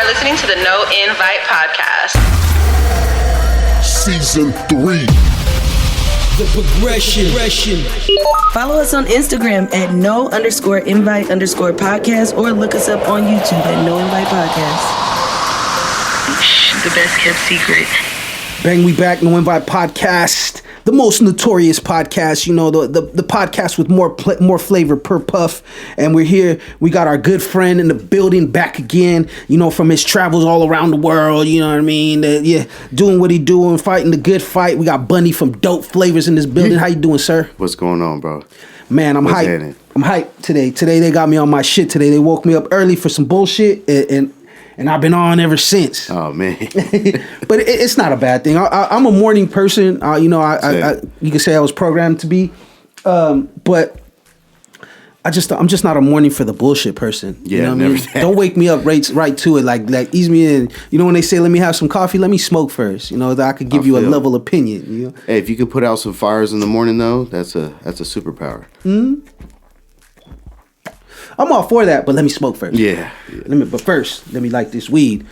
listening to the No Invite Podcast. Season 3. The progression. Follow us on Instagram at no_invite_podcast or look us up on YouTube at No Invite Podcast. The best kept secret. Bang, we back. No Invite Podcast. The most notorious podcast, you know, the podcast with more flavor per puff. And we're here. We got our good friend in the building back again, you know, from his travels all around the world, you know what I mean? Doing what he doing, fighting the good fight. We got Bunny from Dope Flavors in this building. How you doing, sir? What's going on, bro? Man, I'm hyped. I'm hyped today. Today they got me on my shit today. They woke me up early for some bullshit and I've been on ever since. Oh man, but it's not a bad thing. I'm a morning person. You know, I you could say I was programmed to be, but I'm just not a morning for the bullshit person. Yeah, you know what I mean? Don't wake me up right to it. Like ease me in. You know when they say let me have some coffee, let me smoke first. You know that I could give you a level opinion. You know? Hey, if you could put out some fires in the morning though, that's a superpower. I'm all for that, but let me smoke first. Yeah. But first, let me light this weed.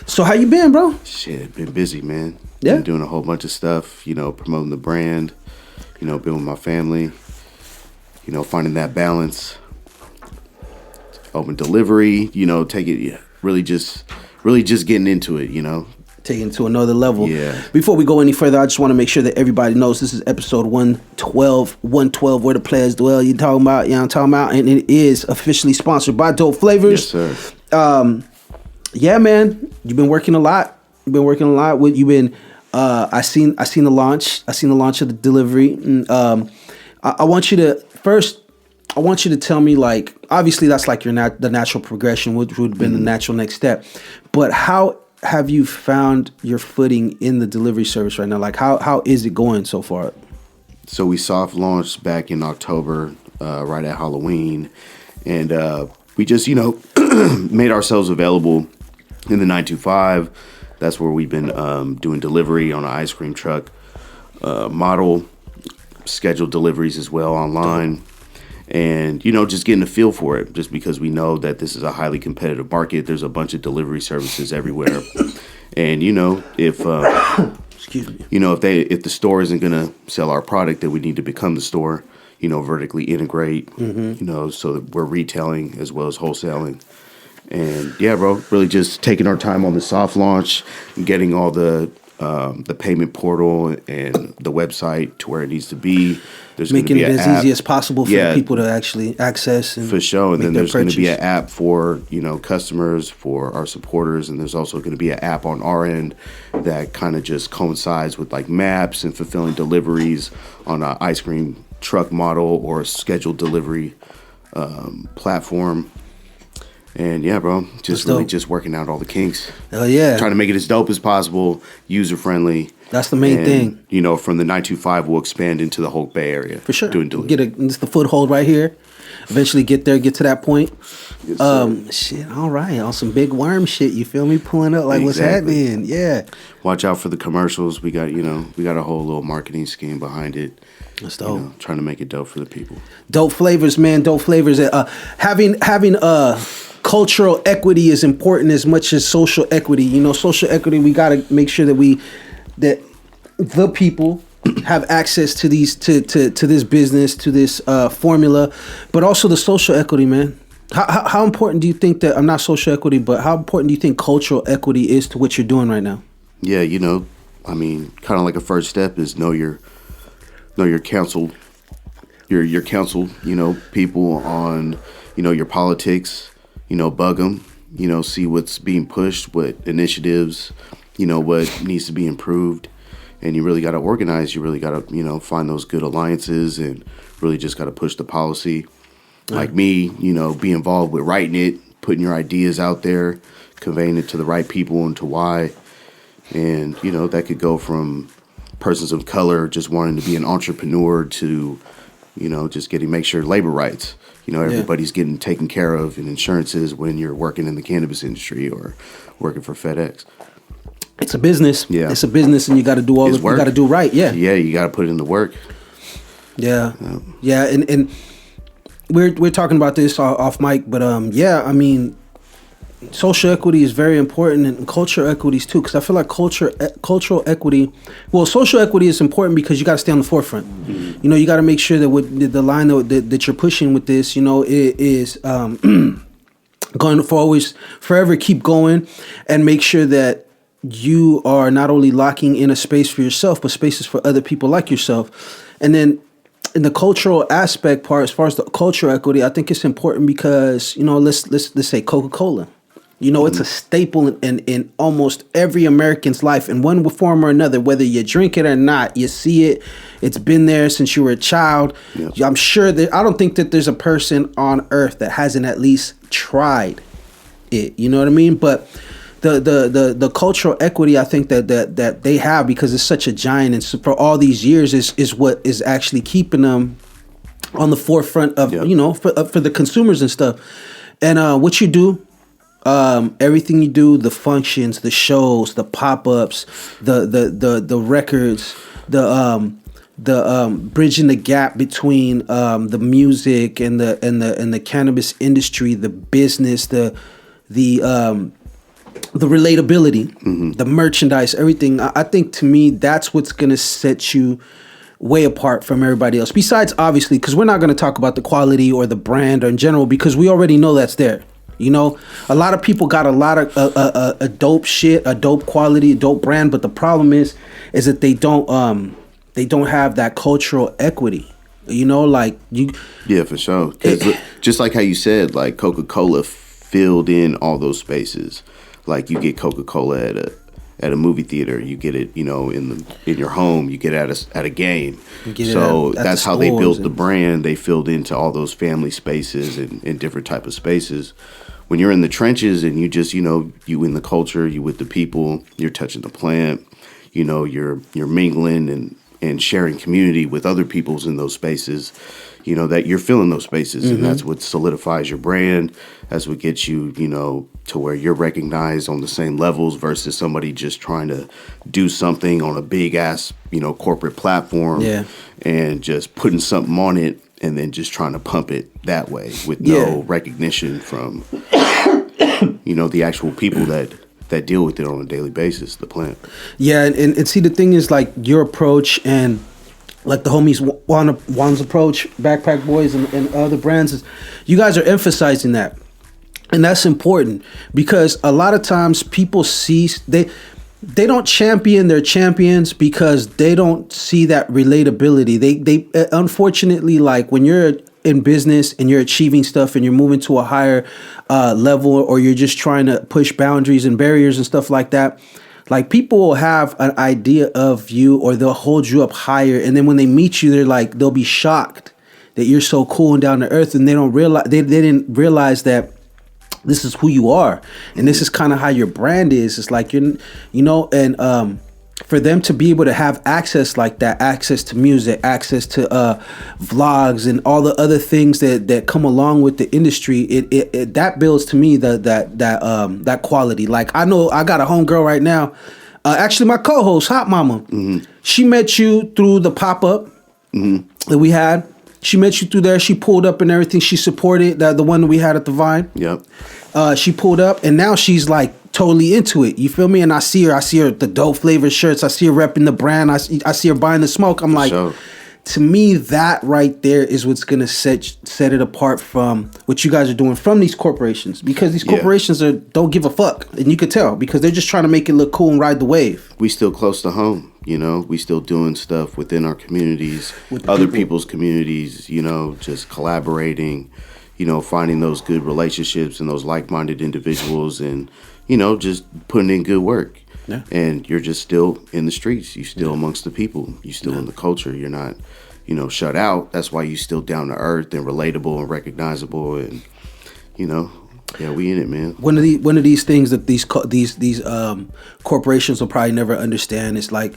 So how you been, bro? Shit, been busy, man. Yeah. Been doing a whole bunch of stuff, you know, promoting the brand, you know, being with my family, you know, finding that balance. Open delivery, you know, really just getting into it, you know. Taking it to another level. Yeah. Before we go any further, I just want to make sure that everybody knows this is episode 112, where the players dwell. You know what I'm talking about? And it is officially sponsored by Dope Flavors. Yes, sir. Yeah, man. You've been working a lot. I seen the launch. I seen the launch of the delivery. And, I want you to tell me, like, obviously that's like the natural progression, which would have been the natural next step. But how have you found your footing in the delivery service right now? Like, how is it going so far? So we soft launched back in October, right at Halloween, and we just, you know, made ourselves available in the 925. That's where we've been doing delivery on an ice cream truck model, scheduled deliveries as well online. And, you know, just getting a feel for it, just because we know that this is a highly competitive market. There's a bunch of delivery services everywhere. And, you know, if excuse me, you know, if the store isn't going to sell our product, then we need to become the store, you know, vertically integrate, you know, so that we're retailing as well as wholesaling. And yeah, bro, really just taking our time on the soft launch, getting all the payment portal and the website to where it needs to be. There's making it as easy as possible for people to actually access. For sure. And then there's going to be an app for, you know, customers, for our supporters. And there's also going to be an app on our end that kind of just coincides with like maps and fulfilling deliveries on an ice cream truck model or a scheduled delivery platform. And yeah, bro, just working out all the kinks. Oh yeah. Trying to make it as dope as possible, user friendly. That's the main thing. You know, from the 925, we'll expand into the whole Bay Area. For sure. Doing delivery. It's the foothold right here. Eventually get to that point. Yes, sir. Shit, all right. On some big worm shit, you feel me? Pulling up like what's happening. Yeah. Watch out for the commercials. We got a whole little marketing scheme behind it. That's dope. You know, trying to make it dope for the people. Dope Flavors, man. Dope Flavors. Having cultural equity is important as much as social equity. You know, social equity, we got to make sure that the people have access to these to this business, to this formula, but also the social equity, man. How important do you think that, I'm not social equity, but how important do you think cultural equity is to what you're doing right now? Yeah, you know, I mean, kind of like a first step is know your council, your council, you know, people on, you know, your politics, you know, bug them, you know, see what's being pushed, what initiatives, you know, what needs to be improved. And you really got to organize. You really got to, you know, find those good alliances and really just got to push the policy. Like me, you know, be involved with writing it, putting your ideas out there, conveying it to the right people and to why. And, you know, that could go from persons of color just wanting to be an entrepreneur to, you know, just make sure labor rights. You know, everybody's getting taken care of in insurances when you're working in the cannabis industry or working for FedEx. It's a business. Yeah. It's a business, and you got to do you got to do right. Yeah. Yeah, you got to put in the work. Yeah. Yeah, and we're talking about this off mic, but yeah, I mean, social equity is very important, and cultural equities too. Because I feel like cultural equity, well, social equity is important because you got to stay on the forefront. You know, you got to make sure that the line that you're pushing with this, you know, it is going to forever keep going, and make sure that you are not only locking in a space for yourself, but spaces for other people like yourself. And then in the cultural aspect part, as far as the cultural equity, I think it's important because, you know, let's say Coca-Cola. You know, it's a staple in almost every American's life in one form or another, whether you drink it or not. You see it. It's been there since you were a child. Yep. I'm sure that I don't think that there's a person on earth that hasn't at least tried it. You know what I mean? But the cultural equity, I think that they have, because it's such a giant, and so for all these years is what is actually keeping them on the forefront of, you know, for the consumers and stuff. And what you do, everything you do, the functions, the shows, the pop-ups, the records, the bridging the gap between the music and the cannabis industry, the business, the relatability, the merchandise, everything. I think, to me, that's what's gonna set you way apart from everybody else. Besides, obviously, because we're not gonna talk about the quality or the brand or in general, because we already know that's there. You know, a lot of people got a lot of a dope shit, a dope quality, a dope brand, but the problem is that they don't have that cultural equity. You know, like you. Yeah, for sure. 'Cause just like how you said, like Coca-Cola filled in all those spaces. Like you get Coca-Cola at a movie theater, you get it, you know, in your home, you get it at a game. So that's how they built the brand. They filled into all those family spaces and different type of spaces. When you're in the trenches and you just, you know, you in the culture, you with the people, you're touching the plant, you know, you're mingling and sharing community with other peoples in those spaces, you know, that you're filling those spaces. And that's what solidifies your brand. That's what gets you, you know, to where you're recognized on the same levels versus somebody just trying to do something on a big ass, you know, corporate platform and just putting something on it and then just trying to pump it that way with no recognition from, you know, the actual people that deal with it on a daily basis, the plant. Yeah, and see, the thing is, like, your approach and like the homies Juan's approach, Backpack Boys and other brands, is you guys are emphasizing that. And that's important because a lot of times people see they don't champion their champions because they don't see that relatability. They unfortunately, like, when you're in business and you're achieving stuff and you're moving to a higher level, or you're just trying to push boundaries and barriers and stuff like that, like, people will have an idea of you, or they'll hold you up higher, and then when they meet you, they'll be shocked that you're so cool and down to earth, and they didn't realize that this is who you are, and this is kind of how your brand is. It's like, you know, and for them to be able to have access like that, access to music, access to vlogs, and all the other things that come along with the industry, it that builds, to me, that quality. Like, I know I got a homegirl right now, actually my co-host, Hot Mama. She met you through the pop-up that we had. She met you through there. She pulled up and everything. She supported the one that we had at the Vine. Yep. She pulled up, and now she's like totally into it. You feel me? And I see her the dope flavor shirts. I see her repping the brand. I see her buying the smoke. I'm like, to me, that right there is what's gonna set it apart from what you guys are doing from these corporations, because these corporations don't give a fuck, and you could tell because they're just trying to make it look cool and ride the wave. We still close to home. You know, we still doing stuff within our communities, with other people's communities, you know, just collaborating, you know, finding those good relationships and those like-minded individuals, and, you know, just putting in good work. Yeah. And you're just still in the streets. You're still amongst the people. You're still in the culture. You're not, you know, shut out. That's why you're still down to earth and relatable and recognizable. And, you know, yeah, we in it, man. One of these things that these corporations will probably never understand is, like,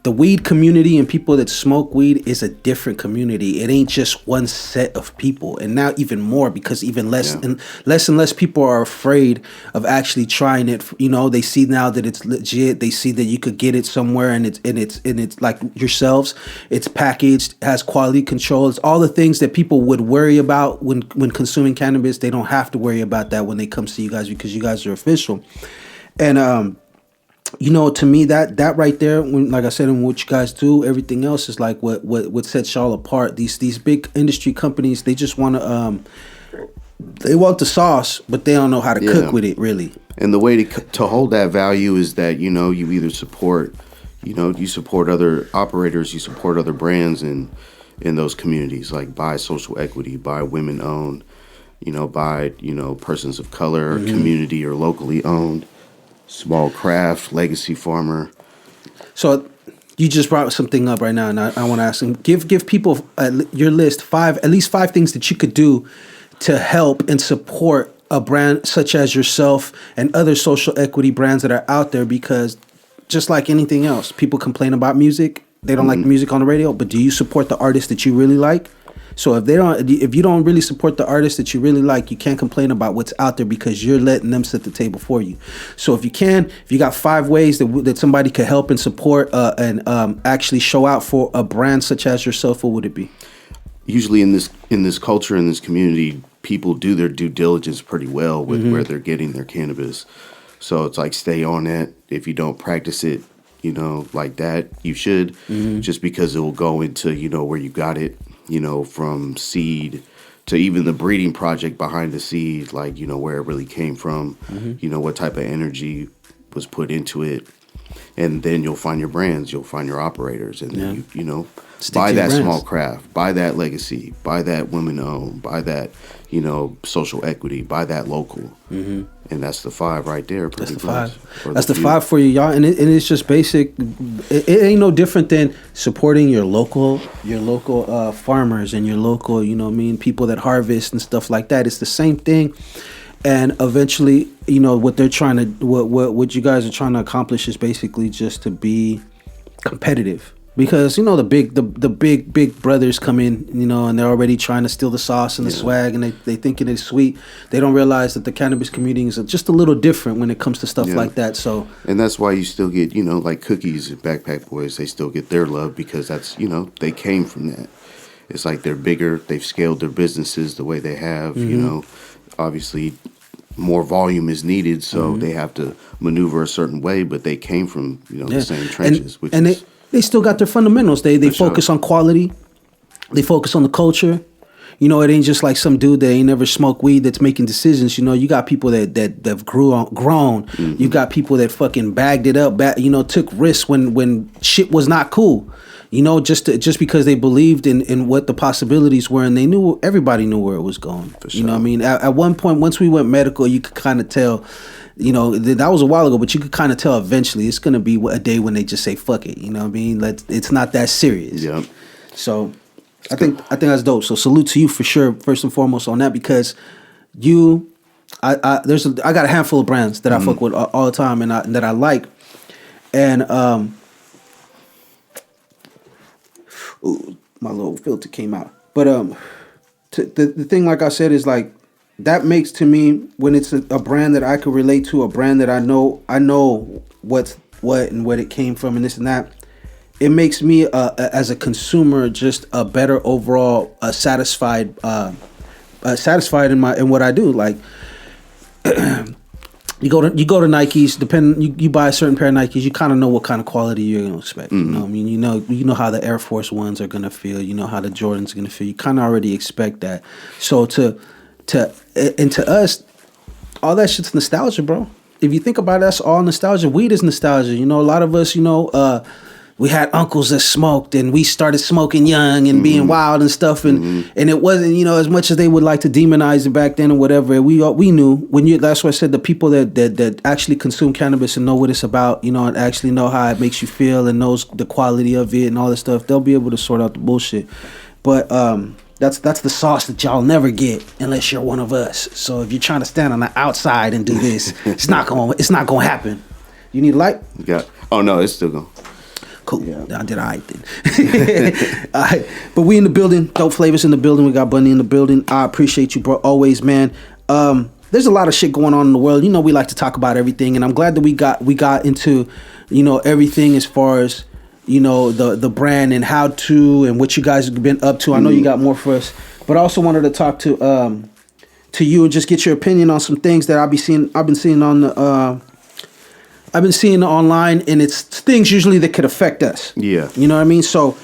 the weed community and people that smoke weed is a different community. It ain't just one set of people, and now even more because even less and less people are afraid of actually trying it. You know, they see now that it's legit. They see that you could get it somewhere, and it's like yourselves. It's packaged, has quality control. It's all the things that people would worry about when consuming cannabis. They don't have to worry about that when they come to you guys because you guys are official, and you know, to me, that right there, when, like I said, and what you guys do, everything else is like what sets y'all apart. These big industry companies, they just want to, they want the sauce, but they don't know how to cook with it, really. And the way to hold that value is that, you know, you either support, you know, you support other operators, you support other brands in those communities, like by social equity, by women owned, you know, by, you know, persons of color, community or locally owned. Small craft, legacy farmer. So you just brought something up right now, and I want to ask them, give people your list, at least five things that you could do to help and support a brand such as yourself and other social equity brands that are out there, because just like anything else, people complain about music. They don't like music on the radio, but do you support the artists that you really like? So if you don't really support the artists that you really like, you can't complain about what's out there because you're letting them sit the table for you. So if you got 5 ways that somebody could help and support and actually show out for a brand such as yourself, what would it be? Usually in this culture, in this community, people do their due diligence pretty well with where they're getting their cannabis. So it's like, stay on that. If you don't practice it, you know, like that, you should, just because it will go into, you know, where you got it. You know, from seed to even the breeding project behind the seed, like, you know, where it really came from, you know, what type of energy was put into it. And then you'll find your brands, you'll find your operators, and then you know, buy that small craft, buy that legacy, buy that women owned, buy that, you know, social equity, buy that local. And that's the 5 right there. That's the 5. That's the 5 for you, y'all. And it's just basic. It ain't no different than supporting your local farmers and your local, you know what I mean, people that harvest and stuff like that. It's the same thing. And eventually, you know, what they're trying to, what you guys are trying to accomplish is basically just to be competitive. Because, you know, the big brothers come in, you know, and they're already trying to steal the sauce and the swag, and they think it is sweet. They don't realize that the cannabis community is just a little different when it comes to stuff like that. So, and that's why you still get, you know, like Cookies and Backpack Boys, they still get their love because that's, you know, they came from that. It's like they're bigger, they've scaled their businesses the way they have, you know. Obviously, more volume is needed, so they have to maneuver a certain way, but they came from, you know, the same trenches. They still got their fundamentals. They focus on quality. They focus on the culture. You know, it ain't just like some dude that ain't never smoked weed that's making decisions. You know, you got people that grown. You got people that fucking bagged it up. You know, took risks when shit was not cool. You know, just because they believed in what the possibilities were, and everybody knew where it was going. You know what I mean? At one point, once we went medical, you could kind of tell. You know, that was a while ago, but you could kind of tell eventually it's going to be a day when they just say, fuck it. You know what I mean? It's not that serious. Yeah. So I think that's dope. So salute to you for sure, first and foremost on that, because I got a handful of brands that I fuck with all the time and that I like. And my little filter came out. But the thing, like I said, is like, that makes to me, when it's a brand that I could relate to, a brand that I know what's what and what it came from and this and that, it makes me as a consumer just a better overall satisfied in what I do. Like you go to Nikes, you buy a certain pair of Nikes, you kind of know what kind of quality you're gonna expect. You know what I mean? You know how the Air Force Ones are gonna feel, you know how the Jordans are gonna feel. You kind of already expect that. So to us, all that shit's nostalgia, bro. If you think about it, that's all nostalgia. Weed is nostalgia. You know, a lot of us, you know, we had uncles that smoked, and we started smoking young and being wild and stuff, and it wasn't, you know, as much as they would like to demonize it back then or whatever. We knew that's why I said the people that actually consume cannabis and know what it's about, you know, and actually know how it makes you feel and knows the quality of it and all this stuff, they'll be able to sort out the bullshit. But that's the sauce that y'all never get unless you're one of us. So if you're trying to stand on the outside and do this, it's not gonna happen. You need a light? Oh no, it's still going. Cool. I did all right then. All right. But we in the building. Dope Flavors in the building. We got Bunny in the building. I appreciate you, bro. Always, man. There's a lot of shit going on in the world. You know, we like to talk about everything, and I'm glad that we got into, you know, everything as far as, you know, the brand and how to and what you guys have been up to. I know you got more for us, but I also wanted to talk to you and just get your opinion on some things that I've been seeing on the I've been seeing online, and it's things usually that could affect us. Yeah. You know what I mean? So,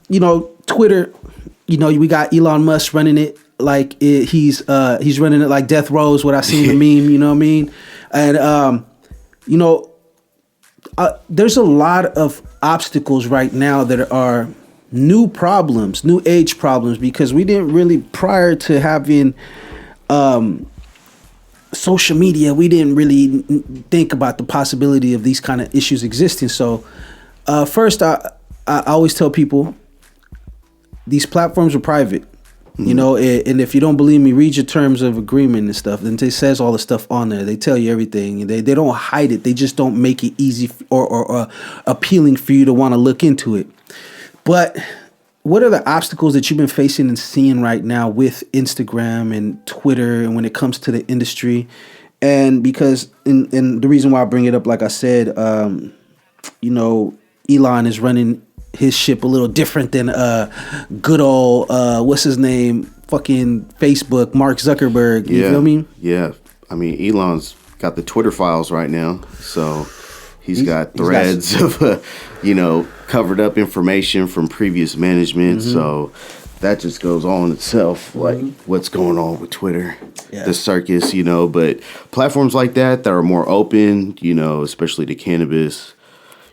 you know, Twitter, you know, we got Elon Musk running it like he's running it like death row is what I seen the meme, you know what I mean? And, you know, there's a lot of obstacles right now that are new problems, new age problems, because we didn't really, prior to having social media, we didn't really think about the possibility of these kind of issues existing. So first, I always tell people these platforms are private. You know, and if you don't believe me, read your terms of agreement and stuff. And it says all the stuff on there. They tell you everything. They don't hide it. They just don't make it easy or appealing for you to want to look into it. But what are the obstacles that you've been facing and seeing right now with Instagram and Twitter and when it comes to the industry? And because, and the reason why I bring it up, like I said, you know, Elon is running his ship a little different than good old what's his name, fucking Facebook, Mark Zuckerberg. You feel me? Yeah. I mean, Elon's got the Twitter files right now, so he's got threads of you know, covered up information from previous management. So that just goes on itself, like what's going on with Twitter, the circus, you know. But platforms like that are more open, you know, especially to cannabis.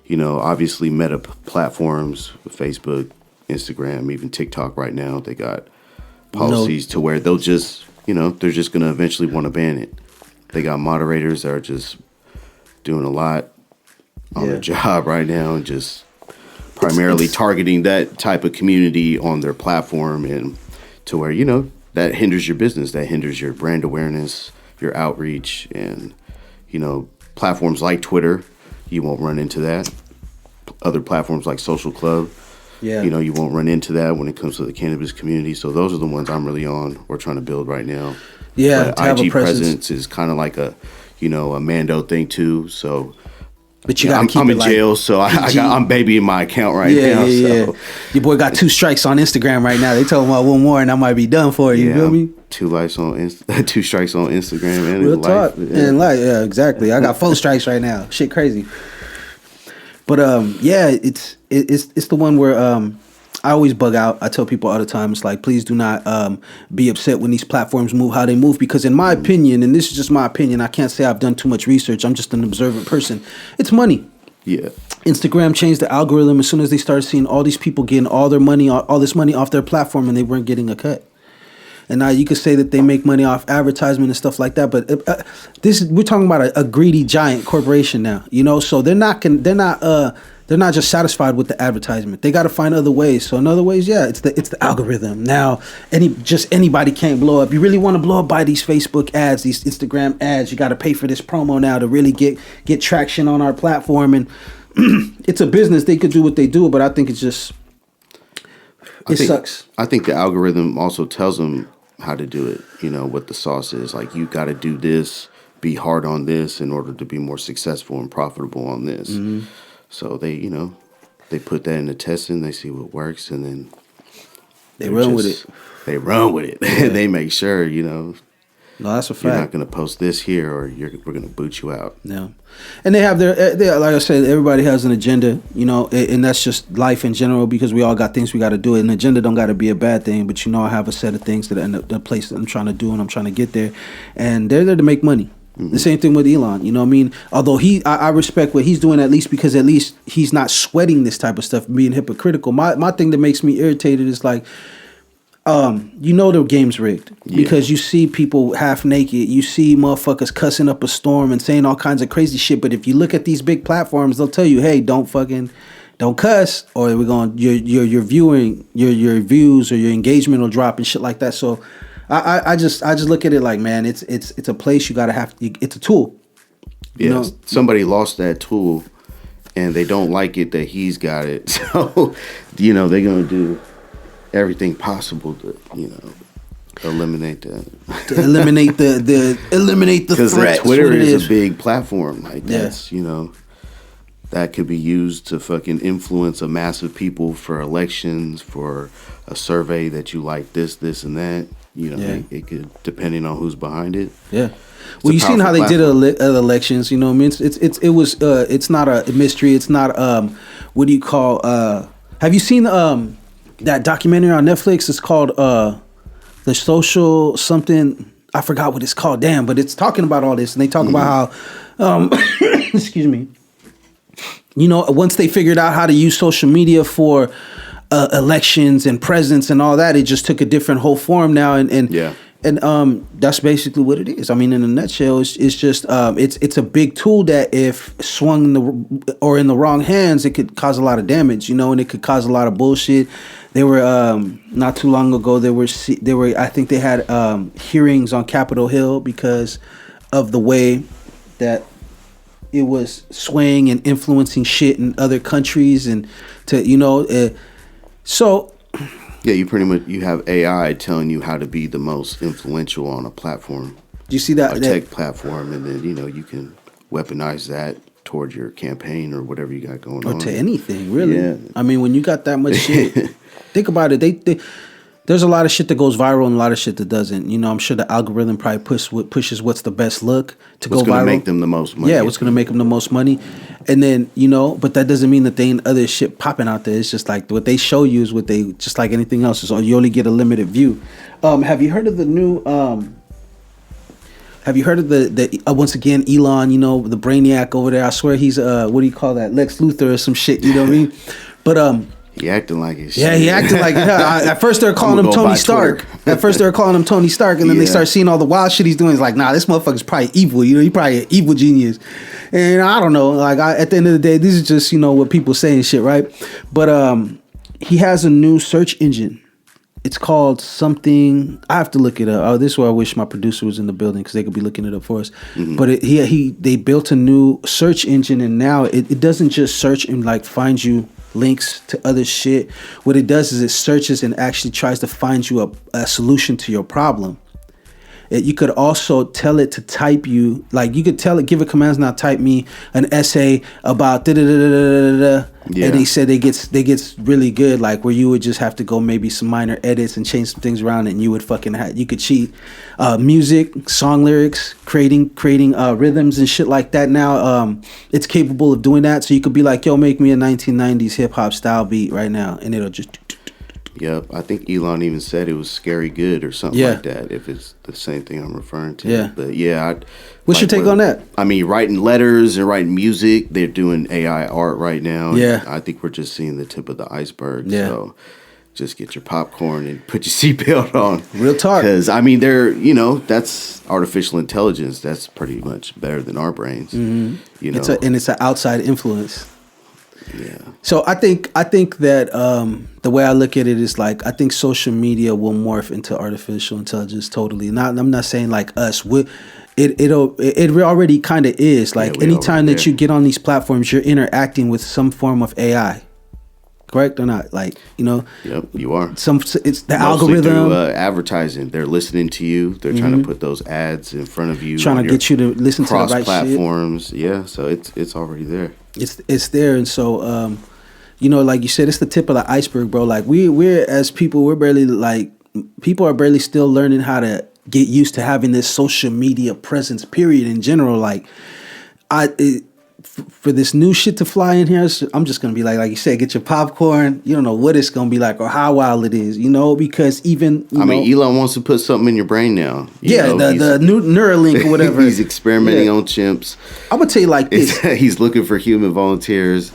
You know, obviously meta platforms, Facebook, Instagram, even TikTok right now, they got policies to where they'll just, you know, they're just going to eventually want to ban it. They got moderators that are just doing a lot on their job right now and just primarily targeting that type of community on their platform, and to where, you know, that hinders your business, that hinders your brand awareness, your outreach. And, you know, platforms like Twitter, you won't run into that. Other platforms like Social Club, you know, you won't run into that when it comes to the cannabis community. So those are the ones I'm really on or trying to build right now. Yeah, but IG presence is kind of like a, you know, a Mando thing too. So, but you gotta keep I'm it in like jail, so I'm babying my account right now. So. Your boy got 2 strikes on Instagram right now. They told him about 1 more, and I might be done for you. You feel me? 2 strikes on Instagram and real life. Talk. And life, yeah, exactly. I got 4 strikes right now. Shit, crazy. But yeah, it's the one where I always bug out. I tell people all the time, it's like, please do not be upset when these platforms move how they move, because in my opinion, and this is just my opinion, I can't say I've done too much research. I'm just an observant person. It's money. Yeah. Instagram changed the algorithm as soon as they started seeing all these people getting all their money, all this money off their platform, and they weren't getting a cut. And now you could say that they make money off advertisement and stuff like that, but we're talking about a greedy giant corporation now, you know. So they're not just satisfied with the advertisement. They got to find other ways. So in other ways, yeah, it's the algorithm. Now anybody can't blow up. You really want to blow up by these Facebook ads, these Instagram ads. You got to pay for this promo now to really get traction on our platform. And it's a business. They could do what they do, but I think it's just. It sucks. I think the algorithm also tells them how to do it, you know, what the sauce is. Like, you got to do this, be hard on this in order to be more successful and profitable on this. So they, you know, they put that in the testing, they see what works, and then they run with it. They run with it. Yeah. They make sure, you know. No, that's a fact. You're not going to post this here, or we're going to boot you out. Yeah, and they have their like I said, everybody has an agenda, you know, and that's just life in general, because we all got things we got to do. An agenda don't got to be a bad thing, but you know, I have a set of things that end up the place that I'm trying to do, and I'm trying to get there, and they're there to make money. The same thing with Elon, you know what I mean? Although I respect what he's doing, at least because at least he's not sweating this type of stuff, being hypocritical. My thing that makes me irritated is like, you know, the game's rigged because you see people half naked, you see motherfuckers cussing up a storm and saying all kinds of crazy shit. But if you look at these big platforms, they'll tell you, hey, don't cuss, or we're going your views or your engagement will drop and shit like that. So I just look at it like, man, it's a place you gotta have. It's a tool. Yeah, you know? Somebody lost that tool and they don't like it that he's got it. So, you know, they're gonna do everything possible to, you know, eliminate that. To eliminate eliminate the Because threat. Twitter is a big platform. Like that's, you know, that could be used to fucking influence a mass of people for elections, for a survey that you like this, and that. You know, it could, depending on who's behind it. Yeah. Well, you seen how they did elections. You know what I mean? It's not a mystery. It's not what do you call? Have you seen that documentary on Netflix? It's called The Social something. I forgot what it's called. Damn, but it's talking about all this, and they talk about how, excuse me. You know, once they figured out how to use social media for elections and presence and all that, it just took a different whole form now, and that's basically what it is. I mean, in a nutshell, it's just it's a big tool that if swung in the wrong hands, it could cause a lot of damage, you know, and it could cause a lot of bullshit. They were not too long ago. They were I think they had hearings on Capitol Hill because of the way that it was swaying and influencing shit in other countries, and to, you know, so. Yeah, you have AI telling you how to be the most influential on a platform. Do you see that? A tech platform, and then, you know, you can weaponize that towards your campaign or whatever you got going on. Or to anything, really. Yeah. I mean, when you got that much shit, think about it. They there's a lot of shit that goes viral and a lot of shit that doesn't. You know, I'm sure the algorithm probably pushes what's the best look to go viral. What's going to make them the most money. Yeah, what's going to make them the most money. And then, you know, but that doesn't mean that they ain't other shit popping out there. It's just like what they show you is what they, just like anything else, is you only get a limited view. Have you heard of the new, have you heard of the once again, Elon, you know, the brainiac over there? I swear he's, what do you call that? Lex Luthor or some shit, you know what I mean? But, he acting like it. Yeah, he acting like it. At first they were calling him Tony Stark. At first they were calling him Tony Stark, and then they start seeing all the wild shit he's doing. It's like, nah, this motherfucker's probably evil. You know, he's probably an evil genius. And I don't know. Like, at the end of the day, this is just, you know, what people say and shit, right? But he has a new search engine. It's called something. I have to look it up. Oh, this is where I wish my producer was in the building because they could be looking it up for us. Mm-hmm. But they built a new search engine, and now it doesn't just search and like find you links to other shit. What it does is it searches and actually tries to find you a solution to your problem. You could also tell it to type you, like you could tell it, give it commands, now type me an essay about da-da-da-da-da-da-da. Yeah. And they said they gets really good, like where you would just have to go maybe some minor edits and change some things around, and you would fucking you could cheat music, song lyrics, creating rhythms and shit like that. Now it's capable of doing that, so you could be like, yo, make me a 1990s hip hop style beat right now, and it'll just. Yep, I think Elon even said it was scary good or something like that, if it's the same thing I'm referring to. Yeah. But yeah, what's your take on that? I mean, writing letters and writing music, they're doing AI art right now. Yeah. I think we're just seeing the tip of the iceberg. Yeah. So just get your popcorn and put your seatbelt on. Real talk. Because, I mean, that's artificial intelligence. That's pretty much better than our brains. Mm-hmm. You know? It's an outside influence. Yeah. So I think that the way I look at it is like, I think social media will morph into artificial intelligence totally. I'm not saying like us. It already kind of is. Like anytime that you get on these platforms, you're interacting with some form of AI. Correct or not? Like, you know. Yep, you are. It's the mostly algorithm. Through, advertising. They're listening to you. They're trying to put those ads in front of you. Trying to get you to listen to the right shit. Cross platforms. Yeah, so it's already there. It's there, and so you know, like you said, it's the tip of the iceberg, bro. Like we're as people, people are barely still learning how to get used to having this social media presence. Period. In general, like for this new shit to fly in here, I'm just gonna be like you said, get your popcorn. You don't know what it's gonna be like or how wild it is, you know, because even I mean, Elon wants to put something in your brain now. The new Neuralink or whatever. He's experimenting on chimps. I'm gonna tell you like this. He's looking for human volunteers.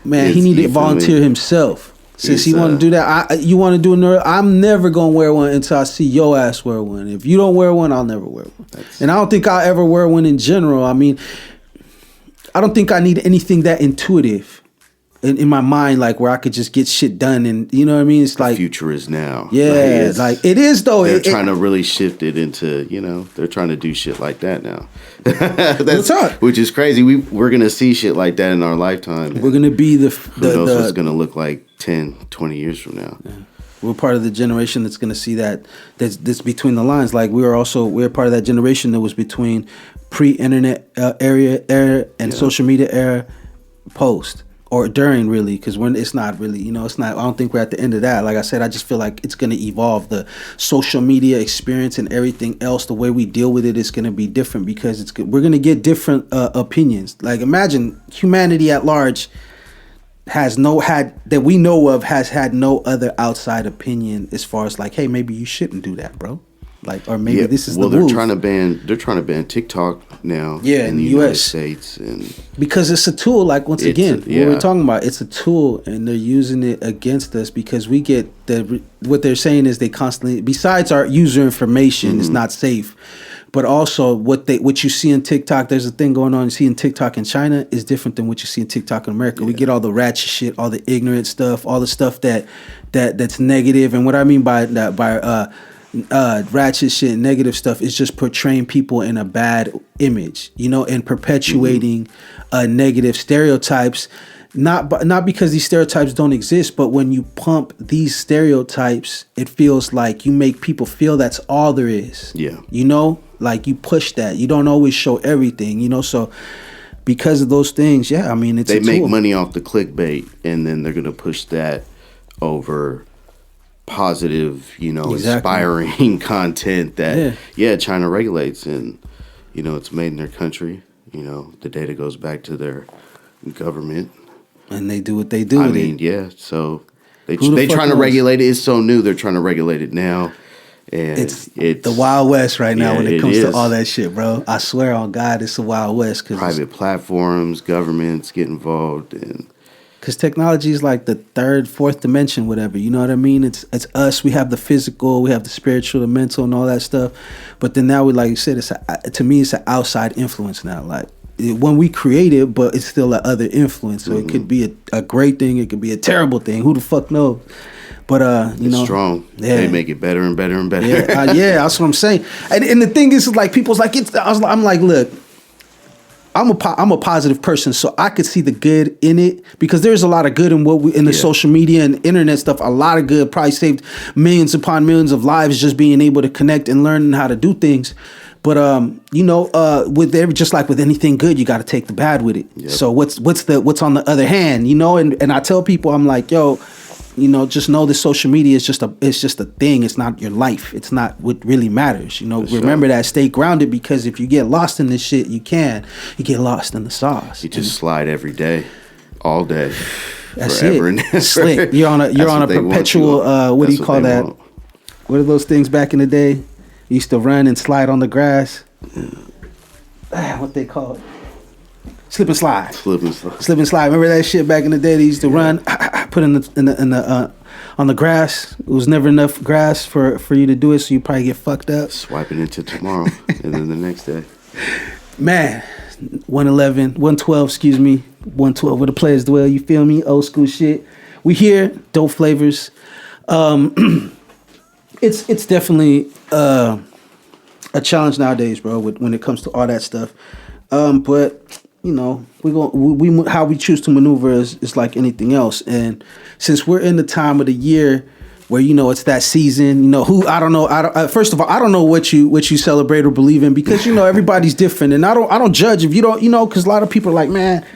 Man, he need to volunteer himself. Since he want to do that, you want to do a neural. I'm never gonna wear one until I see your ass wear one. If you don't wear one, I'll never wear one. And I don't think I'll ever wear one in general. I mean, I don't think I need anything that intuitive. in my mind, like where I could just get shit done, and you know what I mean. It's like future is now. Yeah, like it is though. They're trying to really shift it into, they're trying to do shit like that now. That's which is crazy. We're gonna see shit like that in our lifetime. We're gonna be who knows what it's gonna look like 10, 20 years from now. Yeah. We're part of the generation that's gonna see that's between the lines. Like we're part of that generation that was between pre-internet era and social media era, post. Or during, really, because it's not really, it's not. I don't think we're at the end of that. Like I said, I just feel like it's going to evolve. The social media experience and everything else, the way we deal with it is going to be different because we're going to get different opinions. Like imagine humanity at large has that we know of has had no other outside opinion as far as like, hey, maybe you shouldn't do that, bro. Like, or maybe this is the move. They're trying to ban TikTok now. Yeah, in the United States, and because it's a tool. Like what we're talking about, it's a tool, and they're using it against us because we get what they're saying is they constantly, besides our user information, is not safe, but also what you see in TikTok. There's a thing going on. You see in TikTok in China is different than what you see in TikTok in America. Yeah. We get all the ratchet shit, all the ignorant stuff, all the stuff that's negative, and what I mean by that ratchet shit, negative stuff is just portraying people in a bad image, and perpetuating negative stereotypes. Not because these stereotypes don't exist, but when you pump these stereotypes, it feels like you make people feel that's all there is. Yeah. Like you push that. You don't always show everything, so because of those things, yeah, I mean, they make money off the clickbait, and then they're going to push that over positive, inspiring content that China regulates, and it's made in their country. The data goes back to their government, and they do what they do. So they trying to regulate it. It's so new. They're trying to regulate it now, and it's the Wild West right now when it comes to all that shit, bro. I swear on God, it's the Wild West. Cause private platforms, governments get involved, and because technology is like the third, fourth dimension, whatever. You know what I mean? It's us. We have the physical, we have the spiritual, the mental, and all that stuff. But then now, like you said, to me, it's an outside influence now. Like when we create it, but it's still an other influence. So it could be a great thing. It could be a terrible thing. Who the fuck knows? But it's strong. Yeah. They make it better and better and better. Yeah, that's what I'm saying. And the thing is, like people's like I'm like, look. I'm a positive person, so I could see the good in it because there's a lot of good in in the social media and internet stuff. A lot of good, probably saved millions upon millions of lives just being able to connect and learning how to do things. But just like with anything good, you got to take the bad with it. Yep. So what's on the other hand, and I tell people, I'm like, yo, just know that social media is just a thing. It's not your life. It's not what really matters. Remember that. Stay grounded, because if you get lost in this shit, you get lost in the sauce. You just slide every day, all day, that's forever it. And ever. Slick. You're on a perpetual. What do you call that? What are those things back in the day? You used to run and slide on the grass. What they call it? Slip and slide. Slip and slide. Remember that shit back in the day? They used to run, put in the on the grass. It was never enough grass for you to do it, so you probably get fucked up. Swipe it into tomorrow, and then the next day. Man, 112, excuse me, 112 where the players dwell. You feel me? Old school shit. We here, dope flavors. It's definitely a challenge nowadays, bro, when it comes to all that stuff. But how we choose to maneuver is like anything else. And since we're in the time of the year where it's that season, I don't know. First of all, I don't know what you celebrate or believe in, because everybody's different, and I don't judge if you don't, because a lot of people are like, man,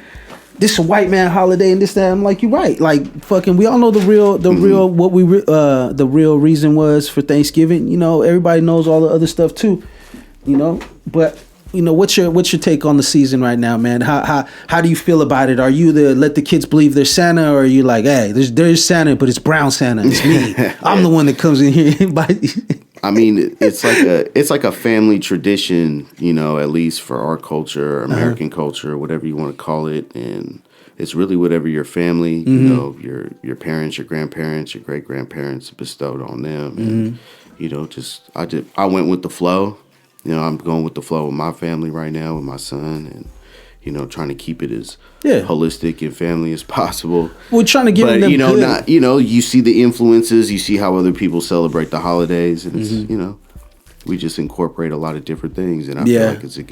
this is a white man holiday and this, that. I'm like, you're right. Like, fucking, we all know the real reason was for Thanksgiving. Everybody knows all the other stuff too. But what's your take on the season right now, man? How do you feel about it? Are you let the kids believe there's Santa, or are you like, hey, there's Santa, but it's brown Santa. It's me. I'm the one that comes in here and buys. I mean, it's like a family tradition, at least for our culture, American culture, whatever you want to call it, and it's really whatever your family, your parents, your grandparents, your great grandparents bestowed on them, and I went with the flow. I'm going with the flow with my family right now, with my son, and trying to keep it as Yeah. holistic and family as possible. We're trying to give But them good. not you see the influences, you see how other people celebrate the holidays, and it's we just incorporate a lot of different things, and I feel like it's a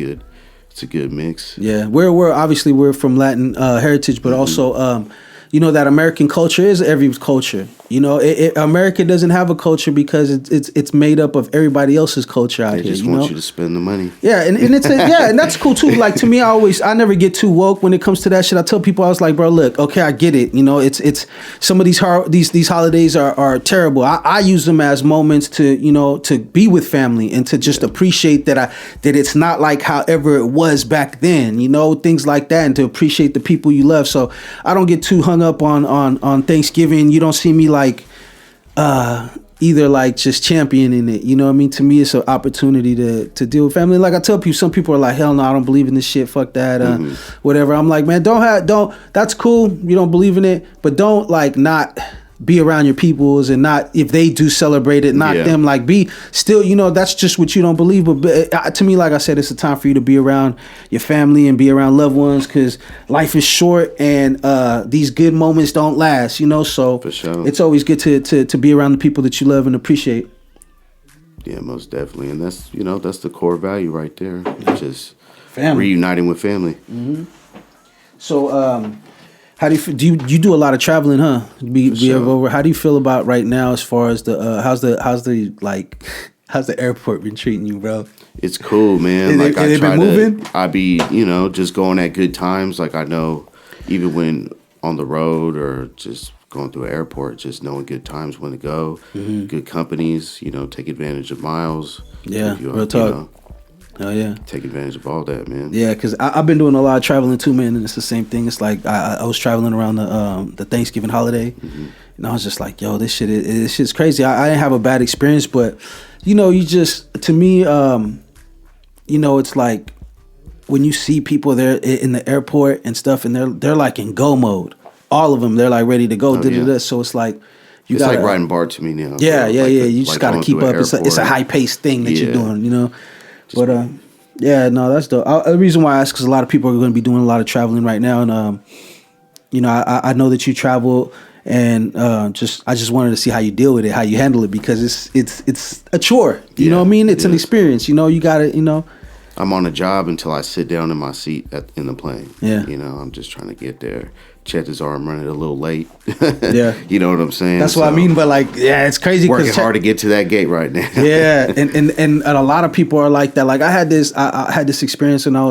good mix. Yeah, we're obviously we're from Latin heritage, but also that American culture is every culture. America doesn't have a culture because it's made up of everybody else's culture out They here. just want you to spend the money. Yeah, and it's and that's cool too. Like to me, I never get too woke when it comes to that shit. I tell people, I was like, bro, look, okay, I get it. It's some of these holidays are terrible. I use them as moments to be with family and to just appreciate that it's not like however it was back then. Things like that, and to appreciate the people you love. So I don't get too hung up on Thanksgiving. You don't see me like either like just championing it, you know what I mean? To me, it's an opportunity to deal with family. Like I tell people, some people are like, hell no, I don't believe in this shit, fuck that, whatever. I'm like, man, don't, that's cool, you don't believe in it, but don't like not be around your peoples, and not, if they do celebrate it, not them, like be still, that's just what you don't believe. But to me, like I said, it's a time for you to be around your family and be around loved ones, because life is short, and these good moments don't last, so for sure. It's always good to be around the people that you love and appreciate. Yeah, most definitely. And that's that's the core value right there, just Family. reuniting with family. So how do you you do a lot of traveling, huh? Over. How do you feel about right now as far as the how's the airport been treating you, bro? It's cool, man. Like I try to, I be just going at good times. Like I know, even when on the road or just going through an airport, just knowing good times when to go, good companies. Take advantage of miles. Yeah, real talk. Oh yeah, take advantage of all that, man. Yeah, because I've been doing a lot of traveling too, man, and it's the same thing. It's like I was traveling around the Thanksgiving holiday, and I was just like, yo, this shit's crazy. I didn't have a bad experience, but you just, to me, it's like when you see people there in the airport and stuff, and they're like in go mode. All of them, they're like ready to go. So it's like it's like riding BART to me now. Yeah. You just gotta keep up. It's a high paced thing that you're doing, But that's dope. The reason why I ask, because a lot of people are going to be doing a lot of traveling right now, and I know that you travel, and I just wanted to see how you deal with it, how you handle it, because it's a chore. You know what I mean? It's an experience. You got to. I'm on a job until I sit down in my seat in the plane. Yeah. I'm just trying to get there. Chances are I'm running a little late. Yeah. You know what I'm saying? That's what I mean. But like, yeah, it's crazy. Working hard to get to that gate right now. Yeah, and a lot of people are like that. Like I had this experience when I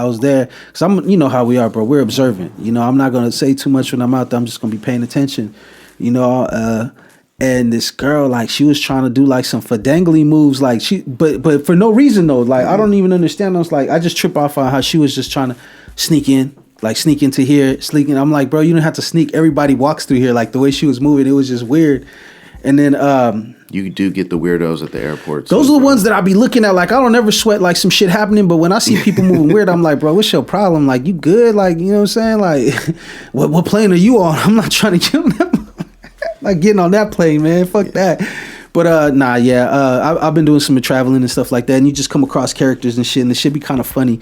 was there, because I'm how we are, bro. We're observant. I'm not gonna say too much when I'm out there. I'm just gonna be paying attention. And this girl, like, she was trying to do like some fadangly moves, like but for no reason though. Like I don't even understand. I was like, I just trip off on how she was just trying to sneak into here, sneaking. I'm like, bro, you don't have to sneak. Everybody walks through here. Like the way she was moving, it was just weird. And then you do get the weirdos at the airport. Those are the ones that I be looking at. Like I don't ever sweat like some shit happening, but when I see people moving weird, I'm like, bro, what's your problem? Like you good? Like, you know what I'm saying? Like what plane are you on? I'm not trying to get them. Like getting on that plane, man. Fuck that. But I've been doing some traveling and stuff like that, and you just come across characters and shit, and the shit be kind of funny.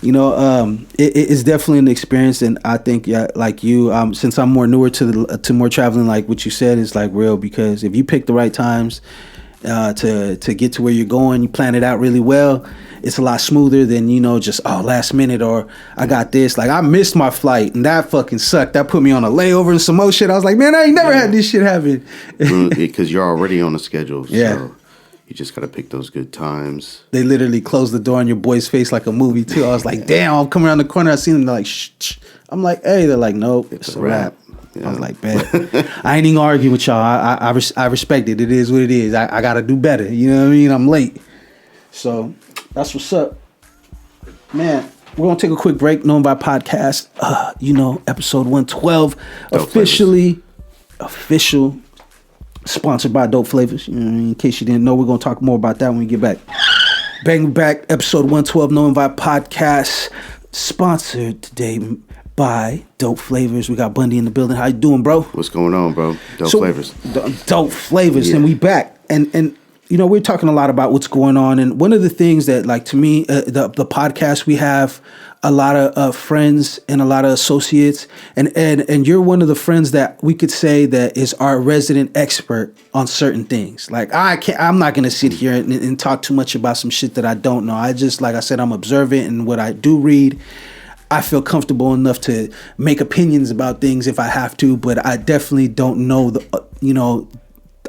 It's definitely an experience, and I think like you, since I'm more newer to more traveling, like what you said is like real, because if you pick the right times to get to where you're going, you plan it out really well, it's a lot smoother than just last minute, or I got this. Like I missed my flight and that fucking sucked. That put me on a layover and some more shit. I was like, man, I ain't never had this shit happen. Because you're already on a schedule. Yeah. So you just gotta pick those good times. They literally closed the door on your boy's face like a movie too. I was like, damn, I'm coming around the corner. I seen them. They're like, shh. I'm like, hey. They're like, nope, it's a wrap. Yeah. I was like, bet. I ain't even gonna argue with y'all. I respect it. It is what it is. I gotta do better. You know what I mean? I'm late. So that's what's up. Man, we're gonna take a quick break. Known by podcast. Episode 112. Official. Sponsored by Dope Flavors. In case you didn't know, we're gonna talk more about that when we get back. Bang back, episode 112, No Invite Podcast. Sponsored today by Dope Flavors. We got Bundy in the building. How you doing, bro? What's going on, bro? Dope Flavors. Dope Flavors, and we back. And we're talking a lot about what's going on, and one of the things that, like, to me, the podcast, we have a lot of friends and a lot of associates, and you're one of the friends that we could say that is our resident expert on certain things. Like, I'm not gonna sit here and talk too much about some shit that I don't know. I just, like I said, I'm observant, and what I do read, I feel comfortable enough to make opinions about things if I have to, but I definitely don't know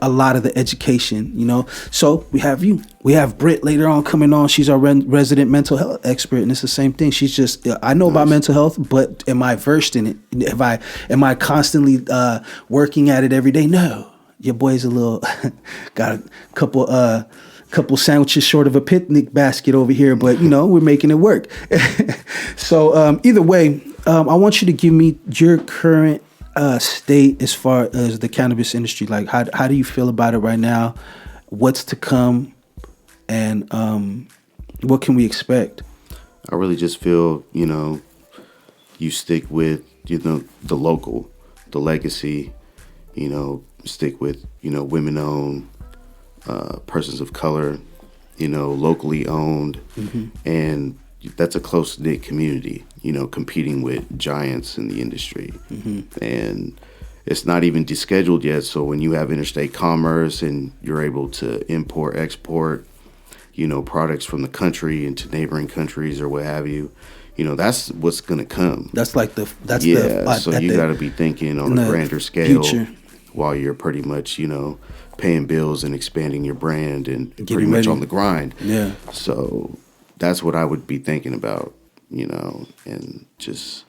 a lot of the education, So we have you. We have Britt later on coming on. She's our resident mental health expert, and it's the same thing. She's just, I know about mental health, but am I versed in it? Am I constantly working at it every day? No. Your boy's a little, got a couple sandwiches short of a picnic basket over here, but we're making it work. So either way, I want you to give me your current state as far as the cannabis industry. Like, how do you feel about it right now? What's to come, and what can we expect? I really just feel, you stick with, the local, the legacy, stick with, women-owned, persons of color, locally owned, and that's a close-knit community, competing with giants in the industry. And it's not even descheduled yet, so when you have interstate commerce and you're able to import, export, products from the country into neighboring countries or what have you, that's what's going to come. That's like so you got to be thinking on a grander scale future, while you're pretty much, paying bills and expanding your brand and getting pretty much ready on the grind. Yeah. So that's what I would be thinking about, and just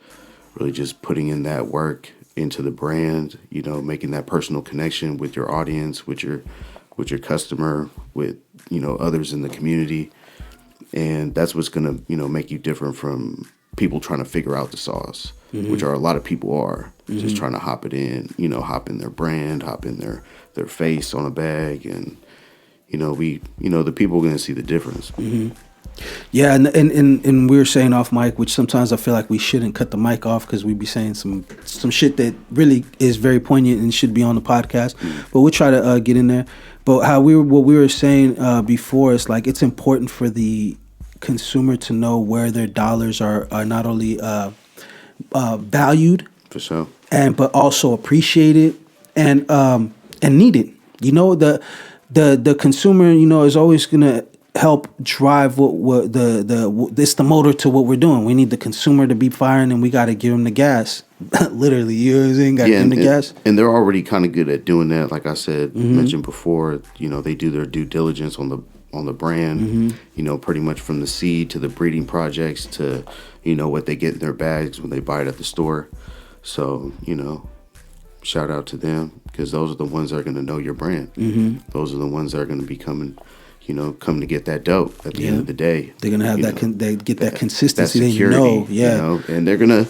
really just putting in that work into the brand, making that personal connection with your audience, with your customer, with, others in the community. And that's what's going to, make you different from people trying to figure out the sauce, which are a lot of people are just trying to hop it in, hop in their brand, hop in their face on a bag. And, the people are going to see the difference. Yeah, and we were saying off mic, which sometimes I feel like we shouldn't cut the mic off because we'd be saying some shit that really is very poignant and should be on the podcast. But we'll try to get in there. But what we were saying before is, like, it's important for the consumer to know where their dollars are not only valued, For sure, but also appreciated and needed. The consumer, is always gonna help drive what it's the motor to what we're doing. We need the consumer to be firing, and we got to give them the gas. Literally, you know what I'm saying? Got to give them the gas. And they're already kind of good at doing that. Like I said, mentioned before, they do their due diligence on the brand. Pretty much from the seed to the breeding projects to what they get in their bags when they buy it at the store. So shout out to them, because those are the ones that are going to know your brand. Those are the ones that are going to be coming to get that dope at the end of the day. They're gonna have they get that consistency. That security, yeah. And they're gonna,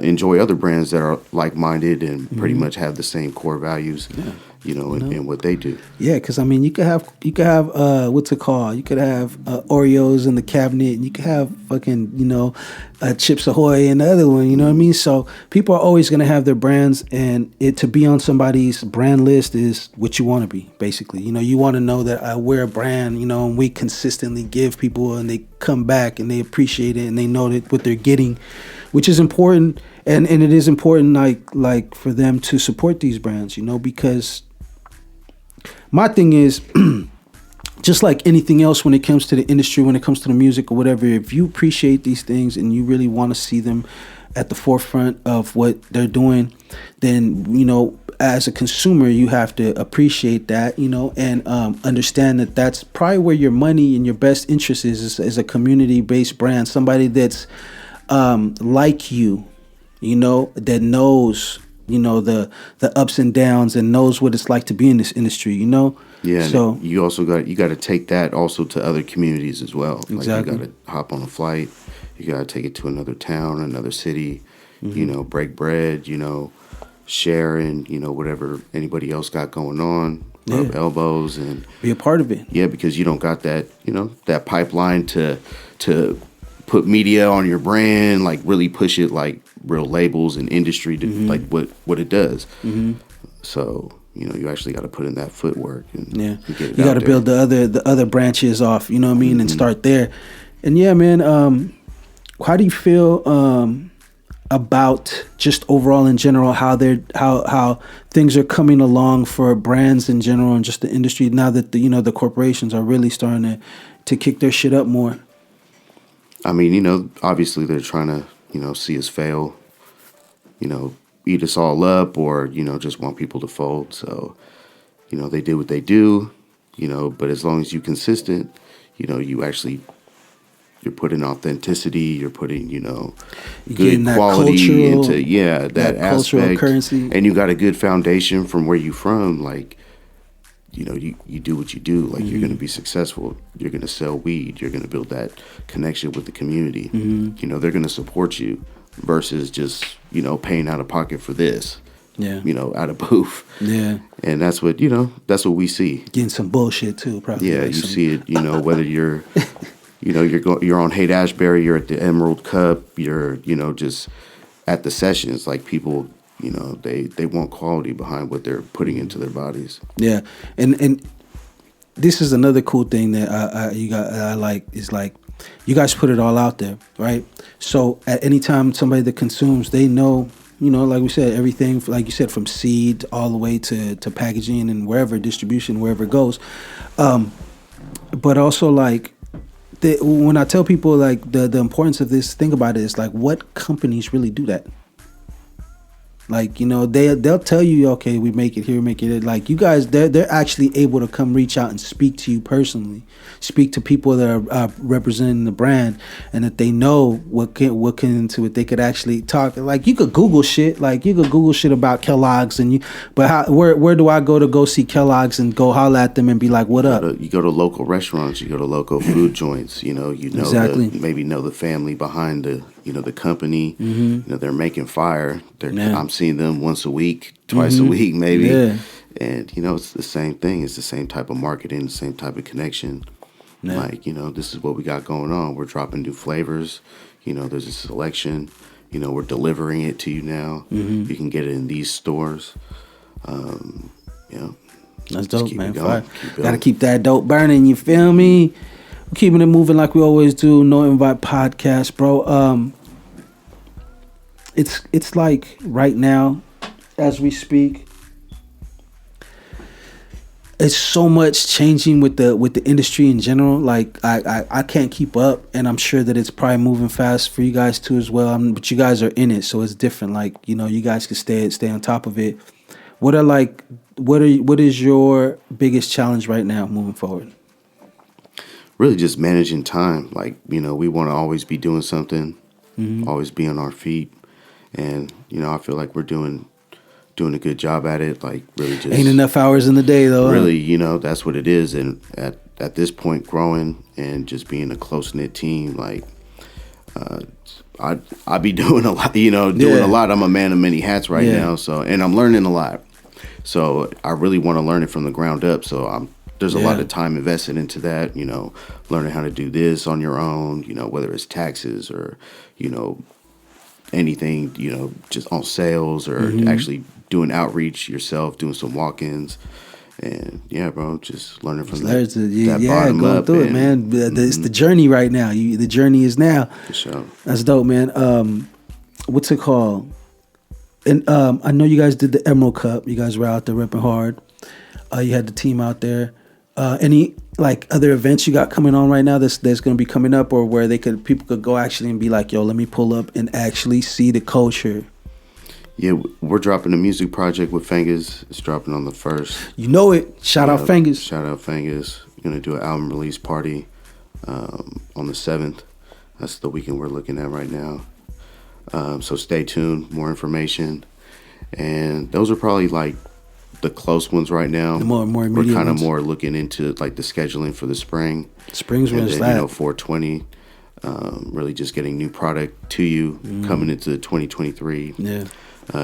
enjoy other brands that are like-minded and pretty much have the same core values. In what they do. Yeah, because I mean, you could have what's it called? You could have Oreos in the cabinet, and you could have fucking Chips Ahoy in the other one. You know what I mean? So people are always gonna have their brands, and it to be on somebody's brand list is what you want to be. Basically, you want to know that we're a brand. And we consistently give people, and they come back and they appreciate it, and they know that what they're getting, which is important. And it is important, like for them to support these brands, because my thing is, just like anything else when it comes to the industry, when it comes to the music or whatever, if you appreciate these things and you really want to see them at the forefront of what they're doing, then, as a consumer, you have to appreciate that, and understand that that's probably where your money and your best interest is a community-based brand, somebody that's like you, that knows, the ups and downs and knows what it's like to be in this industry, Yeah, so you also got to take that also to other communities as well. Exactly. Like, you got to hop on a flight, you got to take it to another town, another city, break bread, share in, whatever anybody else got going on, rub elbows and be a part of it. Yeah, because you don't got that, that pipeline to put media on your brand, like really push it like real labels and industry to like what it does. So, you actually got to put in that footwork and Yeah, get it you got to out build there. the other branches off. You know what I mean, and start there. And yeah, man. How do you feel about just overall in general how things are coming along for brands in general and just the industry now that the corporations are really starting to kick their shit up more? I mean, obviously they're trying to, see us fail, eat us all up, or, just want people to fold. So, they do what they do, but as long as you're consistent, you're putting authenticity, you're putting, good quality into, that cultural aspect. currency. And you got a good foundation from where you from, like, you do what you do, like you're going to be successful. You're going to sell weed. You're going to build that connection with the community. They're going to support you versus just, paying out of pocket for this. Yeah. Out of booth. Yeah. And that's what we see. Getting some bullshit too, probably. Yeah, you see it, whether you're, you're on Haight Ashbury, you're at the Emerald Cup, you're, just at the sessions, like people, they want quality behind what they're putting into their bodies. Yeah. And this is another cool thing that I like is like you guys put it all out there, right? So at any time somebody that consumes, they know, like we said, everything, like you said, from seed all the way to packaging and wherever, distribution, wherever it goes. But also, like, when I tell people, like, the importance of this, think about it, is like, what companies really do that? Like, they'll tell you, okay, we make it here, make it there. Like, you guys, they're actually able to come reach out and speak to you personally, speak to people that are representing the brand, and that they know what can into it. They could actually talk. Like, you could Google shit. Like, you could Google shit about Kellogg's, where do I go see Kellogg's and go holler at them and be like, what up? You go to local restaurants. You go to local food joints. Exactly. Maybe know the family behind the company. They're making fire. I'm seeing them once a week, twice a week, maybe. Yeah. And, it's the same thing. It's the same type of marketing, the same type of connection. Yeah. Like, this is what we got going on. We're dropping new flavors. There's a selection. We're delivering it to you now. You can get it in these stores. That's dope, man. Gotta keep that dope burning, you feel me? We're keeping it moving like we always do. No Invite Podcast, bro. It's like right now, as we speak, it's so much changing with the industry in general. Like I can't keep up, and I'm sure that it's probably moving fast for you guys too as well. But you guys are in it, so it's different. Like, you guys can stay on top of it. What is your biggest challenge right now moving forward? Really just managing time. Like, we want to always be doing something, always be on our feet. And, I feel like we're doing a good job at it. Like, really just... Ain't enough hours in the day, though. Really, that's what it is. And at this point, growing and just being a close-knit team, like, I be doing a lot, a lot. I'm a man of many hats right now. So, and I'm learning a lot. So I really want to learn it from the ground up. So there's a lot of time invested into that, learning how to do this on your own, whether it's taxes or, anything, just on sales or actually doing outreach yourself, doing some walk-ins. And yeah, bro, just learning from that bottom going up. Through it, man. It's the journey right now. The journey is now. For sure. That's dope, man. What's it called? And I know you guys did the Emerald Cup. You guys were out there ripping hard. You had the team out there. Any like other events you got coming on right now that's going to be coming up, or where people could go actually and be like, yo, let me pull up and actually see the culture? Yeah, we're dropping a music project with Filmz. It's dropping on the 1st. You know it. Shout out Filmz. Shout out Filmz. We're going to do an album release party on the 7th. That's the weekend we're looking at right now. So stay tuned. More information. And those are probably like the close ones right now. The more immediate We're kind of ones. more looking into like the scheduling for the spring. Spring's when it's then, that. 420. Really just getting new product to you coming into 2023. Yeah.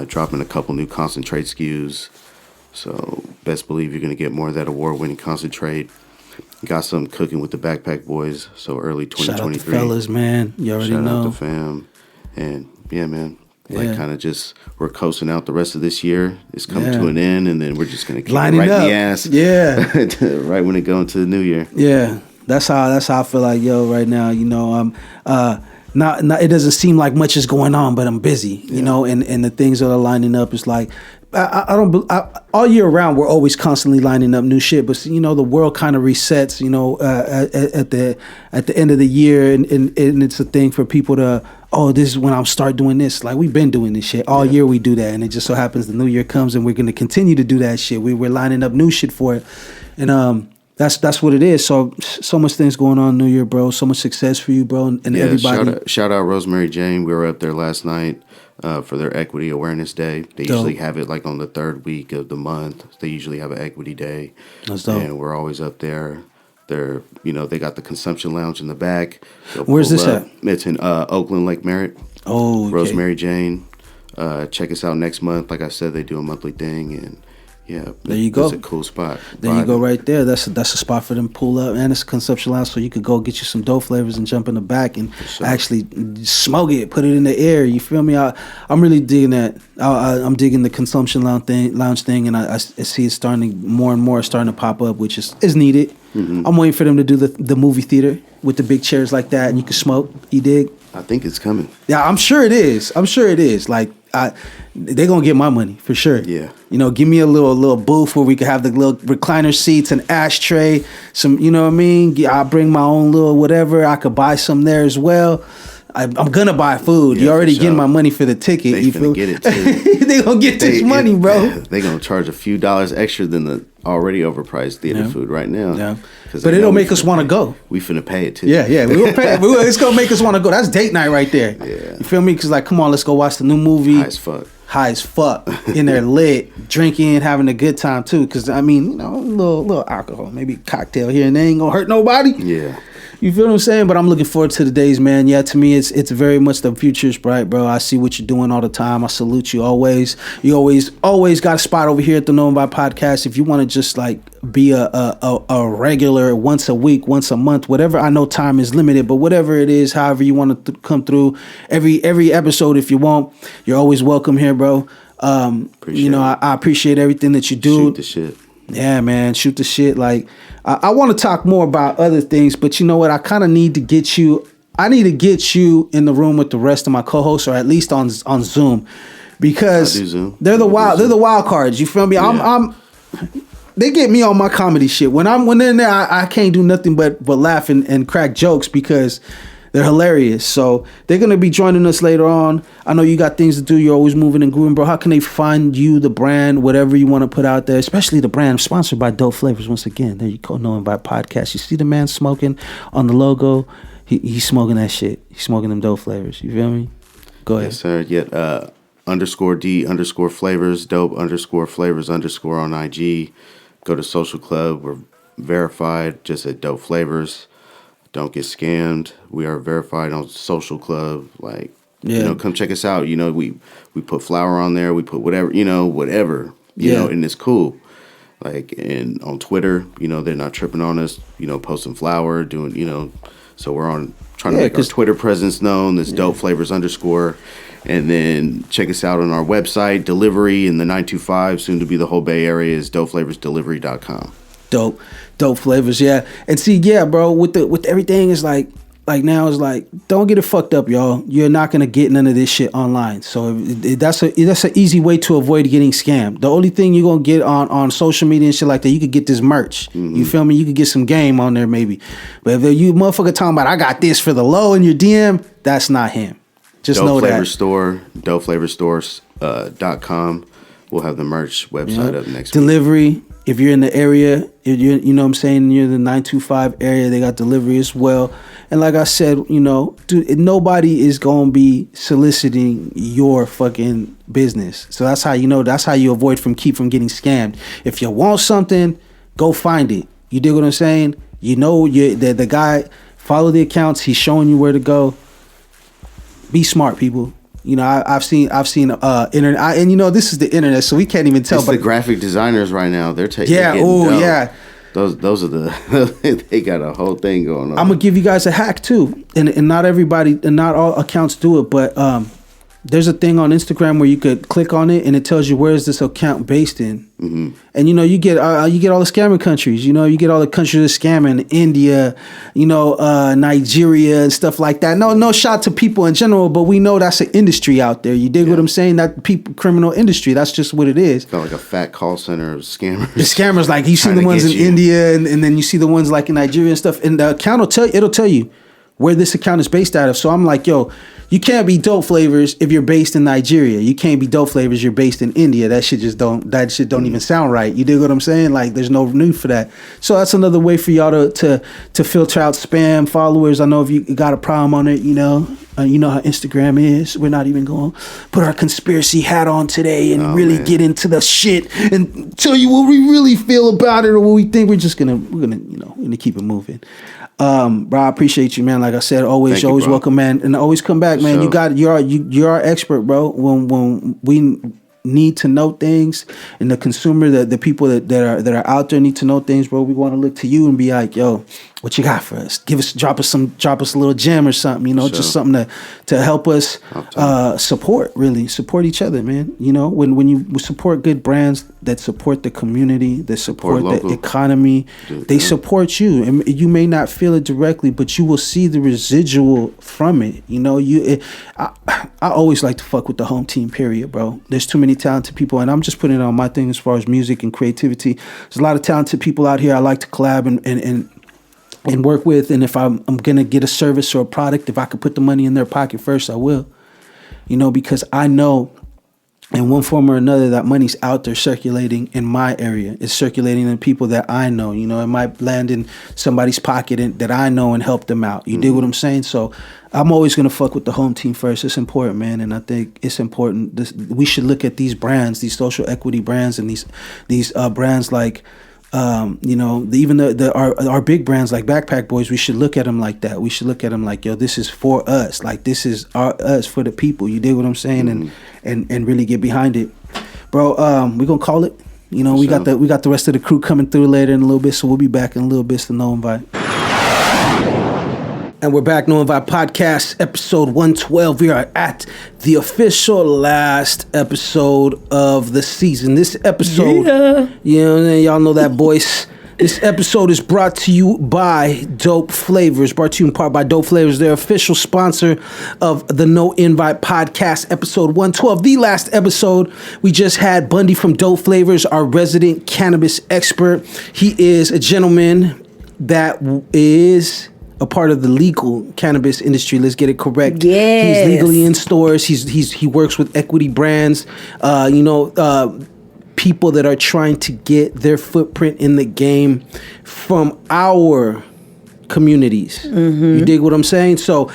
Dropping a couple new concentrate SKUs. So best believe you're going to get more of that award-winning concentrate. Got some cooking with the Backpack Boys. So early 2023. Shout out to fellas, man. You already know. Shout out to fam. And yeah, man, Like kind of just we're coasting out the rest of this year. It's coming to an end, and then we're just gonna keep it right Lining in up. the ass. Yeah. Right when it go into the new year. Yeah. That's how I feel like, yo, right now, you know, not it doesn't seem like much is going on, but I'm busy, you know, and the things that are lining up is like all year round we're always constantly lining up new shit, but you know the world kind of resets, you know, at the end of the year, and it's a thing for people to, oh, this is when I'll start doing this. Like we've been doing this shit all year, we do that, and it just so happens the new year comes and we're gonna continue to do that shit. We're lining up new shit for it, and that's what it is. So much things going on New Year, bro. So much success for you, bro, and everybody. Shout out Rosemary Jane. We were up there last night for their Equity Awareness Day. They usually have it like on the third week of the month. They usually have an Equity Day. That's dope. And we're always up there. They're, you know, they got the consumption lounge in the back. Where's this at? It's in Oakland, Lake Merritt. Oh, okay. Rosemary Jane. Check us out next month. Like I said, they do a monthly thing, and yeah, there you go. It's a cool spot. There you go, right there. That's a spot for them to pull up, and it's a consumption lounge, so you could go get you some dope flavors and jump in the back and actually smoke it, put it in the air. You feel me? I'm really digging that. I'm digging the consumption lounge thing, and I see it starting more and more starting to pop up, which is needed. Mm-hmm. I'm waiting for them to do the movie theater with the big chairs like that, and you can smoke. You dig? I think it's coming. Yeah, I'm sure it is. Like they're gonna get my money for sure. Yeah. You know, give me a little booth where we could have the little recliner seats, an ashtray, some, you know what I mean? I'll bring my own little whatever. I could buy some there as well. I'm gonna buy food. You already getting my money for the ticket. They you finna get it too. They gonna get this money, bro. They gonna charge a few dollars extra than the already overpriced theater food right now. Yeah. But it'll make us want to go. We finna pay it too. Yeah. We will pay. It's gonna make us want to go. That's date night right there. Yeah. You feel me? Because like, come on, let's go watch the new movie. High as fuck. In there lit, drinking, having a good time too. Because I mean, you know, a little alcohol, maybe a cocktail here and there ain't gonna hurt nobody. Yeah. You feel what I'm saying? But I'm looking forward to the days, man. Yeah, to me, it's very much the future's bright, bro. I see what you're doing all the time. I salute you always. You always got a spot over here at the Knowing By Podcast. If you want to just like be a regular once a week, once a month, whatever. I know time is limited, but whatever it is, however you want to come through every episode, if you want, you're always welcome here, bro. You know, I appreciate everything that you do. Shoot the shit. Yeah, man, shoot the shit. Like, I want to talk more about other things, but you know what? I kind of need to get you. I need to get you in the room with the rest of my co-hosts, or at least on Zoom, because they're the wild cards. You feel me? Yeah. They get me on my comedy shit. When they're in there, I can't do nothing but laugh and crack jokes because they're hilarious. So they're going to be joining us later on. I know you got things to do. You're always moving and grooving, bro. How can they find you, the brand, whatever you want to put out there, especially the brand sponsored by Dope Flavors? Once again, there you go, Knowing By Podcast. You see the man smoking on the logo. He's smoking that shit. He's smoking them Dope Flavors. You feel me? Go ahead. Yes, sir. Yet _D_flavors, dope _flavors _ on IG. Go to Social Club. We're verified just at Dope Flavors. Don't get scammed. We are verified on Social Club. Like, you know, come check us out. You know, we put flour on there. We put whatever, you know, you know, and it's cool. Like, and on Twitter, you know, they're not tripping on us, you know, posting flour, doing, you know, so we're trying to make our Twitter presence known. This Dope Flavors _ and then check us out on our website, delivery in the 925, soon to be the whole Bay Area, is dopeflavorsdelivery.com. Dope Flavors, yeah. And see, yeah, bro, with everything is like now is like, don't get it fucked up, y'all. You're not gonna get none of this shit online. So that's an easy way to avoid getting scammed. The only thing you're gonna get on social media and shit like that, you could get this merch. Mm-hmm. You feel me? You could get some game on there maybe. But if you motherfucker talking about, I got this for the low in your DM, that's not him. Just know that. dopeflavorstore.com. We'll have the merch website up next delivery week. If you're in the area, you know what I'm saying, you're in the 925 area, they got delivery as well. And like I said, you know, dude, nobody is going to be soliciting your fucking business. So that's how you know, that's how you avoid from getting scammed. If you want something, go find it. You dig what I'm saying? You know, the guy, follow the accounts, he's showing you where to go. Be smart, people. You know, I've seen internet, and you know, this is the internet, so we can't even tell. It's the graphic designers right now. They're taking. Yeah. Oh, yeah. Those are the. They got a whole thing going on. I'm gonna give you guys a hack too, and not everybody and not all accounts do it, but there's a thing on Instagram where you could click on it and it tells you where is this account based in. Mm-hmm. And you get all the scamming countries. You get all the countries that scamming, India, Nigeria and stuff like that. No shot to people in general, but we know that's an industry out there. You dig what I'm saying? That criminal industry. That's just what it is. It's kind of like a fat call center of scammers. The scammers, like you see the ones in India and then you see the ones like in Nigeria and stuff. And the account it'll tell you where this account is based out of. So I'm like, yo, you can't be Dope Flavors if you're based in Nigeria. You can't be Dope Flavors you're based in India. That shit don't even sound right. You dig what I'm saying? Like there's no need for that. So that's another way for y'all to filter out spam followers. I know if you got a problem on it, you know how Instagram is. We're not even going to put our conspiracy hat on today and get into the shit and tell you what we really feel about it or what we think. We're gonna keep it moving. Bro, I appreciate you, man. Like I said, always welcome, man, and always come back, man. So, you're our expert, bro. When we need to know things, and the consumer, the people that are out there need to know things, bro. We want to look to you and be like, yo, what you got for us? Drop us a little gem or something, just something to help us support each other, man. When you support good brands that support the community, that support the economy, they support you, and you may not feel it directly, but you will see the residual from it. I always like to fuck with the home team, period, bro. There's too many talented people, and I'm just putting it on my thing as far as music and creativity. There's a lot of talented people out here I like to collab and work with, and if I'm gonna get a service or a product, if I could put the money in their pocket first, I will. Because I know in one form or another that money's out there circulating in my area. It's circulating in people that I know. It might land in somebody's pocket that I know and help them out. You dig what I'm saying? So I'm always gonna fuck with the home team first. It's important, man, and I think it's important. We should look at these brands, these social equity brands, and these brands like. Even our big brands like Backpack Boys, we should look at them like that. We should look at them like, yo, this is for us. Like this is us for the people. You dig what I'm saying? And really get behind it, bro. We're gonna call it. We got the rest of the crew coming through later in a little bit, so we'll be back in a little bit. So no invite. And we're back, No Invite Podcast, episode 112. We are at the official last episode of the season. This episode, y'all know that voice. This episode is brought to you by Dope Flavors. Brought to you in part by Dope Flavors, their official sponsor of the No Invite Podcast, episode 112. The last episode, we just had Bundy from Dope Flavors, our resident cannabis expert. He is a gentleman that is a part of the legal cannabis industry. Let's get it correct. Yes. He's legally in stores. He works with equity brands. People that are trying to get their footprint in the game from our communities. You dig what I'm saying? So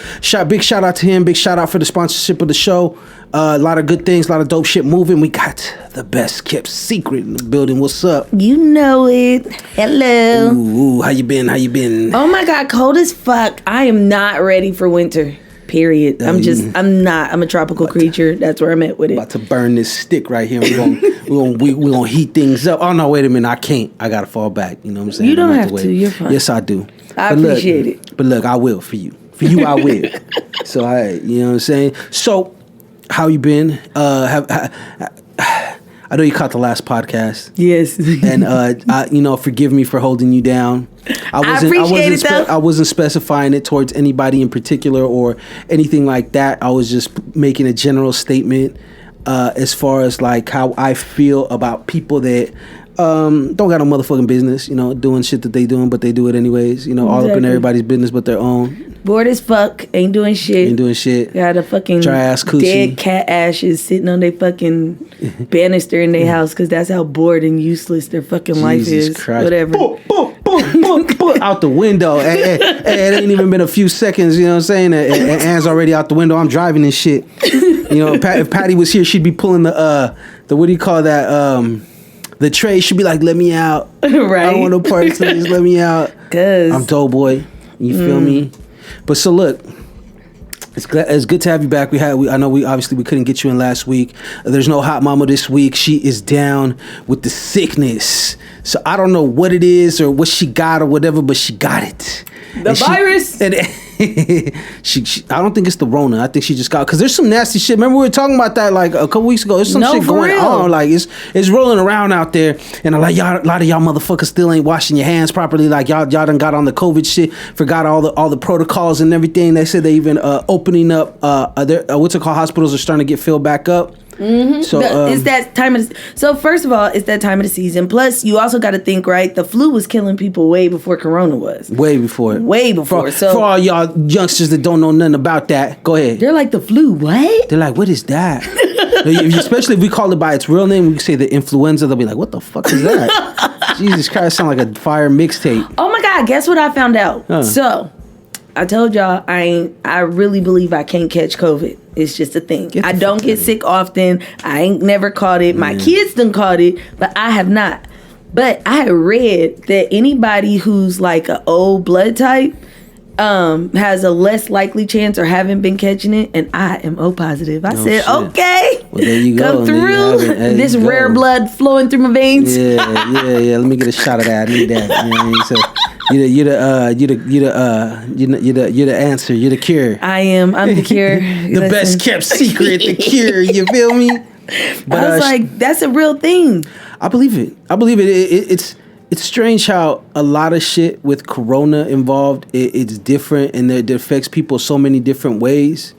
big shout out to him. Big shout out for the sponsorship of the show. A lot of good things, a lot of dope shit moving. We got the best kept secret in the building. What's up? You know it. Hello. Ooh, how you been? Oh my God, cold as fuck. I am not ready for winter. Period. I'm not. I'm a tropical creature. That's where I'm at with it. About to burn this stick right here. We're gonna heat things up. Oh no, wait a minute. I can't. I gotta fall back. You know what I'm saying? You don't have to. You're fine. Yes, I do. I appreciate it. But look, I will for you. For you, I will. So you know what I'm saying? So, how you been? I know you caught the last podcast. Yes. And forgive me for holding you down. I wasn't specifying it towards anybody in particular or anything like that. I was just making a general statement as far as like how I feel about people that don't got no motherfucking business, doing shit that they doing, but they do it anyways. All up in everybody's business but their own. Bored as fuck, ain't doing shit. Got a fucking dry ass coochie. Dead cat ashes sitting on their fucking banister in their house because that's how bored and useless their fucking life is. Christ. Whatever. Out the window. It ain't even been a few seconds, you know what I'm saying? And Anne's already out the window. I'm driving this shit. If Patty was here, she'd be pulling the what do you call that? The tray. She'd be like, let me out. Right. I don't want no parts, please let me out. Cause I'm Doughboy. You feel me? But so look, it's good to have you back. I know we couldn't get you in last week. There's no hot mama this week. She is down with the sickness. So I don't know what it is or what she got or whatever, but she got it. The virus. she I don't think it's the Rona. I think she just got, because there's some nasty shit. Remember we were talking about that like a couple weeks ago. There's some shit going on. Like it's rolling around out there, and a lot of y'all motherfuckers still ain't washing your hands properly. Like y'all done got on the COVID shit, forgot all the protocols and everything. They said they even opening up what's it called, hospitals are starting to get filled back up. Mm-hmm. So it's that time of so first of all, it's that time of the season. Plus, you also got to think, right? The flu was killing people way before Corona was. Way before. So for all y'all youngsters that don't know nothing about that, go ahead. They're like, the flu, what? They're like, what is that? Especially if we call it by its real name, we say the influenza. They'll be like, what the fuck is that? Jesus Christ, sound like a fire mixtape. Oh my God! Guess what I found out? So, I told y'all I really believe I can't catch COVID. It's just a thing. I don't get sick often. I ain't never caught it. My kids done caught it, but I have not. But I had read that anybody who's like an old blood type has a less likely chance or haven't been catching it, and I am O positive. I said, shit. Okay, well, there you go. Come through. This rare blood flowing through my veins. Yeah. Let me get a shot of that. I need that. You know what I mean? So you're the answer. You're the cure. I'm the cure. The best kept secret, the cure. You feel me? But I was like, that's a real thing. I believe it. It's strange how a lot of shit with Corona involved, it's different, and it affects people so many different ways.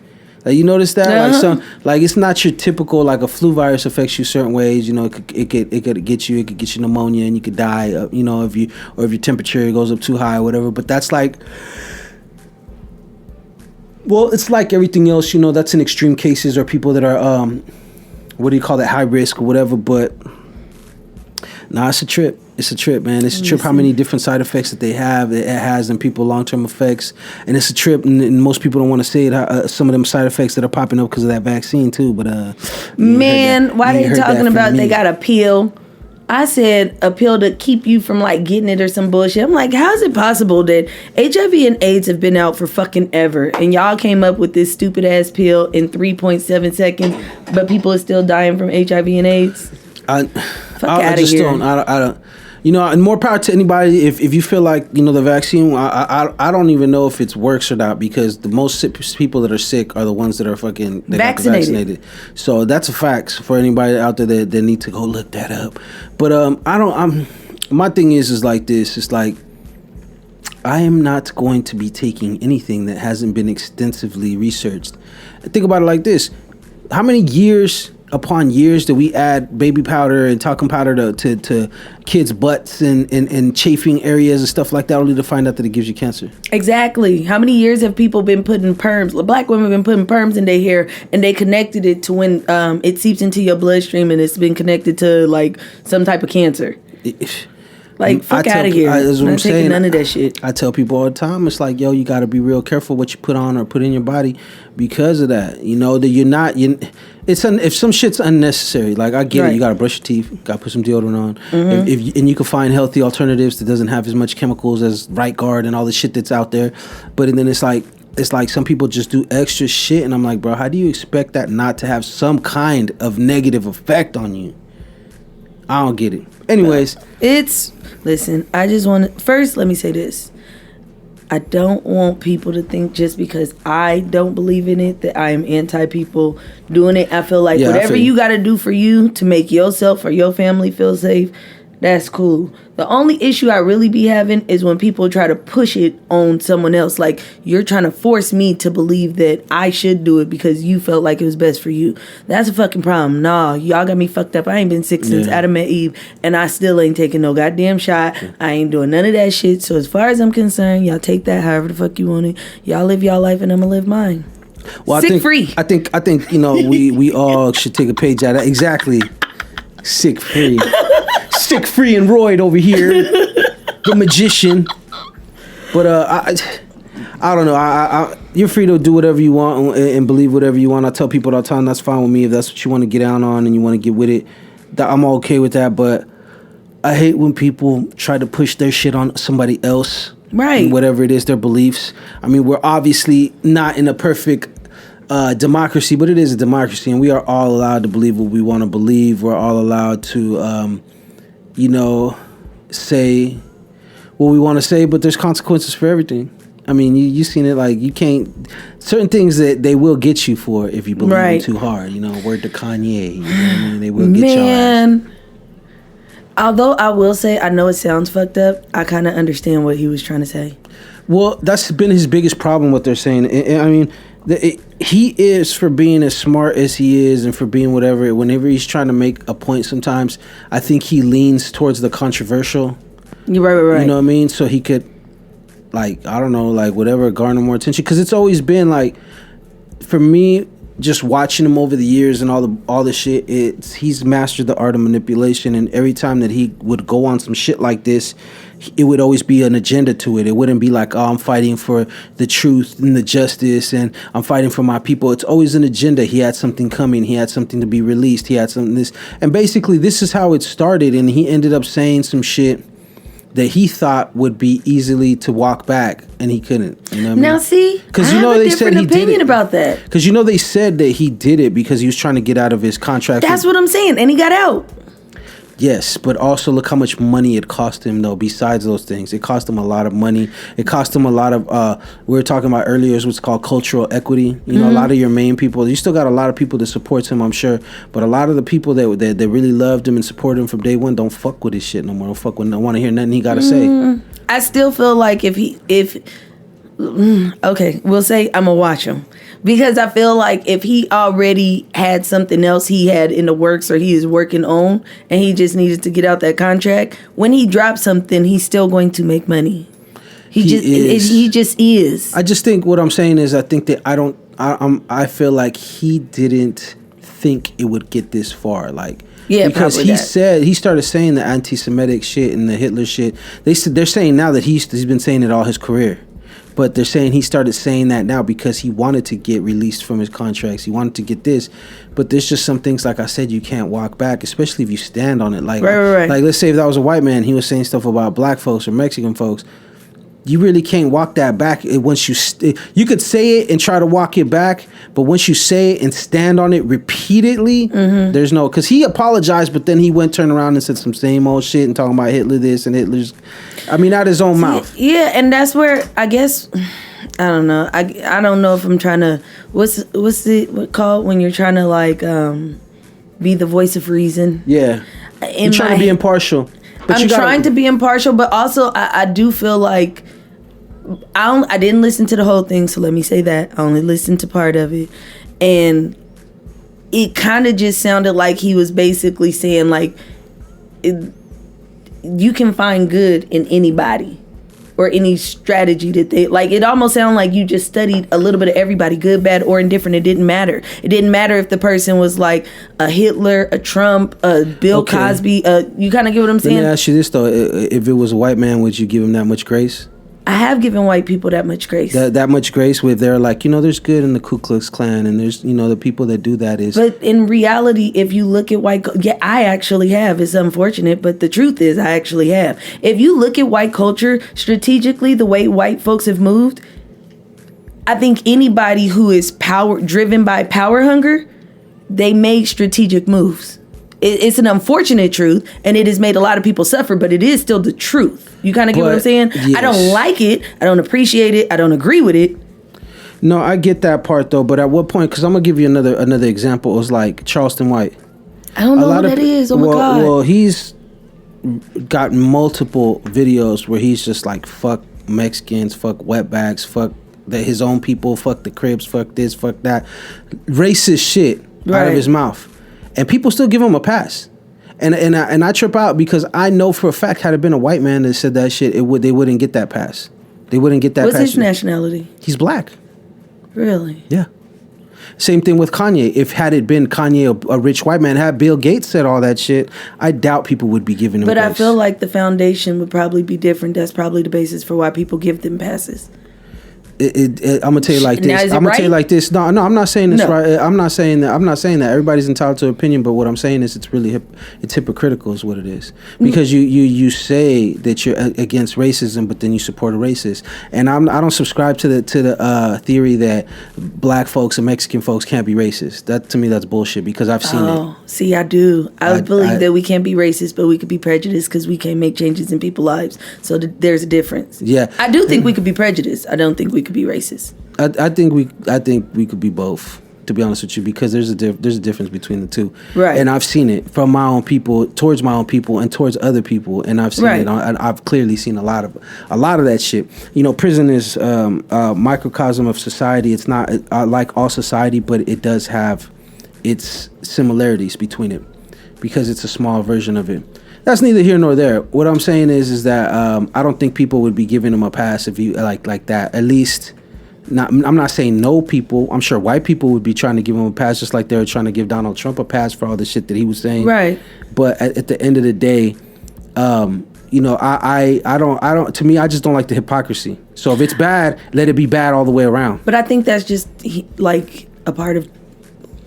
Like, you notice that? Like it's not your typical, like a flu virus affects you certain ways. You know, it could get you pneumonia and you could die. You know, if your temperature goes up too high or whatever. But that's like, well, it's like everything else. You know, that's in extreme cases or people that are what do you call that, high risk or whatever. But nah, it's a trip. It's a trip, man. It's a trip how many different side effects that they have. It has in people, long-term effects. And it's a trip, and most people don't want to say it, some of them side effects that are popping up because of that vaccine, too. But, man, why they talking about they got a pill? I said a pill to keep you from, like, getting it or some bullshit. I'm like, how is it possible that HIV and AIDS have been out for fucking ever, and y'all came up with this stupid-ass pill in 3.7 seconds, but people are still dying from HIV and AIDS? Fuck out of here. I don't. You know, and more power to anybody. If you feel like, you know, the vaccine, I don't even know if it works or not, because the most sick people that are sick are the ones that are fucking vaccinated. So that's a fact for anybody out there that need to go look that up. But my thing is like this. It's like, I am not going to be taking anything that hasn't been extensively researched. Think about it like this: how many years upon years that we add baby powder and talcum powder to kids' butts and chafing areas and stuff like that, only to find out that it gives you cancer? Exactly. How many years have people been putting perms? Black women have been putting perms in their hair, and they connected it to when it seeps into your bloodstream, and it's been connected to like some type of cancer. Like, fuck out of here. I'm not taking none of that shit. I tell people all the time, it's like, yo, you got to be real careful what you put on or put in your body because of that. You know, that if some shit's unnecessary, like, I get it. You got to brush your teeth, got to put some deodorant on. Mm-hmm. And you can find healthy alternatives that doesn't have as much chemicals as Right Guard and all the shit that's out there. But then it's like some people just do extra shit. And I'm like, bro, how do you expect that not to have some kind of negative effect on you? I don't get it. Anyways, listen, I just want to, first, let me say this. I don't want people to think just because I don't believe in it that I am anti people doing it. I feel like whatever you got to do for you to make yourself or your family feel safe, that's cool. The only issue I really be having is when people try to push it on someone else. Like, you're trying to force me to believe that I should do it because you felt like it was best for you. That's a fucking problem. Nah, y'all got me fucked up. I ain't been sick since Adam and Eve, and I still ain't taking no goddamn shot. I ain't doing none of that shit. So as far as I'm concerned, y'all take that however the fuck you want it. Y'all live y'all life, and I'm gonna live mine. Well, free. I think you know, we all should take a page out of that. Exactly. Sick free. Sick free and Royd over here, the magician. But I don't know. You're free to do whatever you want and believe whatever you want. I tell people all the time, that's fine with me. If that's what you want to get down on and you want to get with it, I'm okay with that. But I hate when people try to push their shit on somebody else. Right. Whatever it is, their beliefs. I mean, we're obviously not in a perfect democracy, but it is a democracy, and we are all allowed to believe what we want to believe. We're all allowed to, say what we want to say, but there's consequences for everything. I mean, you seen it. Like, you can't, certain things that they will get you for if you believe them too hard. You know, word to Kanye. You know what I mean? They will get your ass. Although I will say, I know it sounds fucked up, I kind of understand what he was trying to say. Well, that's been his biggest problem, what they're saying. I mean, he is, for being as smart as he is and for being whatever, whenever he's trying to make a point sometimes, I think he leans towards the controversial. You're right. You know what I mean? So he could, like, I don't know, like, whatever, garner more attention. Because it's always been, like, for me, just watching him over the years and all the shit, he's mastered the art of manipulation, and every time that he would go on some shit like this, it would always be an agenda to it. It wouldn't be like, oh, I'm fighting for the truth and the justice and I'm fighting for my people. It's always an agenda. He had something coming. He had something to be released. He had something this. And basically, this is how it started, and he ended up saying some shit that he thought would be easily to walk back, and he couldn't. You know what I mean? Now, see, because I have a different opinion about that. Because they said that he did it because he was trying to get out of his contract. That's what I'm saying, and he got out. Yes, but also look how much money it cost him, though, besides those things. It cost him a lot of money. It cost him a lot of, we were talking about earlier, is what's called cultural equity. You know, a lot of your main people, you still got a lot of people that support him, I'm sure, but a lot of the people that really loved him and supported him from day one don't fuck with his shit no more. Don't fuck with, don't want to hear nothing he got to say. I still feel like okay, we'll say I'm going to watch him. Because I feel like if he already had something else he had in the works or he is working on and he just needed to get out that contract, when he drops something, he's still going to make money. He just is. I just think what I'm saying is I think that I feel like he didn't think it would get this far. Like, yeah, because he started saying the anti-Semitic shit and the Hitler shit. They're saying now that he's been saying it all his career. But they're saying he started saying that now because he wanted to get released from his contracts. He wanted to get this. But there's just some things, like I said, you can't walk back, especially if you stand on it. Like, right. Like, let's say if that was a white man, he was saying stuff about black folks or Mexican folks. You really can't walk that back. Once you could say it and try to walk it back, but once you say it and stand on it repeatedly, there's no. Because he apologized, but then he turned around and said some same old shit and talking about Hitler this and Hitler's. I mean, out his own mouth. Yeah, and that's where I guess I don't know. I don't know if I'm trying to. What's it called when you're trying to like be the voice of reason? Yeah, you're trying to be impartial. But I'm trying to be impartial, but also I do feel like I didn't listen to the whole thing, so let me say that. I only listened to part of it. And it kind of just sounded like he was basically saying, like, you can find good in anybody or any strategy that they like. It almost sounded like you just studied a little bit of everybody, good, bad, or indifferent. It didn't matter. It didn't matter if the person was like a Hitler, a Trump, a Bill Cosby. You kind of get what I'm saying? Let me ask you this though: if it was a white man, would you give him that much grace? I have given white people that much grace. That much grace, where they're like, there's good in the Ku Klux Klan, and there's, the people that do that is. But in reality, if you look at I actually have. It's unfortunate, but the truth is, I actually have. If you look at white culture strategically, the way white folks have moved, I think anybody who is driven by power hunger, they made strategic moves. It's an unfortunate truth, and it has made a lot of people suffer, but it is still the truth. You kind of get what I'm saying? Yes. I don't like it. I don't appreciate it. I don't agree with it. No, I get that part, though. But at what point? Because I'm going to give you another example. It was like Charleston White. I don't know who that is. Oh, my God. Well, he's got multiple videos where he's just like, fuck Mexicans, fuck wetbacks, fuck his own people, fuck the Crips, fuck this, fuck that. Racist shit out of his mouth. And people still give him a pass. And I trip out because I know for a fact, had it been a white man that said that shit, they wouldn't get that pass. They wouldn't get that pass. What's his nationality? He's black. Really? Yeah. Same thing with Kanye. Had it been Kanye, a rich white man, had Bill Gates said all that shit, I doubt people would be giving him But grace. I feel like the foundation would probably be different. That's probably the basis for why people give them passes. I'm gonna tell you like this. Now, is it I'm gonna tell you right? like this. No, I'm not saying this No. right. I'm not saying that. Everybody's entitled to opinion, but what I'm saying is it's really it's hypocritical, is what it is. Because you say that you're against racism, but then you support a racist. And I don't subscribe to the theory that black folks and Mexican folks can't be racist. That to me, that's bullshit. Because I've seen it. See, I do. I believe that we can't be racist, but we could be prejudiced because we can't make changes in people's lives. So there's a difference. Yeah, I do think we could be prejudiced. I don't think we could be racist. I think we could be both, to be honest with you, because there's a difference between the two. Right. And I've seen it from my own people towards my own people and towards other people, and I've seen it. I've clearly seen a lot of that shit. You know, prison is a microcosm of society. It's not like all society, but it does have its similarities between it because it's a small version of it. That's neither here nor there. What I'm saying is that I don't think people would be giving him a pass if you like that. At least, I'm not saying no people. I'm sure white people would be trying to give him a pass, just like they were trying to give Donald Trump a pass for all the shit that he was saying. Right. But at the end of the day, you know, I don't. To me, I just don't like the hypocrisy. So if it's bad, let it be bad all the way around. But I think that's just like a part of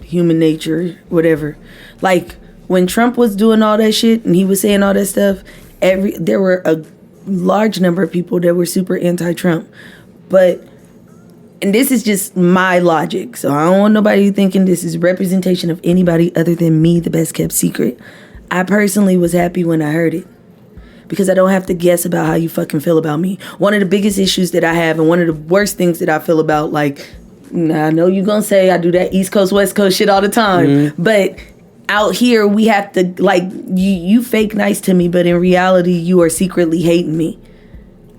human nature, whatever. Like, when Trump was doing all that shit and he was saying all that stuff, there were a large number of people that were super anti-Trump. And this is just my logic, so I don't want nobody thinking this is representation of anybody other than me, the best kept secret. I personally was happy when I heard it because I don't have to guess about how you fucking feel about me. One of the biggest issues that I have and one of the worst things that I feel about, like, I know you're gonna say I do that East Coast, West Coast shit all the time, but out here, we have to, like, you fake nice to me, but in reality, you are secretly hating me.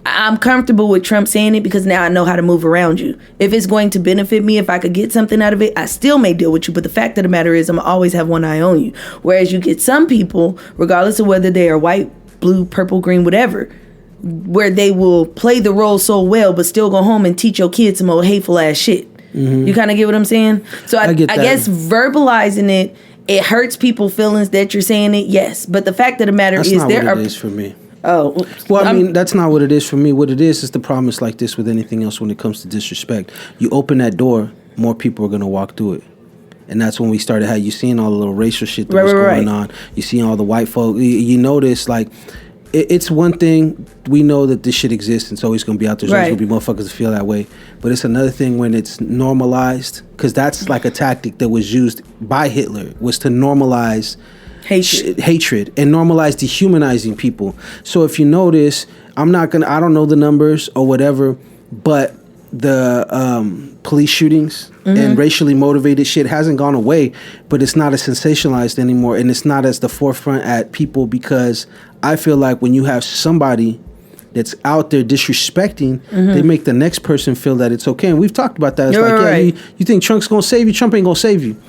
I'm comfortable with Trump saying it because now I know how to move around you. If it's going to benefit me, if I could get something out of it, I still may deal with you. But the fact of the matter is, I'm always have one eye on you. Whereas you get some people, regardless of whether they are white, blue, purple, green, whatever, where they will play the role so well, but still go home and teach your kids some old hateful ass shit. You kind of get what I'm saying? So I guess verbalizing it hurts people's feelings that you're saying it, yes. But the fact of the matter is, there are... are... That's not what it is for me. Oh. Well, I mean, that's not what it is for me. What it is the problem is like this with anything else when it comes to disrespect. You open that door, more people are going to walk through it. And that's when we started, you seen all the little racial shit that was going on. You seen all the white folk. You notice, like... It's one thing, we know that this shit exists and it's always going to be out there. There's always going to be motherfuckers that feel that way. But it's another thing when it's normalized, because that's like a tactic that was used by Hitler, was to normalize hatred and normalize dehumanizing people. So if you notice, I don't know the numbers or whatever, but the police shootings and racially motivated shit hasn't gone away, but it's not as sensationalized anymore, and it's not as the forefront at people, because I feel like when you have somebody that's out there disrespecting, they make the next person feel that it's okay. And we've talked about that. It's you think Trump's gonna save you? Trump ain't gonna save you.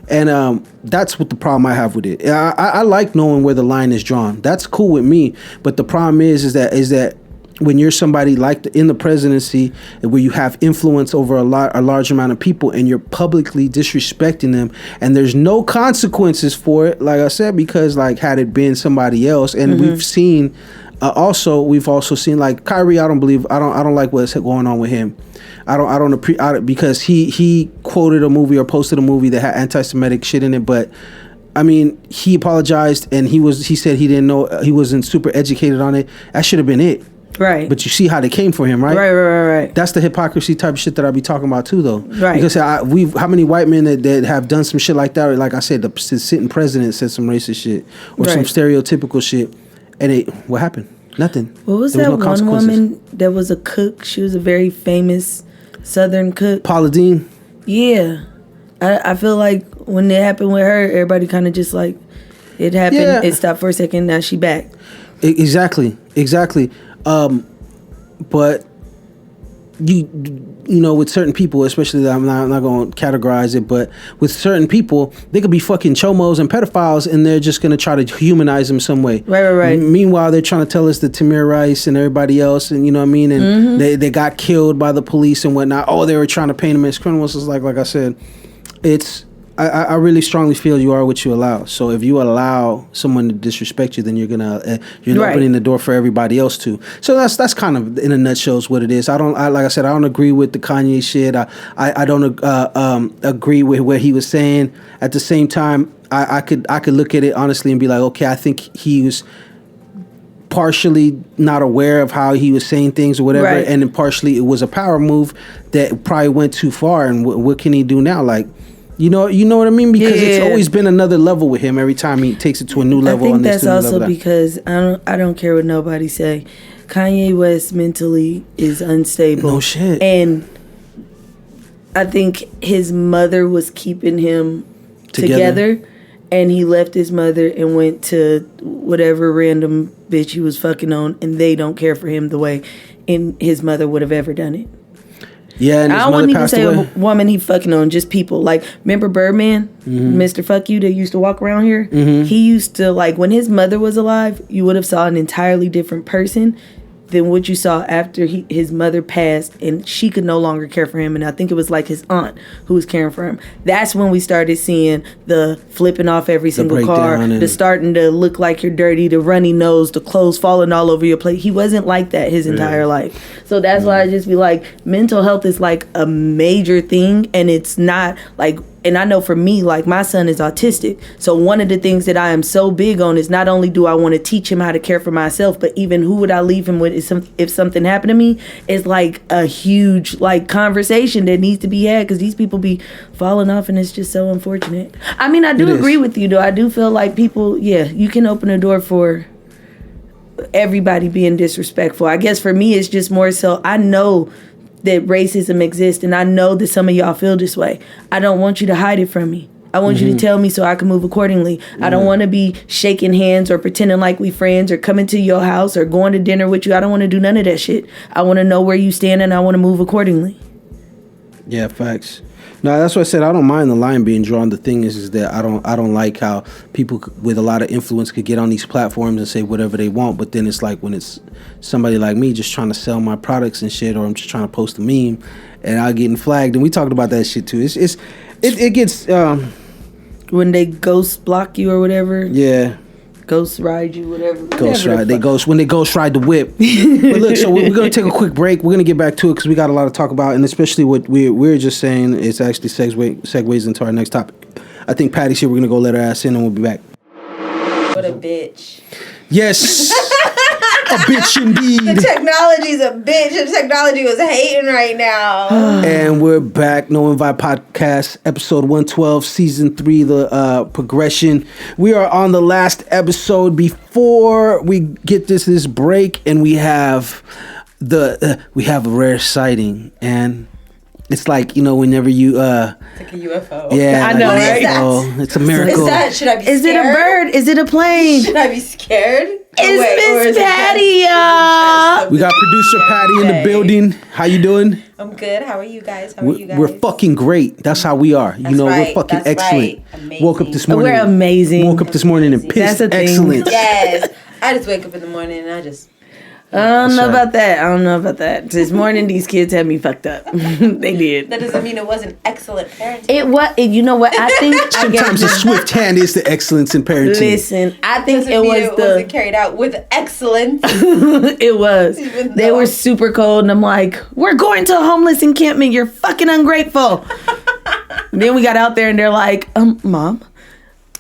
And that's what the problem I have with it. I like knowing where the line is drawn. That's cool with me. But the problem is that when you're somebody like in the presidency, where you have influence over a large amount of people, and you're publicly disrespecting them, and there's no consequences for it, like I said, because like had it been somebody else, and we've also seen like Kyrie. I don't like what's going on with him. Because he quoted a movie or posted a movie that had anti-Semitic shit in it, but I mean, he apologized and he said he didn't know, he wasn't super educated on it. That should have been it. Right. But you see how they came for him, right? Right. That's the hypocrisy type of shit that I be talking about too, though. Right. Because how many white men that have done some shit like that, like I said, the sitting president said some racist shit or some stereotypical shit, and what happened? Nothing. What was that one woman that was a cook? She was a very famous Southern cook. Paula Deen. Yeah. I feel like when it happened with her, everybody kind of just like, it happened, it stopped for a second, now she back. Exactly. But you know, with certain people, especially, I'm not going to categorize it, but with certain people, they could be fucking chomos and pedophiles, and they're just going to try to humanize them some way. Right. Meanwhile, they're trying to tell us that Tamir Rice and everybody else, and you know what I mean, and they got killed by the police and whatnot. Oh, they were trying to paint them as criminals. It's like I said, I really strongly feel you are what you allow. So if you allow someone to disrespect you, then you're opening the door for everybody else to. So that's kind of in a nutshell is what it is. Like I said, I don't agree with the Kanye shit. I don't agree with what he was saying. At the same time, I could look at it honestly and be like, okay, I think he was partially not aware of how he was saying things or whatever, and then partially it was a power move that probably went too far. And what can he do now? Like, you know what I mean? Because it's always been another level with him. Every time he takes it to a new level. I think that's also because I don't care what nobody say. Kanye West mentally is unstable. No shit. And I think his mother was keeping him together. And he left his mother and went to whatever random bitch he was fucking on, and they don't care for him the way his mother would have ever done it. Yeah, and I wouldn't even say a woman he fucking on, just people. Like, remember Birdman, Mr. Fuck You, that used to walk around here? He used to, like, when his mother was alive, you would have saw an entirely different person than what you saw after his mother passed and she could no longer care for him. And I think it was like his aunt who was caring for him. That's when we started seeing the flipping off every single car, the starting to look like you're dirty, the runny nose, the clothes falling all over your plate. He wasn't like that his entire life. So that's why I just be like, mental health is like a major thing, and it's not like, and I know for me, like, my son is autistic. So one of the things that I am so big on is not only do I want to teach him how to care for myself, but even who would I leave him with if something happened to me, is like a huge like conversation that needs to be had, because these people be falling off and it's just so unfortunate. I mean, I do agree with you though. I do feel like people, you can open a door for everybody being disrespectful. I guess for me, it's just more so I know that racism exists, and I know that some of y'all feel this way. I don't want you to hide it from me. I want you to tell me so I can move accordingly. I don't want to be shaking hands or pretending like we friends or coming to your house or going to dinner with you. I don't want to do none of that shit. I want to know where you stand, and I want to move accordingly. Yeah, facts. No, that's what I said. I don't mind the line being drawn. The thing is that I don't like how people with a lot of influence could get on these platforms and say whatever they want. But then it's like when it's somebody like me just trying to sell my products and shit, or I'm just trying to post a meme, and I'm getting flagged. And we talked about that shit too. It gets when they ghost block you or whatever. Yeah. Ghost ride you, whatever. When they ghost ride the whip. But look, so we're gonna take a quick break. We're gonna get back to it because we got a lot to talk about, and especially what we're just saying is actually segues into our next topic. I think Patty's here. We're gonna go let her ass in, and we'll be back. What a bitch. Yes. A bitch indeed. The technology's a bitch. The technology was hating right now. And we're back. No Invite Podcast, episode 112, season 3, the progression. We are on the last episode before we get this break, and we have a rare sighting, and it's like, whenever you it's like a UFO. Yeah, I know, right? Oh, it's a miracle. Should I be scared? Is it a bird? Is it a plane? Should I be scared? It's Miss Patty, y'all. We got producer Patty in the building. How you doing? I'm good. How are you guys? We're fucking great. That's how we are. We're fucking excellent. Right. Woke up this morning. We're amazing. Woke up this morning and pissed excellent. Yes. I just wake up in the morning and I just... I don't know about that. This morning, these kids had me fucked up. They did. That doesn't mean it wasn't excellent parenting. It was. You know what? I think sometimes a swift hand is the excellence in parenting. Listen, I think it wasn't carried out with excellence. It was. They were super cold, and I'm like, "We're going to a homeless encampment. You're fucking ungrateful." Then we got out there, and they're like, "Mom."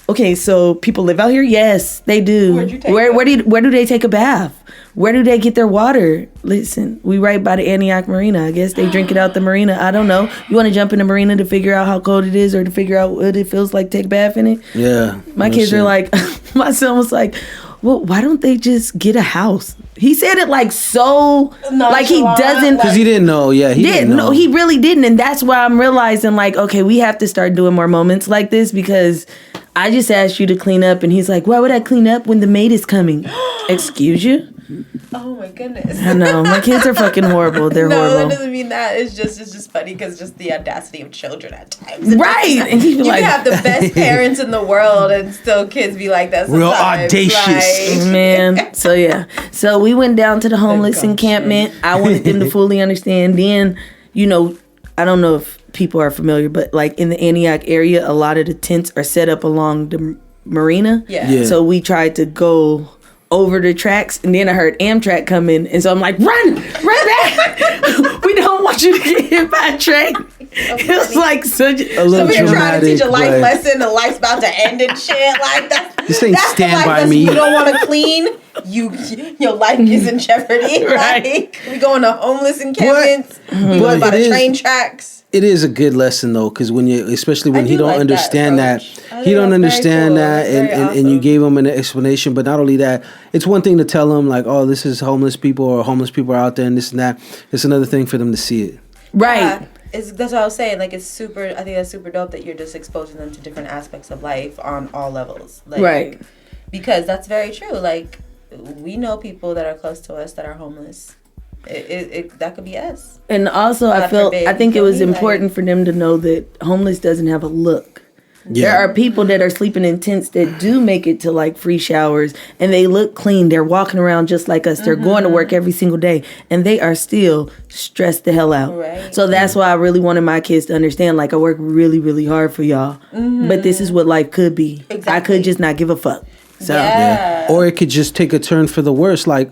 Okay, so people live out here? Yes, they do. Where'd you take where do they take a bath? Where do they get their water? Listen, we right by the Antioch Marina. I guess they drink it out the marina. I don't know. You want to jump in the marina to figure out how cold it is, or to figure out what it feels like to take a bath in it? Yeah. My kids are like, my son was like, well, why don't they just get a house? He said it like so, like he doesn't. Because he didn't know. Yeah, he didn't know. No, he really didn't. And that's why I'm realizing, like, okay, we have to start doing more moments like this, because I just asked you to clean up, and he's like, why would I clean up when the maid is coming? Excuse you? Oh my goodness. I know. My kids are fucking horrible. They're horrible. No, that doesn't mean that. It's just funny because just the audacity of children at times. Right. And you can have the best parents in the world and still kids be like that sometimes. Real audacious. Like. Man. So yeah. So we went down to the homeless encampment. I wanted them to fully understand. Then, I don't know if people are familiar, but like in the Antioch area, a lot of the tents are set up along the marina. Yeah. So we tried to go over the tracks, and then I heard Amtrak coming, and so I'm like, run back. We don't want you to get hit by a train. It was like such a little so we're trying to teach a life but- lesson. The life's about to end and shit. Like This ain't that's Stand the life By lesson. Me. You don't want to clean. Your life is in jeopardy. Right. Like, we going to homeless encampments. We going by it the is- train tracks. It is a good lesson though, because when you, especially when I he do don't like that understand that, approach. I he think don't that's very understand cool. that, That's and, very and you awesome. gave him an explanation. But not only that, it's one thing to tell him like, oh, this is homeless people, or homeless people are out there, and this and that. It's another thing for them to see it. right. Yeah, that's what I was saying. Like, it's super. I think that's super dope that you're just exposing them to different aspects of life on all levels. Like, Right. Because that's very true. Like, we know people that are close to us that are homeless. It that could be us. And also, I God forbid, think it was you know, important for them to know that homeless doesn't have a look. Yeah. There are people that are sleeping in tents that do make it to like free showers, and they look clean. They're walking around just like us. They're going to work every single day, and they are still stressed the hell out. Right. So that's why I really wanted my kids to understand, like, I work really, really hard for y'all, but this is what life could be. I Exactly. could just not give a fuck. So Yeah. Or it could just take a turn for the worse. Like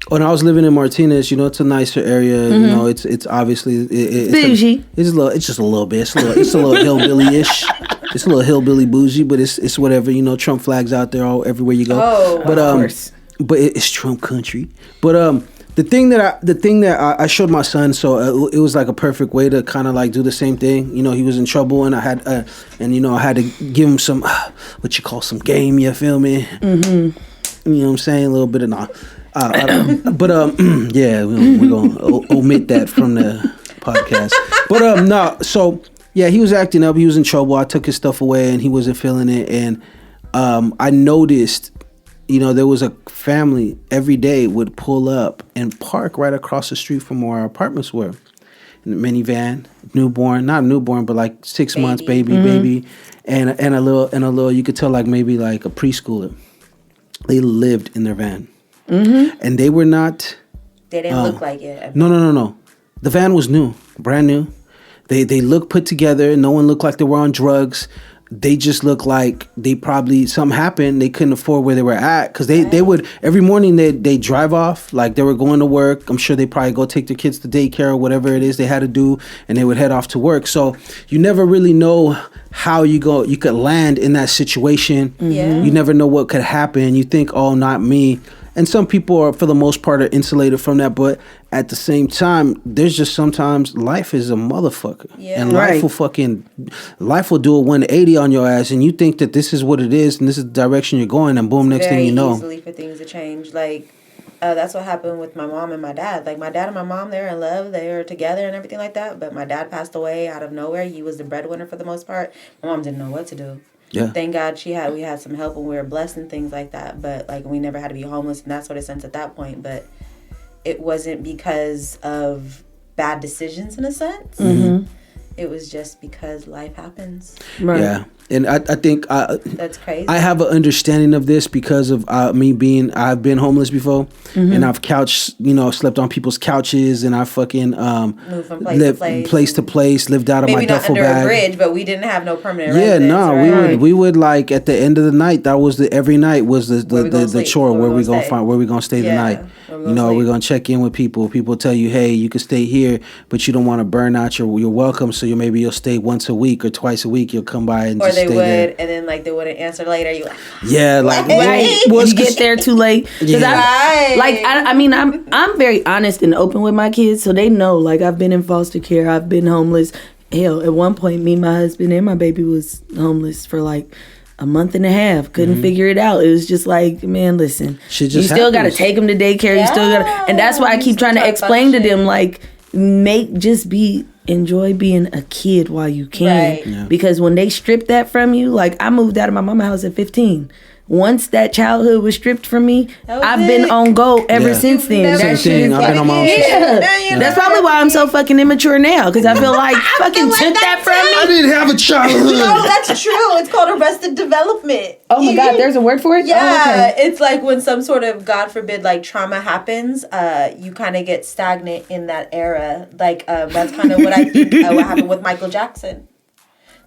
when I was living in Martinez, you know, it's a nicer area. You know, it's obviously it's Bougie. It's just a little bit. It's a little hillbilly-ish. It's a little hillbilly bougie, but it's whatever. You know, Trump flags out there all everywhere you go. Oh, but of course. but it's Trump country. But the thing that I showed my son, so it was like a perfect way to kind of like do the same thing. You know, he was in trouble, and I had to give him some what you call some game. You feel me? Mm-hmm. You know what I'm saying? A little bit of I don't know. But yeah, we're gonna omit that from the podcast. But no, so yeah, he was acting up. He was in trouble. I took his stuff away, and he wasn't feeling it. And I noticed, you know, there was a family every day would pull up and park right across the street from where our apartments were. In a minivan, not newborn, but like 6 months, baby, and a little. You could tell like maybe like a preschooler. They lived in their van. Mm-hmm. And they were not. They didn't look like it. No. The van was new, brand new. They looked put together. No one looked like they were on drugs. They just looked like they probably something happened. They couldn't afford where they were at because they would every morning they drive off like they were going to work. I'm sure they probably go take their kids to daycare or whatever it is they had to do, and they would head off to work. So you never really know how you could land in that situation. Yeah. You never know what could happen. You think, oh, not me. And some people are, for the most part, are insulated from that. But at the same time, there's just sometimes life is a motherfucker. Yeah. And Right. life will do a 180 on your ass. And you think that this is what it is and this is the direction you're going. And boom, next thing you know. Easily for things to change. Like, that's what happened with my mom and my dad. Like, my dad and my mom, they're in love. They're together and everything like that. But my dad passed away out of nowhere. He was the breadwinner for the most part. My mom didn't know what to do. Yeah. Thank God we had some help and we were blessed and things like that. But like we never had to be homeless in that sort of sense at that point. But it wasn't because of bad decisions in a sense. Mm-hmm. It was just because life happens. Right. Yeah. And I think That's crazy. I have an understanding of this because of I've been homeless before, and I've slept on people's couches, and I fucking moved from place to place, lived out of my Maybe not duffel under bag. a bridge, but we didn't have no permanent Yeah, residence. no, right? we would like at the end of the night. That was every night was Where we gonna the sleep? chore Where where we we gonna gonna stay? find where we gonna stay the Yeah, night. where we gonna We're sleep? gonna check in with people. People tell you, hey, you can stay here, but you don't want to burn out. You're welcome. So maybe you'll stay once a week or twice a week. You'll come by and Or just they stay would, there. and then like they wouldn't answer later. You like, Yeah, like Right. well, You get there too late. 'Cause Yeah. Right. I'm very honest and open with my kids, so they know. Like, I've been in foster care, I've been homeless. Hell, at one point, me, my husband, and my baby was homeless for like a month and a half. Couldn't figure it out. It was just like, man, listen, Shit you just still got to happens. take them to daycare. You still got to, and that's why I keep trying to explain to them, like, enjoy being a kid while you can. Right. Yeah. Because when they strip that from you, like, I moved out of my mama's house at 15. Once that childhood was stripped from me, That was I've been it. on go ever Yeah. since then. Never Same That shit thing. is I've been on my own yeah. Yeah. That's probably why I'm so fucking immature now, because I feel like fucking took that from I me. didn't have a childhood. No, that's true. It's called arrested development. development. Oh my God, there's a word for it? Yeah, Oh, okay. it's like when some sort of, God forbid, like trauma happens, you kind of get stagnant in that era. Like, that's kind of what I think what happened with Michael Jackson.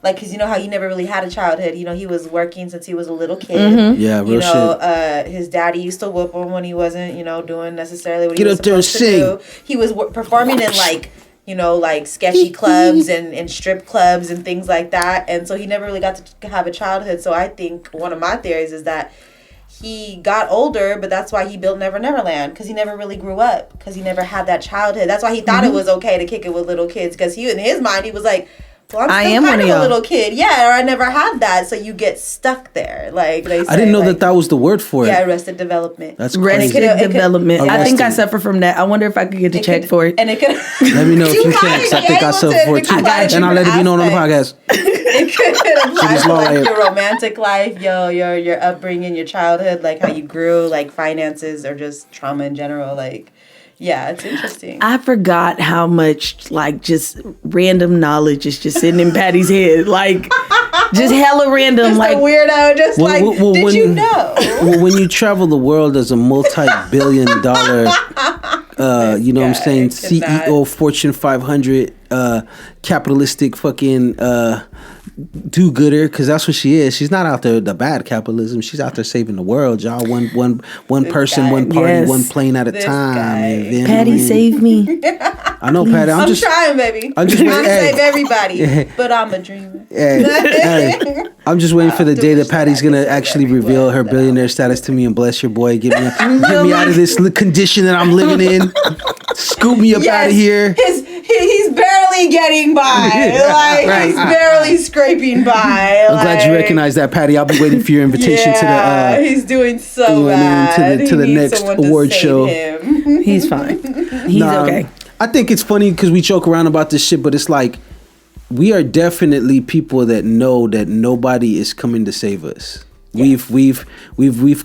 Like, because you know how he never really had a childhood. You know, he was working since he was a little kid. Mm-hmm. Yeah, real shit. His daddy used to whoop him when he wasn't, doing necessarily what Get he was up there and supposed to do. He was performing in, like, like sketchy clubs and strip clubs and things like that. And so he never really got to have a childhood. So I think one of my theories is that he got older, but that's why he built Never Neverland, because he never really grew up, because he never had that childhood. That's why he thought it was okay to kick it with little kids, because in his mind, he was like, well, I'm still kind of a little kid. Yeah, or I never had that. So you get stuck there. Like they say, I didn't know that was the word for it. Yeah, arrested development. That's crazy. Arrested development. I think I Arrested. suffer from that. I wonder if I could get a check for it. And it could. Let me know if you can, might because I be think I able suffer to for it too. apply to And I'll let it be known on the different podcast. It could apply this to law like right your romantic life, your upbringing, your childhood, like how you grew, like finances, or just trauma in general. Like, yeah, it's interesting. I forgot how much, like, just random knowledge is just sitting in Patty's head. Like, just hella random. Just like, a weirdo, just did you know? Well, when you travel the world as a multi-billion dollar, you know what I'm saying, CEO, Fortune 500, capitalistic fucking do-gooder, because that's what she is. She's not out there the bad capitalism. She's out there saving the world, y'all. One person, one party, Yes. one plane at a time. And then, Patty, save me. I know, Patty. I'm just trying, baby. I'm just trying to waiting- save everybody, but I'm a dreamer. hey, I'm just waiting for the day that Patty's gonna actually reveal her billionaire status to me and bless your boy. Get me out of this condition that I'm living in. Scoop me up out of here. He's barely getting by. Like Right. he's barely scraping by. I'm glad you recognize that, Patty. I'll be waiting for your invitation to the. He's doing so you know what I mean, bad. to the He needs next someone to award save show. him. He's fine. He's okay. I think it's funny because we joke around about this shit, but it's like we are definitely people that know that nobody is coming to save us. We've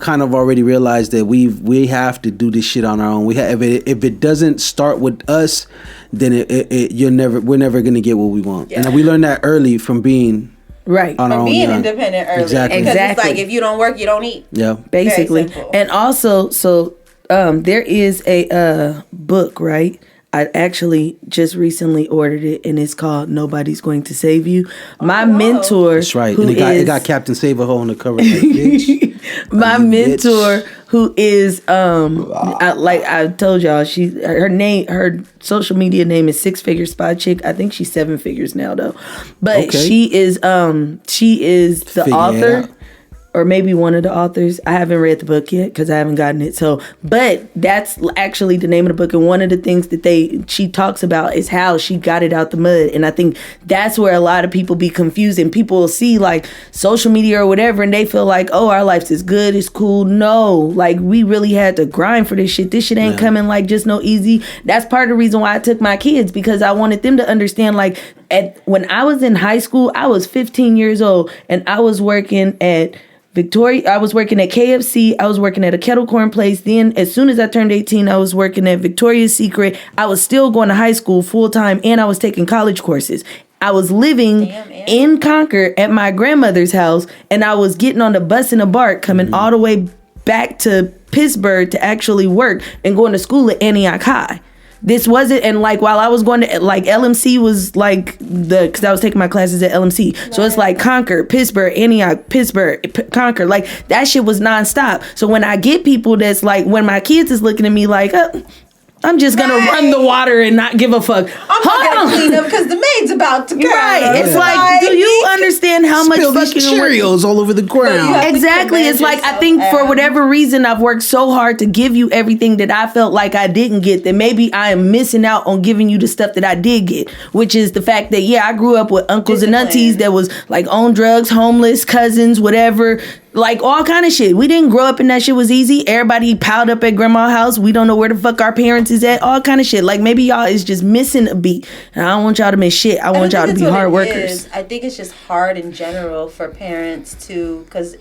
kind of already realized that we have to do this shit on our own. If it doesn't start with us, then we're never gonna get what we want. Yeah. And we learned that early from being Right. on our From own. being young. independent early. Exactly. Because it's like if you don't work, you don't eat. Yeah. Basically. Very simple. And also, so there is a book, right? I actually just recently ordered it, and it's called Nobody's Going to Save You. My mentor, That's right. who And it got Captain Save-A-Ho on the cover. Like, bitch. my You mentor, bitch. who is like I told y'all, her social media name is Six Figure Spy Chick. I think she's 7 figures now though, but Okay. she is the Figure it author. out. Or maybe one of the authors. I haven't read the book yet because I haven't gotten it. So, but that's actually the name of the book. And one of the things that she talks about is how she got it out the mud. And I think that's where a lot of people be confused. And people will see like social media or whatever, and they feel like, oh, our life's is good, it's cool. No, like we really had to grind for this shit. This shit ain't coming like just no easy. That's part of the reason why I took my kids, because I wanted them to understand like when I was in high school, I was 15 years old and I was working at I was working at KFC. I was working at a kettle corn place. Then as soon as I turned 18, I was working at Victoria's Secret. I was still going to high school full time, and I was taking college courses. I was living in Concord at my grandmother's house, and I was getting on the bus and a BART coming all the way back to Pittsburgh to actually work and going to school at Antioch High. This wasn't, and like while I was going to like LMC was like because I was taking my classes at LMC, so it's like Concord, Pittsburgh, Antioch, Pittsburgh, Concord, like that shit was nonstop. So when I get people that's like, when my kids is looking at me like, I'm just gonna run the water and not give a fuck. I'm not gonna clean up because the maid's about to go. Right. It's like, do you understand how much Spill these fucking work? Cheerios all over the ground. Exactly. It's like, I think for whatever reason, I've worked so hard to give you everything that I felt like I didn't get, that maybe I am missing out on giving you the stuff that I did get, which is the fact that, yeah, I grew up with uncles and aunties that was like on drugs, homeless, cousins, whatever, like all kind of shit. We didn't grow up and that shit was easy. Everybody piled up at grandma's house. We don't know where the fuck our parents is at. All kind of shit. Like maybe y'all is just missing a beat. And I don't want y'all to miss shit. I want y'all to be hard workers. I think it's just hard in general for parents to, because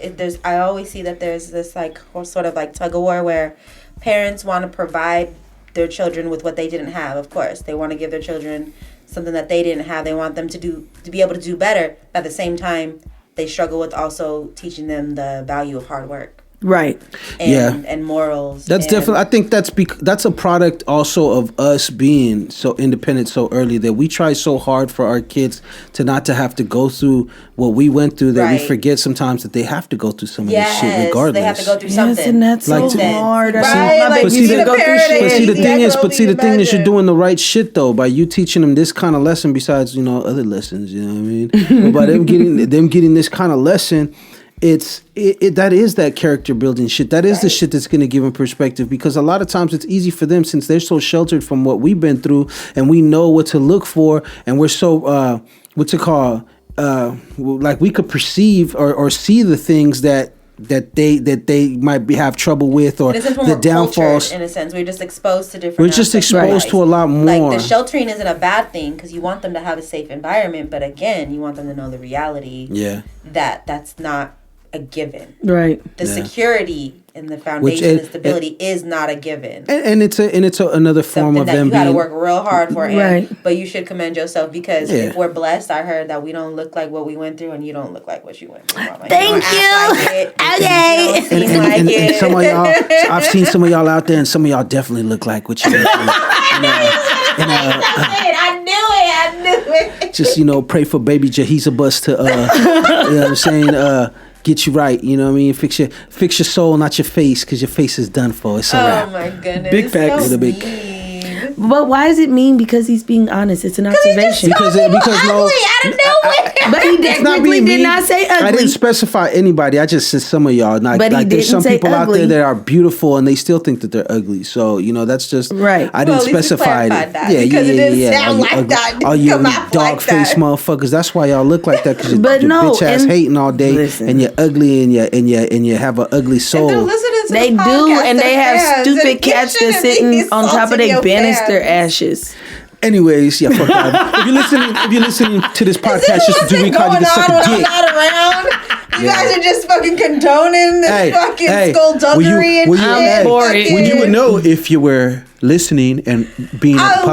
I always see that there's this like sort of like tug of war where parents want to provide their children with what they didn't have. Of course, they want to give their children something that they didn't have. They want them to be able to do better. At the same time, they struggle with also teaching them the value of hard work. Right. And morals. That's definitely. I think that's a product also of us being so independent so early, that we try so hard for our kids to not to have to go through what we went through, that we forget sometimes that they have to go through some of this shit regardless. They have to go through something. Yes, and that's Like, so hard. But see, the thing is, you're doing the right shit though by you teaching them this kind of lesson. Besides, other lessons. You know what I mean? But by them getting this kind of lesson. That is that character building shit. That is the shit that's going to give them perspective, because a lot of times it's easy for them, since they're so sheltered from what we've been through, and we know what to look for, and we're so like we could perceive or see the things that they might have trouble with, or the downfalls. In a sense, we're just exposed to different. We're just exposed to a lot more. Like, the sheltering isn't a bad thing, because you want them to have a safe environment, but again, you want them to know the reality. Yeah. That's not a given. Right. The security and the foundation and stability is not a given. And it's another form something of that them you got to work real hard for. Right. But you should commend yourself, because if we're blessed, I heard that we don't look like what we went through, and you don't look like what you went through. Mama. Thank you. Okay. And some of y'all, I've seen some of y'all out there, and some of y'all definitely look like what you went through. I knew it. Just pray for baby Jehezabus to you know what I'm saying, get you right, you know what I mean? Fix your soul, not your face, because your face is done for. It's a wrap. Oh my goodness. Big facts. So But why is it mean? Because he's being honest. It's an observation. Because ugly out of nowhere. But he technically did not say ugly. I didn't specify anybody. I just said some of y'all. Not, but he there's some didn't say people ugly. out there that are beautiful and they still think that they're ugly. So that's just right. I didn't specify it. Because it didn't sound like that. All you dog face motherfuckers. That's why y'all look like that. Because you're bitch ass hating all day, and you're ugly, and you have an ugly soul. They do, and they have stupid cats that's sitting on top of their banister ashes. Anyways, yeah, fuck that. If you're listening to this podcast just to do we call you to suck a dick. You guys are just fucking condoning this fucking skullduggery and shit. Well, you would know if you were listening and being at the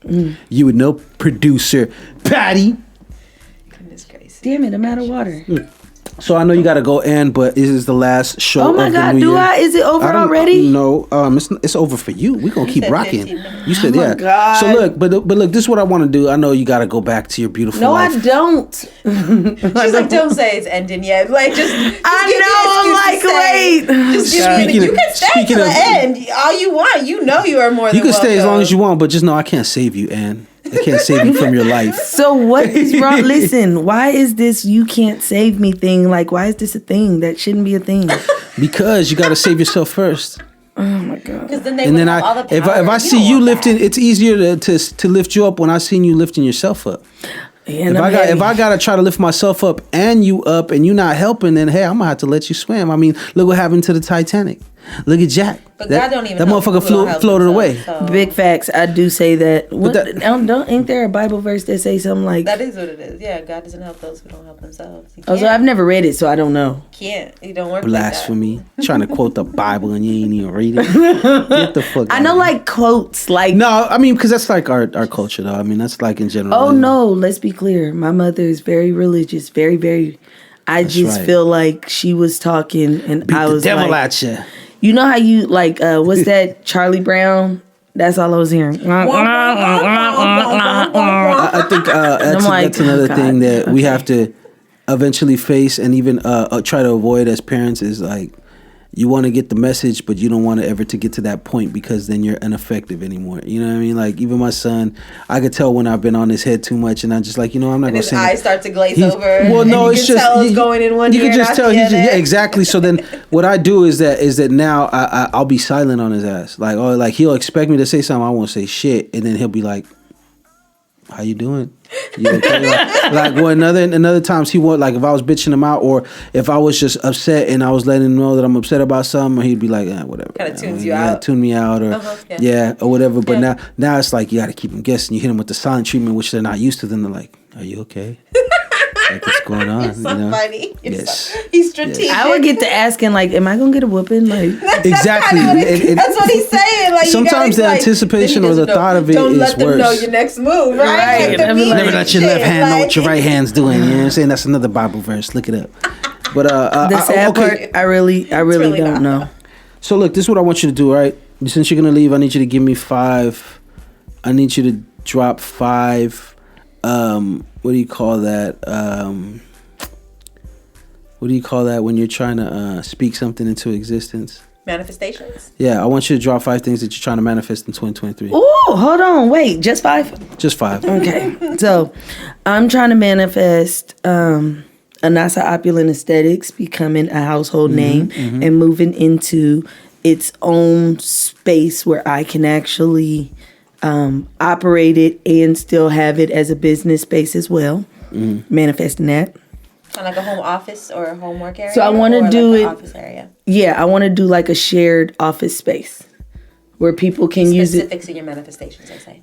podcast. You would know producer Patty. Goodness gracious. Damn it, I'm out of water. So I know you got to go end, but this is the last show. Oh my God, do I? Is it over already? No, it's over for you. We're gonna keep rocking. You said God. So look, but look, this is what I want to do. I know you got to go back to your beautiful life. No, I don't. She's like, don't say it's ending yet. Like, just I know. I'm like, wait. Just give me. You can stay to the end all you want. You know you are more than welcome. You can stay as long as you want, but just know I can't save you, Ann. I can't save you from your life. So what is wrong? Listen, why is this you can't save me thing? Like, why is this a thing? That shouldn't be a thing. Because you got to save yourself first. Oh my God. Because then if I see you lifting, it's easier to lift you up when I seen you lifting yourself up. And if I gotta try to lift myself up and you up and you not helping, then hey, I'm gonna have to let you swim. I mean, look what happened to the Titanic. Look at Jack. But God don't even that motherfucker floated away. So. Big facts. I do say that. Ain't there a Bible verse that say something like that? Is what it is. Yeah, God doesn't help those who don't help themselves. So I've never read it, so I don't know. It don't work. Blasphemy. Like that. Trying to quote the Bible and you ain't even read it. Get the fuck. I know, like quotes, like no. I mean, because that's like our culture, though. I mean, that's like in general. Oh no, let's be clear. My mother is very religious, very, very. That's just feel like she was talking, and beat I was the devil like, at you. You know how you like what's that Charlie Brown? That's all I was hearing. I think that's another thing that we have to eventually face and even try to avoid as parents is like you want to get the message, but you don't want to ever to get to that point because then you're ineffective anymore. You know what I mean? Like even my son, I could tell when I've been on his head too much, and I'm just like, I'm not going to say. His eyes start to glaze over. Well, no, it's just tell it's going in one. You can just tell he's exactly. So then, what I do is that now I'll be silent on his ass. Like he'll expect me to say something, I won't say shit, and then he'll be like, "How you doing?" You okay? Another times he would if I was bitching him out or if I was just upset and I was letting him know that I'm upset about something, he'd be like, whatever. Kind of tunes you out. Tune me out or or whatever. But now it's like you got to keep him guessing. You hit him with the silent treatment, which they're not used to. Then they're like, "Are you okay?" Like, what's going on? It's so funny. Yes. He's strategic. I would get to asking, like, am I gonna get a whooping? Like, Exactly. That's what he's saying. Like, sometimes you gotta, the anticipation or the thought of it don't is let them worse. know your next move, right? Right. Never let your left hand know what your right hand's doing. You know what I'm saying? That's another Bible verse. Look it up. But the sad part, I really don't know. So look, this is what I want you to do, all right? Since you're gonna leave, I need you to give me 5. I need you to drop 5. What do you call that? What do you call that when you're trying to speak something into existence? Manifestations? Yeah, I want you to drop 5 things that you're trying to manifest in 2023. Ooh, hold on, wait, just 5? Just 5. Okay, so I'm trying to manifest Anasa Opulent Aesthetics becoming a household name and moving into its own space where I can actually operate it and still have it as a business space as well. Manifesting that. Kind of like a home office or a homework area? So I want to do like it. Office area? Yeah, I want to do like a shared office space where people can use it. Specifics in your manifestations, I say.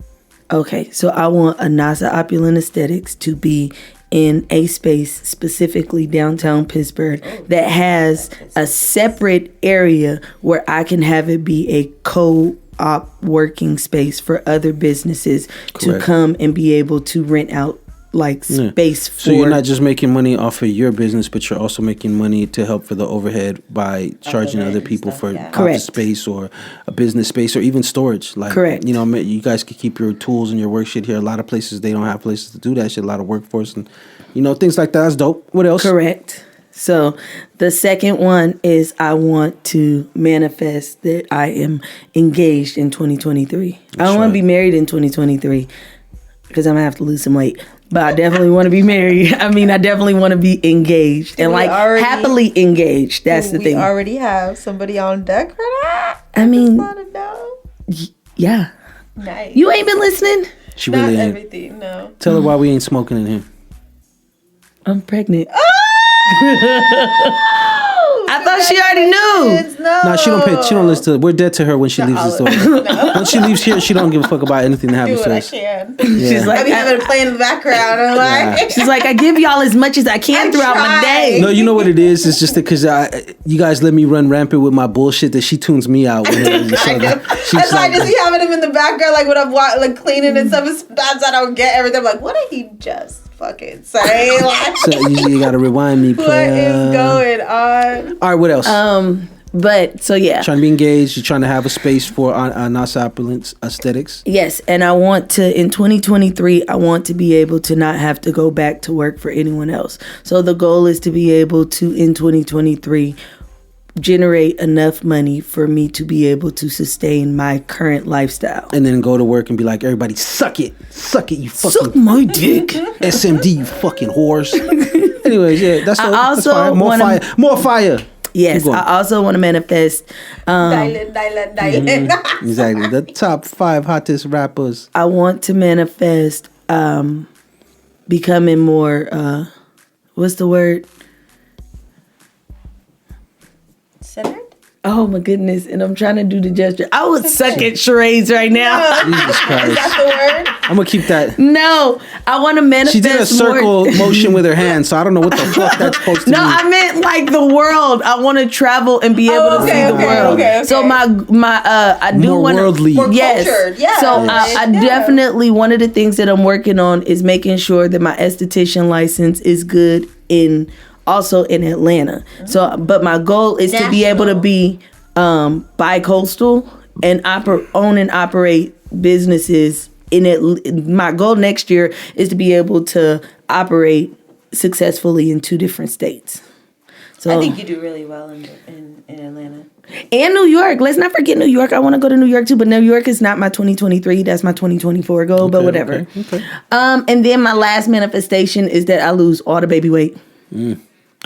Okay, so I want Anasa Opulent Aesthetics to be in a space specifically downtown Pittsburgh that has a separate area where I can have it be a co-op working space for other businesses to come and be able to rent out like space for. So you're not just making money off of your business, but you're also making money to help for the overhead by charging other people for office space or a business space or even storage. Like, correct. You know, you guys can keep your tools and your work shit here. A lot of places, they don't have places to do that shit. A lot of workforce and, you know, things like that. That's dope. What else? Correct. So the second one is I want to manifest that I am engaged in 2023. I don't want to be married in 2023 because I'm going to have to lose some weight. But I definitely want to be married. I mean, I definitely want to be engaged and like happily engaged. That's the thing. We already have somebody on deck for that. I mean, yeah. yeah. Nice. You ain't been listening? She really ain't. Everything, no. Tell her why we ain't smoking in here. I'm pregnant. I thought she already knew. No, she don't pay. She don't listen to. We're dead to her when she leaves the store. When she leaves here, she don't give a fuck about anything that happens to us. Can. Yeah. She's like, I be having it play in the background. I'm like, she's like, I give y'all as much as I can throughout my day. No, you know what it is? It's just because you guys let me run rampant with my bullshit that she tunes me out. With her. That's why I just be having him in the background, like when I'm like cleaning and stuff. Sometimes I don't get everything. I'm like, what did he just fucking say? Like, so you gotta rewind me. What is going on? All right, what else? But so yeah, trying to be engaged. You're trying to have a space for Anasa Opulent Aesthetics. Yes, and I want to in 2023. I want to be able to not have to go back to work for anyone else. So the goal is to be able to in 2023 generate enough money for me to be able to sustain my current lifestyle. And then go to work and be like, everybody, suck it, you fucking suck my dick, SMD, you fucking whores. Anyways, yeah, that's also more fire. Yes, I also want to manifest. Dialing. Exactly, the top 5 hottest rappers. I want to manifest becoming more. What's the word? Centered? Oh my goodness! And I'm trying to do the gesture. I would suck at charades right now. Jesus Christ. Is that the word? I'm gonna keep that. No, I want to manifest. She did a circle motion with her hand, so I don't know what the fuck that's supposed to mean. No, I meant like the world. I want to travel and be able to see the world. Okay. So I do want to worldly. Yes. Cultured. Yeah. So I definitely, one of the things that I'm working on is making sure that my esthetician license is good also in Atlanta. So, but my goal is to be able to be bi-coastal and own and operate businesses in it. My goal next year is to be able to operate successfully in 2 different states. So I think you do really well in Atlanta. And New York. Let's not forget New York. I want to go to New York too, but New York is not my 2023. That's my 2024 goal, but whatever. Okay. And then my last manifestation is that I lose all the baby weight.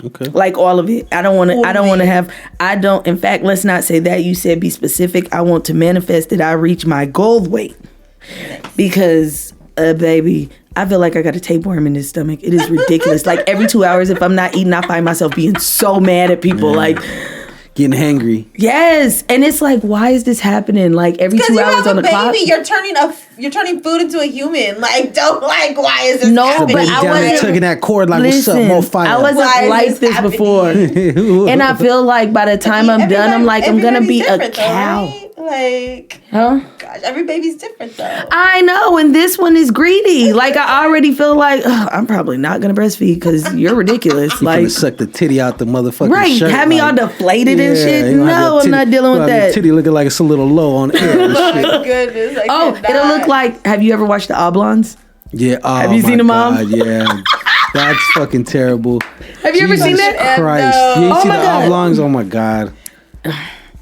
Okay. Like all of it. In fact, let's not say that. You said be specific. I want to manifest that I reach my goal weight. Because, baby, I feel like I got a tapeworm in this stomach. It is ridiculous. Like every 2 hours, if I'm not eating, I find myself being so mad at people. Like, getting hangry. Yes, and it's like, why is this happening? Like every 2 hours on the clock. You're turning food into a human. Like, don't like. Why is this No, happening? but Baby I down there wasn't- tugging that cord like, what's up, more fire? I wasn't Why is like this this happening? before, and I feel like by the time I'm done, I'm like, I'm gonna be a cow. Though, right? Like, Huh? gosh, every baby's different though. I know, and this one is greedy. Like I already feel like I'm probably not gonna breastfeed because you're ridiculous. You like finna suck the titty out the motherfucking right, shirt. have me all like, deflated and shit. you gonna have No, your I'm not dealing with you gonna have your that. Titty looking like it's a little low on air and Oh shit. my goodness! Oh, it'll look like. Have you ever watched the Oblongs? Yeah. Oh, Have you my seen the mom? God, yeah. That's fucking terrible. Have you ever seen Jesus that? Christ. No. You ain't Oh seen my the God. oblongs? Oh my God.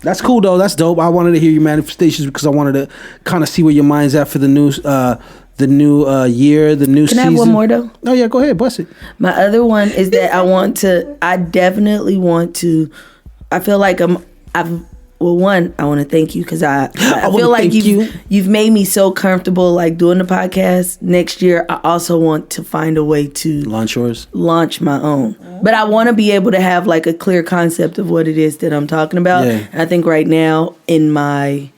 That's cool though. That's dope. I wanted to hear your manifestations because I wanted to kind of see where your mind's at for the new year, the new season. Can I have one more though? Oh yeah, go ahead, bust it. My other one is that I definitely want to. I feel like I want to thank you because I wanna feel like thank you. you've made me so comfortable like doing the podcast. Next year, I also want to find a way to Launch yours. launch my own. But I want to be able to have like a clear concept of what it is that I'm talking about. Yeah. And I think right now in my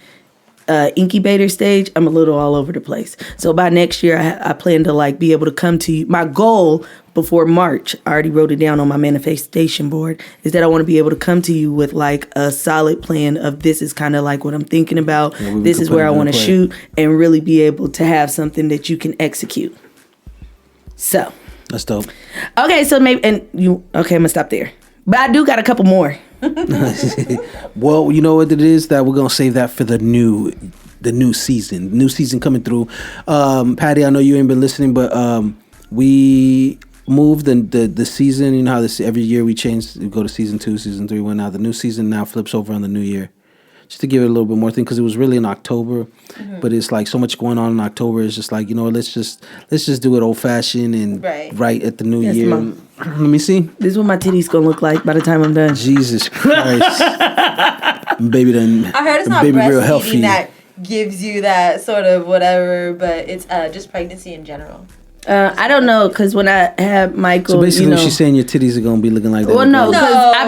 incubator stage, I'm a little all over the place. So by next year, I plan to like be able to come to you. My goal before March, I already wrote it down on my manifestation board, is that I want to be able to come to you with like a solid plan of this is kind of like what I'm thinking about. we This can is put where it I into want to play. shoot and really be able to have something that you can execute. So, That's dope. okay, so maybe, and you, okay, I'm gonna stop there. But I do got a couple more. Well, you know what it is that we're gonna save that for the new season. New season coming through. Patty, I know you ain't been listening, but we moved the season. You know how this every year we change. We go to season 2, season 3. Well, now the new season now flips over on the new year. Just to give it a little bit more thing, because it was really in October, but it's like so much going on in October. It's just like, you know, let's just do it old fashioned and right at the new Yes, year. Mom. Let me see. This is what my titties gonna look like by the time I'm done. Jesus Christ, baby, done. I heard it's not baby real healthy. breastfeeding that gives you that sort of whatever, but it's just pregnancy in general. I don't know, because when I had Michael, So basically, you know, she's saying your titties are gonna be looking like that. well, no, again. because I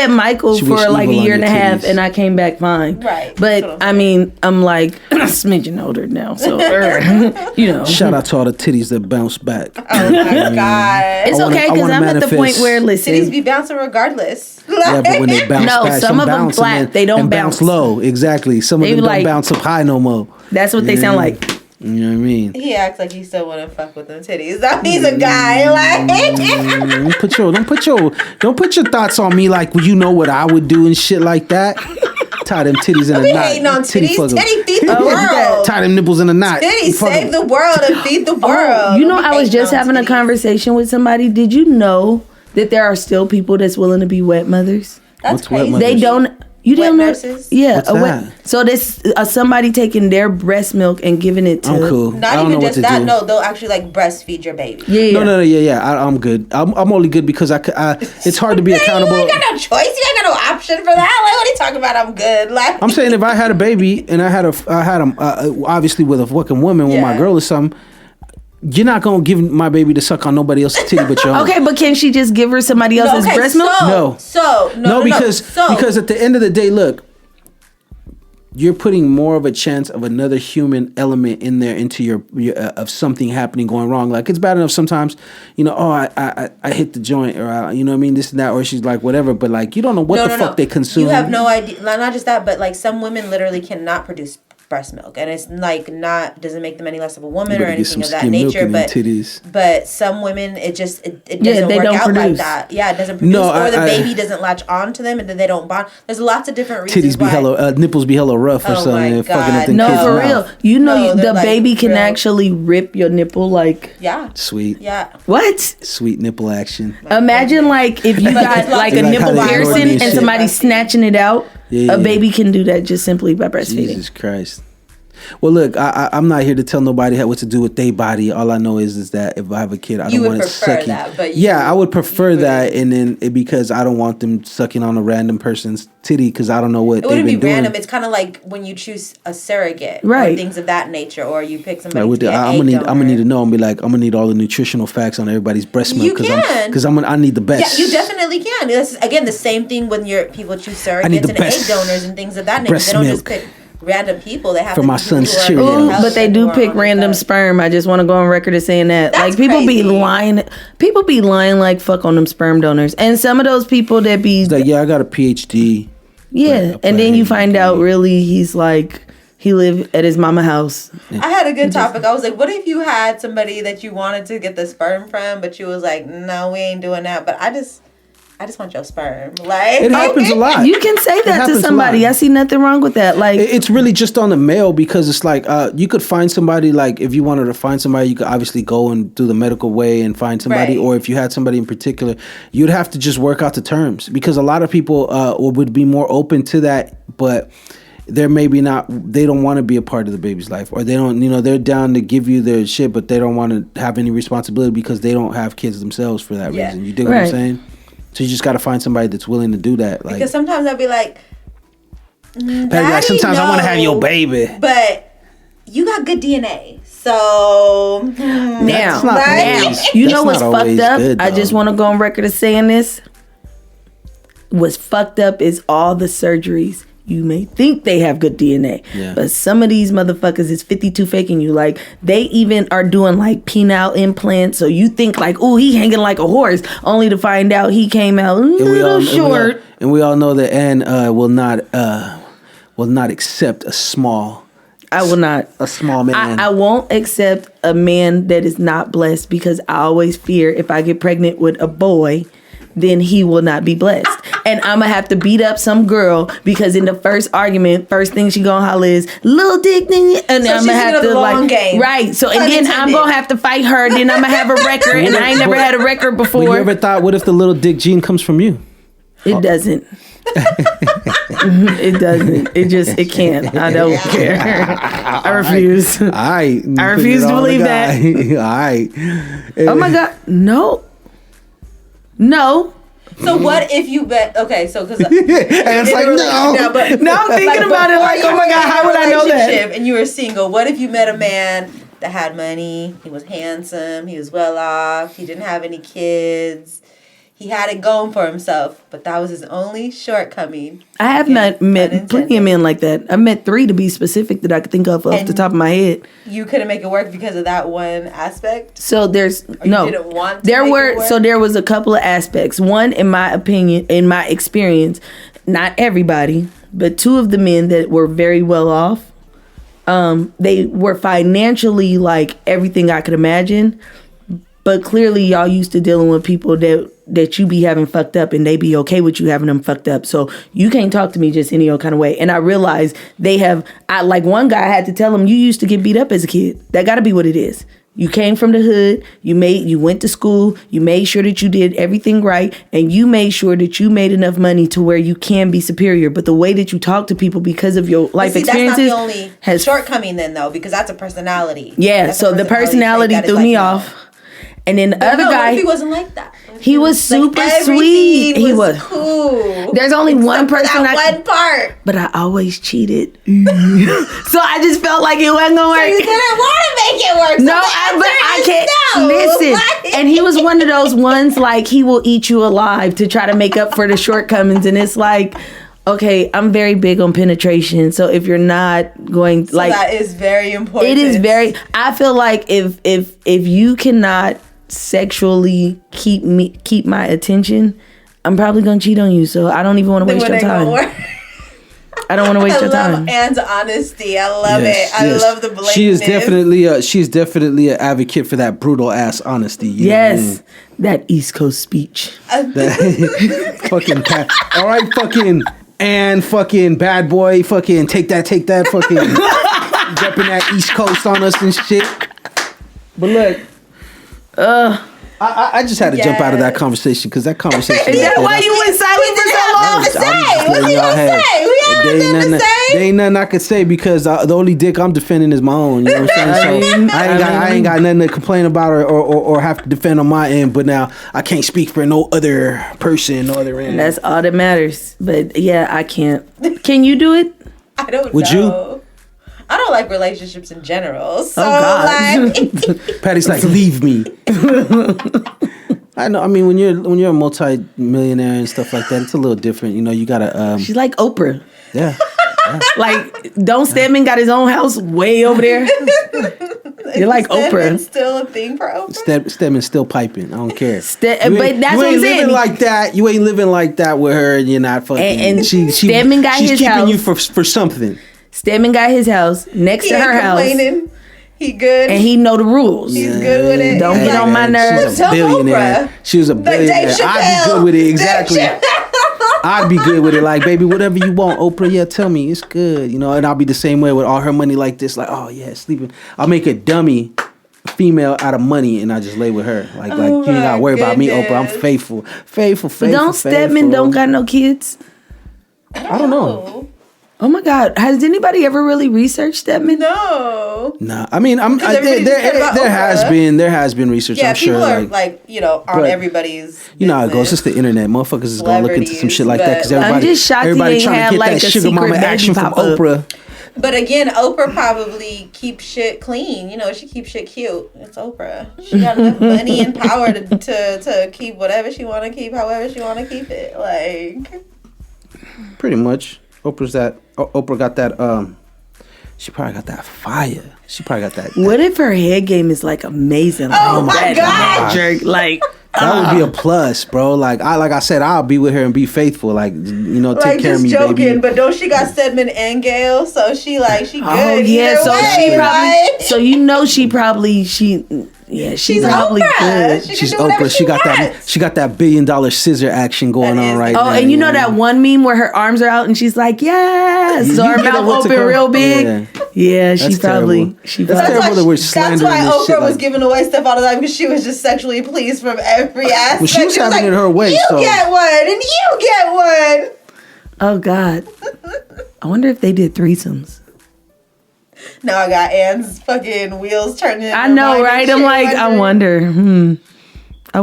breastfed Michael She for wish like a evil on year and a your half, titties. and I came back fine. Right. But I mean, I'm like a smidgen older now, so you know. Shout out to all the titties that bounce back. Oh my god! It's I wanna- okay I because wanna I'm at the point manifest- where Titties listen. be bouncing regardless. Yeah, but when they bounce No, back, some of them bounce flat. and then- They don't and bounce bounce. low. Exactly. Some of They them like- don't bounce up high no more. That's what they sound like. You know what I mean? He acts like he still want to fuck with them titties. That he's a guy. Like, Don't put your thoughts on me like you know what I would do and shit like that. Tie them titties in a we knot. hating on Titty titties. fuck 'em. Titty feed the Oh, look at that. world. Tie them nipples in a knot. Titties Fuck 'em. save the world and feed the world. You know, We I was hating just on having a titties. conversation with somebody. Did you know that there are still people that's willing to be wet mothers? That's What's wet crazy. mother? They don't. You Wet didn't know? nurses? Yeah. What's a that? So this somebody taking their breast milk and giving it to. I'm cool. I Not don't know even what just to that. do. No, they'll actually like breastfeed your baby. Yeah. No, I'm good. I'm only good because it's hard to be accountable. You ain't got no choice. You ain't got no option for that. Like, what are you talking about? I'm good. Like, I'm saying if I had a baby and I had obviously with a fucking woman, with my Yeah. girl or something, you're not gonna give my baby to suck on nobody else's titty but your own. Okay, but can she just give her somebody else's okay, breast milk? No, because at the end of the day, look, you're putting more of a chance of another human element in there into your of something happening going wrong. Like it's bad enough sometimes, you know. Oh, I hit the joint, or you know what I mean, this and that, or she's like whatever. But like you don't know what the fuck they consume. You have no idea. Not just that, but like some women literally cannot produce breast milk, and it's like doesn't make them any less of a woman You or better get some anything of that skim milk nature. in them But titties. but some women, it doesn't they work don't out produce. like that. Yeah, it doesn't produce, No, or the I- baby doesn't latch on to them, and then they don't bond. There's lots of different reasons Titties be why. hella nipples be hella rough or Oh something. my and fucking God. at them No, kids' for mouth. real. You know, No, the they're, like, baby can real. actually rip your nipple like Yeah, Sweet, yeah. what? sweet nipple action. Imagine like if you got there's like a lots of- nipple Like how they piercing ordain and shit. somebody snatching it out. Yeah, A yeah. baby can do that just simply by breastfeeding. Jesus Christ. Well, look, I'm not here to tell nobody what to do with their body. All I know is that if I have a kid, I don't want it sucking. I would prefer that, and then because I don't want them sucking on a random person's titty because I don't know what they've been doing. It wouldn't be random. It's kind of like when you choose a surrogate, right? Or things of that nature, or you pick somebody. I'm gonna need to know and be like, I'm gonna need all the nutritional facts on everybody's breast milk because I need the best. Yeah, you definitely can. This is, again, the same thing when people choose surrogates and egg donors and things of that nature. They don't just pick random people. They have for my son's Cheerios. But they do pick random sperm. I just want to go on record as saying that. That's like people crazy. be lying. People be lying like fuck on them sperm donors. And some of those people that be like, yeah, I got a PhD. Yeah, and then you find out really he's like he lived at his mama house. I had a good topic. I was like, what if you had somebody that you wanted to get the sperm from, but you was like, no, we ain't doing that. But I just want your sperm. Like, it happens a lot. You can say that to somebody. I see nothing wrong with that. Like, it's really just on the male because it's like you could find somebody. Like, if you wanted to find somebody, you could obviously go and do the medical way and find somebody. Right. Or if you had somebody in particular, you'd have to just work out the terms because a lot of people would be more open to that, but they're maybe not. They don't want to be a part of the baby's life, or they don't. They're down to give you their shit, but they don't want to have any responsibility because they don't have kids themselves for that reason. You dig what I'm saying? So you just got to find somebody that's willing to do that. Like, because sometimes I'll be like, sometimes I want to have your baby, but you got good DNA. So now, you know what's fucked up? Good, I just want to go on record as saying this. What's fucked up is all the surgeries. You may think they have good DNA, but some of these motherfuckers is 52 faking you. Like, they even are doing like penile implants. So you think like, oh, he hanging like a horse, only to find out he came out a little short. And we all know that Ann will not accept a small. I will not. A small man. I won't accept a man that is not blessed because I always fear if I get pregnant with a boy, then he will not be blessed. And I'm going to have to beat up some girl because in the first argument, first thing she going to holler is, little dick, and then I'm going to have to like, game. Right. So, and then I'm going to have to fight her. Then I'm going to have a record. And I ain't never had a record before. But you ever thought, what if the little dick gene comes from you? It doesn't. It doesn't. It can't. I don't care. I refuse. I refuse to believe that. Oh my God. No. So what if you bet? Okay, so because and it's like no, I'm thinking about it like, oh my God, how would I know that? And you were single. What if you met a man that had money? He was handsome. He was well off. He didn't have any kids. He had it going for himself, but that was his only shortcoming. I have met plenty of men like that. I met 3 to be specific that I could think of off the top of my head. You couldn't make it work because of that one aspect? So there's You didn't want to there was a couple of aspects. One, in my opinion, in my experience, not everybody, but 2 of the men that were very well off, they were financially like everything I could imagine. But clearly, y'all used to dealing with people that you be having fucked up, and they be okay with you having them fucked up. So you can't talk to me just any old kind of way. And I realized like one guy, I had to tell him, you used to get beat up as a kid. That got to be what it is. You came from the hood. You went to school. You made sure that you did everything right, and you made sure that you made enough money to where you can be superior. But the way that you talk to people because of your life experiences, that's not the only shortcoming then, though, because that's a personality. Yeah. So the personality threw me off. And then the other guy, he wasn't like that. He was super sweet. He was cool. There's only one person one part. But I always cheated. So I just felt like it wasn't gonna work. So you didn't want to make it work. No, I can't. Listen. What? And he was one of those ones like he will eat you alive to try to make up for the shortcomings. And it's like, okay, I'm very big on penetration. So if you're not going that is very important. It is very. I feel like if you cannot sexually keep my attention, I'm probably gonna cheat on you. So I don't even want to waste your time. I don't want to waste your time. I love Anne's honesty. I love it. I love the blatantness. She is definitely an advocate for that brutal ass honesty. Yes, that East Coast speech. Fucking all right, fucking and fucking bad boy, fucking take that, fucking repping that East Coast on us and shit. But look. I just had to jump out of that conversation because that conversation. Is that why you went silent for so long? gonna say? What's he gonna say? We have nothing to say. There ain't nothing I could say because the only dick I'm defending is my own. You know what I'm saying? So I ain't got nothing to complain about or have to defend on my end. But now I can't speak for no other person, no other end. And that's all that matters. But yeah, I can't. Can you do it? I don't know. Would you? I don't like relationships in general. So God. like Patty's like, leave me. I know. I mean, when you're a multi-millionaire and stuff like that, it's a little different. You know, you gotta. She's like Oprah. Yeah. Like, don't Stedman got his own house way over there? You're like Oprah. It's still a thing for Oprah. Stedman's still piping. I don't care. But that's what I'm saying. Living like that. You ain't living like that with her, and you're not fucking. And Stedman got she's his keeping house. you for something. Stedman got his house next to her house. He good. And he know the rules. He's good with it. Don't get on my nerves. She's a billionaire. She was a billionaire. I'd be good with it. Exactly. I'd be good with it. Like, baby, whatever you want, Oprah. Yeah, tell me it's good. You know, and I'll be the same way with all her money like this. Like, oh yeah, sleeping. I'll make a dummy female out of money, and I just lay with her. Like you ain't gotta worry about me, Oprah. I'm faithful. Don't Stedman don't got no kids? I don't know. Oh my God! Has anybody ever really researched Stedman? No. Nah, I mean, there has been research. Yeah, I'm people sure, are like on everybody's. You know how it goes. It's the internet. Motherfuckers is gonna look into some shit like that because I'm just shocked everybody he trying had to get like that a sugar mama secret action baby from pop up. Oprah. But again, Oprah probably keeps shit clean. You know, she keeps shit cute. It's Oprah. She got enough money and power to keep whatever she want to keep, however she want to keep it. Like, pretty much. Oprah got that. She probably got that fire. She probably got that. What if her head game is like amazing? Oh my God! Magic, like that would be a plus, bro. Like I said, I'll be with her and be faithful. Like, you know, take care of me, joking, baby. but don't she got Stedman and Gail? So she good. Oh yeah, so way, she probably. right? So you know she's probably Oprah. good. She's Oprah. She got that $1 billion scissor action going on right now. Oh, and you know that one meme where her arms are out and she's like, yes, so her mouth open real big. Yeah, That's terrible. That's terrible that we're slandering That's why this shit Oprah was like, giving away stuff all the time because she was just sexually pleased from every aspect. Well, she was having it her way. You get one, and you get one. Oh God, I wonder if they did threesomes. Now I got Ann's fucking wheels turning. I know, right? I'm like, I wonder. I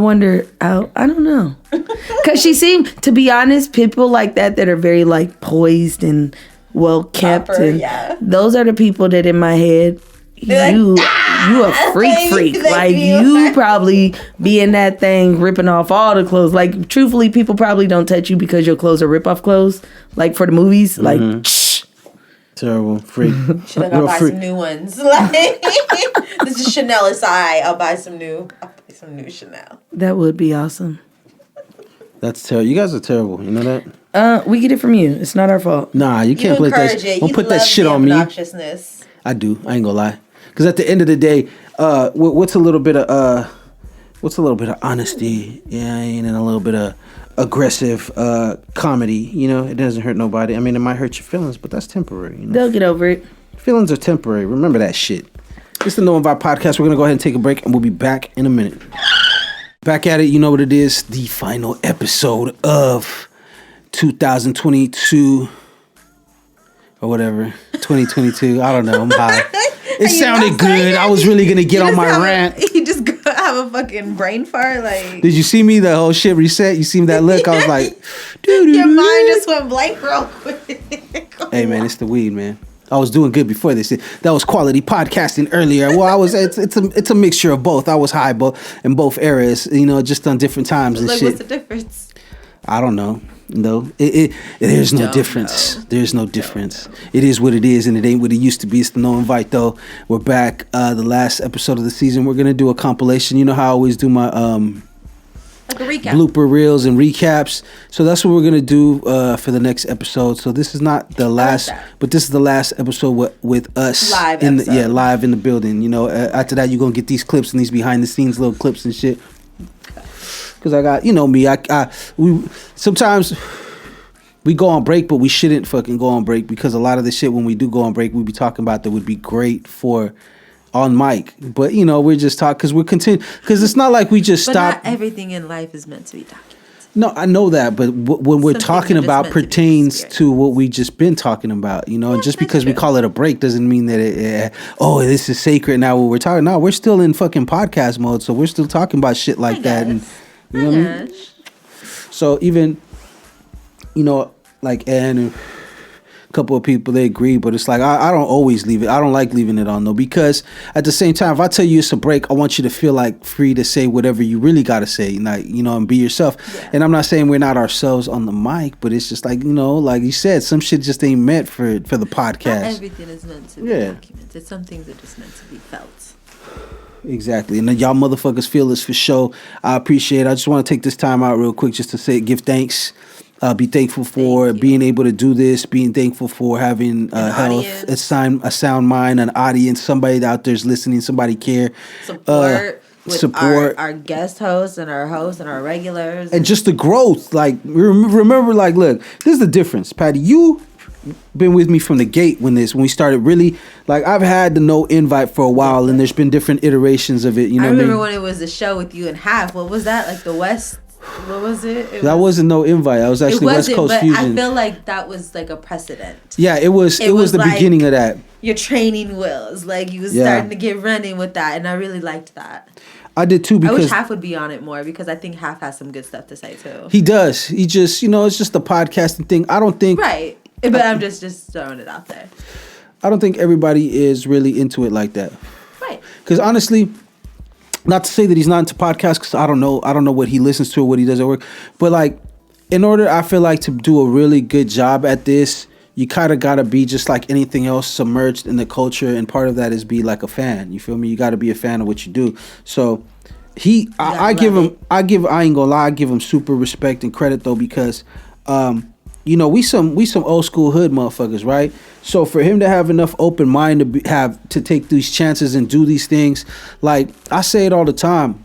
don't know. Because she seemed, to be honest, people like that are very like poised and well kept. Proper, and yeah. Those are the people that in my head, you a freak. Like you probably be in that thing ripping off all the clothes. Like truthfully, people probably don't touch you because your clothes are rip off clothes. Like for the movies, like terrible freak. Should I go buy some new ones? Like this is Chanel SI. I'll buy some new Chanel. That would be awesome. That's terrible. You guys are terrible. You know that? We get it from you. It's not our fault. Nah, you can't put that. Don't put that shit on me. I do. I ain't gonna lie. Because at the end of the day, what's a little bit of honesty? Yeah, and a little bit of aggressive comedy. You know, it doesn't hurt nobody. I mean, it might hurt your feelings, but that's temporary. You know? They'll get over it. Feelings are temporary. Remember that shit. It's the No Invite Podcast. We're gonna go ahead and take a break, and we'll be back in a minute. Back at it. You know what it is? The final episode of 2022 or whatever. 2022. I don't know. I'm high. It sounded good. I was really gonna get on my rant. You just have a fucking brain fart. Like, did you see me? The whole shit reset. You see that look? I was like, dude. Your mind just went blank real quick. Hey man, it's the weed, man. I was doing good before this. That was quality podcasting earlier. Well, I was. It's a mixture of both. I was high in both areas. You know, just on different times and like, shit. What's the difference? I don't know. No, there's no difference. There's no difference. It is what it is, and it ain't what it used to be. It's the No Invite, though. We're back. The last episode of the season, we're gonna do a compilation. You know how I always do my like a recap, blooper reels and recaps. So that's what we're gonna do for the next episode. So this is not the last, but this is the last episode with us live in the building. You know, after that, you're gonna get these clips and these behind the scenes little clips and shit. Because I got, you know me, we sometimes we go on break, but we shouldn't fucking go on break because a lot of the shit when we do go on break, we be talking about that would be great for on mic. But you know, we're just talking because we're continuing because it's not like we just stop. Not everything in life is meant to be documented. No, I know that, but when we're Some talking things are just about meant to be pertains spirit. to what we just been talking about, you know, and just that's because we true. call it a break doesn't mean that this is sacred now. What we're talking, no, we're still in fucking podcast mode, so we're still talking about shit like that, and you know what I mean. So even, you know, like and a couple of people they agree, but it's like I don't always leave it. I don't like leaving it on though, because at the same time, if I tell you it's a break, I want you to feel like free to say whatever you really got to say, like, you know, and be yourself. Yeah. And I'm not saying we're not ourselves on the mic, but it's just like, you know, like you said, some shit just ain't meant for the podcast. Not everything is meant to be documented. Some things are just meant to be felt. Exactly. And then y'all motherfuckers feel this for sure. I appreciate it. I just want to take this time out real quick just to give thanks. Be thankful for being able to do this, being thankful for having health, a sound mind, an audience, somebody out there's listening, somebody care. Support our guest hosts and our hosts and our regulars. And just the growth. Like, remember, like, look, this is the difference. Patty, you been with me from the gate when we started really, like, I've had the no invite for a while, and there's been different iterations of it. You know, I remember when it was the show with you and Half. What was that? Like the West. What was it? That wasn't no invite. I was actually West Coast but Fusion. I feel like that was like a precedent. Yeah, it was the like beginning of that. Your training wheels, like you was starting to get running with that, and I really liked that. I did too, because I wish Half would be on it more, because I think Half has some good stuff to say too. He does. He just, you know, it's just the podcasting thing. I don't think right, but I'm just throwing it out there. I don't think everybody is really into it like that. Right. Because honestly, not to say that he's not into podcasts, because I don't know what he listens to or what he does at work. But like, in order, I feel like, to do a really good job at this, you kind of got to be just like anything else, submerged in the culture. And part of that is be like a fan. You feel me? You got to be a fan of what you do. So I ain't gonna lie, I give him super respect and credit though, because, you know, we some old school hood motherfuckers, right? So for him to have enough open mind to take these chances and do these things, like I say it all the time.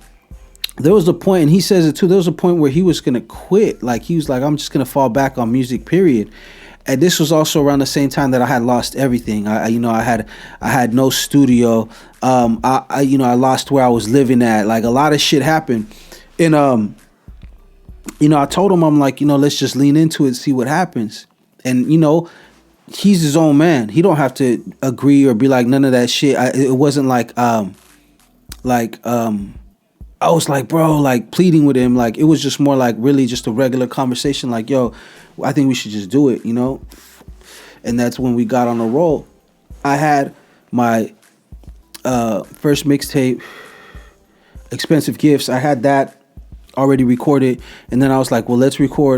There was a point, and he says it too, there was a point where he was gonna quit. Like, he was like, I'm just gonna fall back on music, period. And this was also around the same time that I had lost everything. I had no studio. I lost where I was living at. Like, a lot of shit happened, and you know, I told him, I'm like, you know, let's just lean into it, see what happens. And, you know, he's his own man. He don't have to agree or be like none of that shit. It wasn't like, I was like, bro, like pleading with him. Like, it was just more like really just a regular conversation. Like, yo, I think we should just do it, you know? And that's when we got on a roll. I had my first mixtape, Expensive Gifts. I had that already recorded, and then I was like, well, let's finish your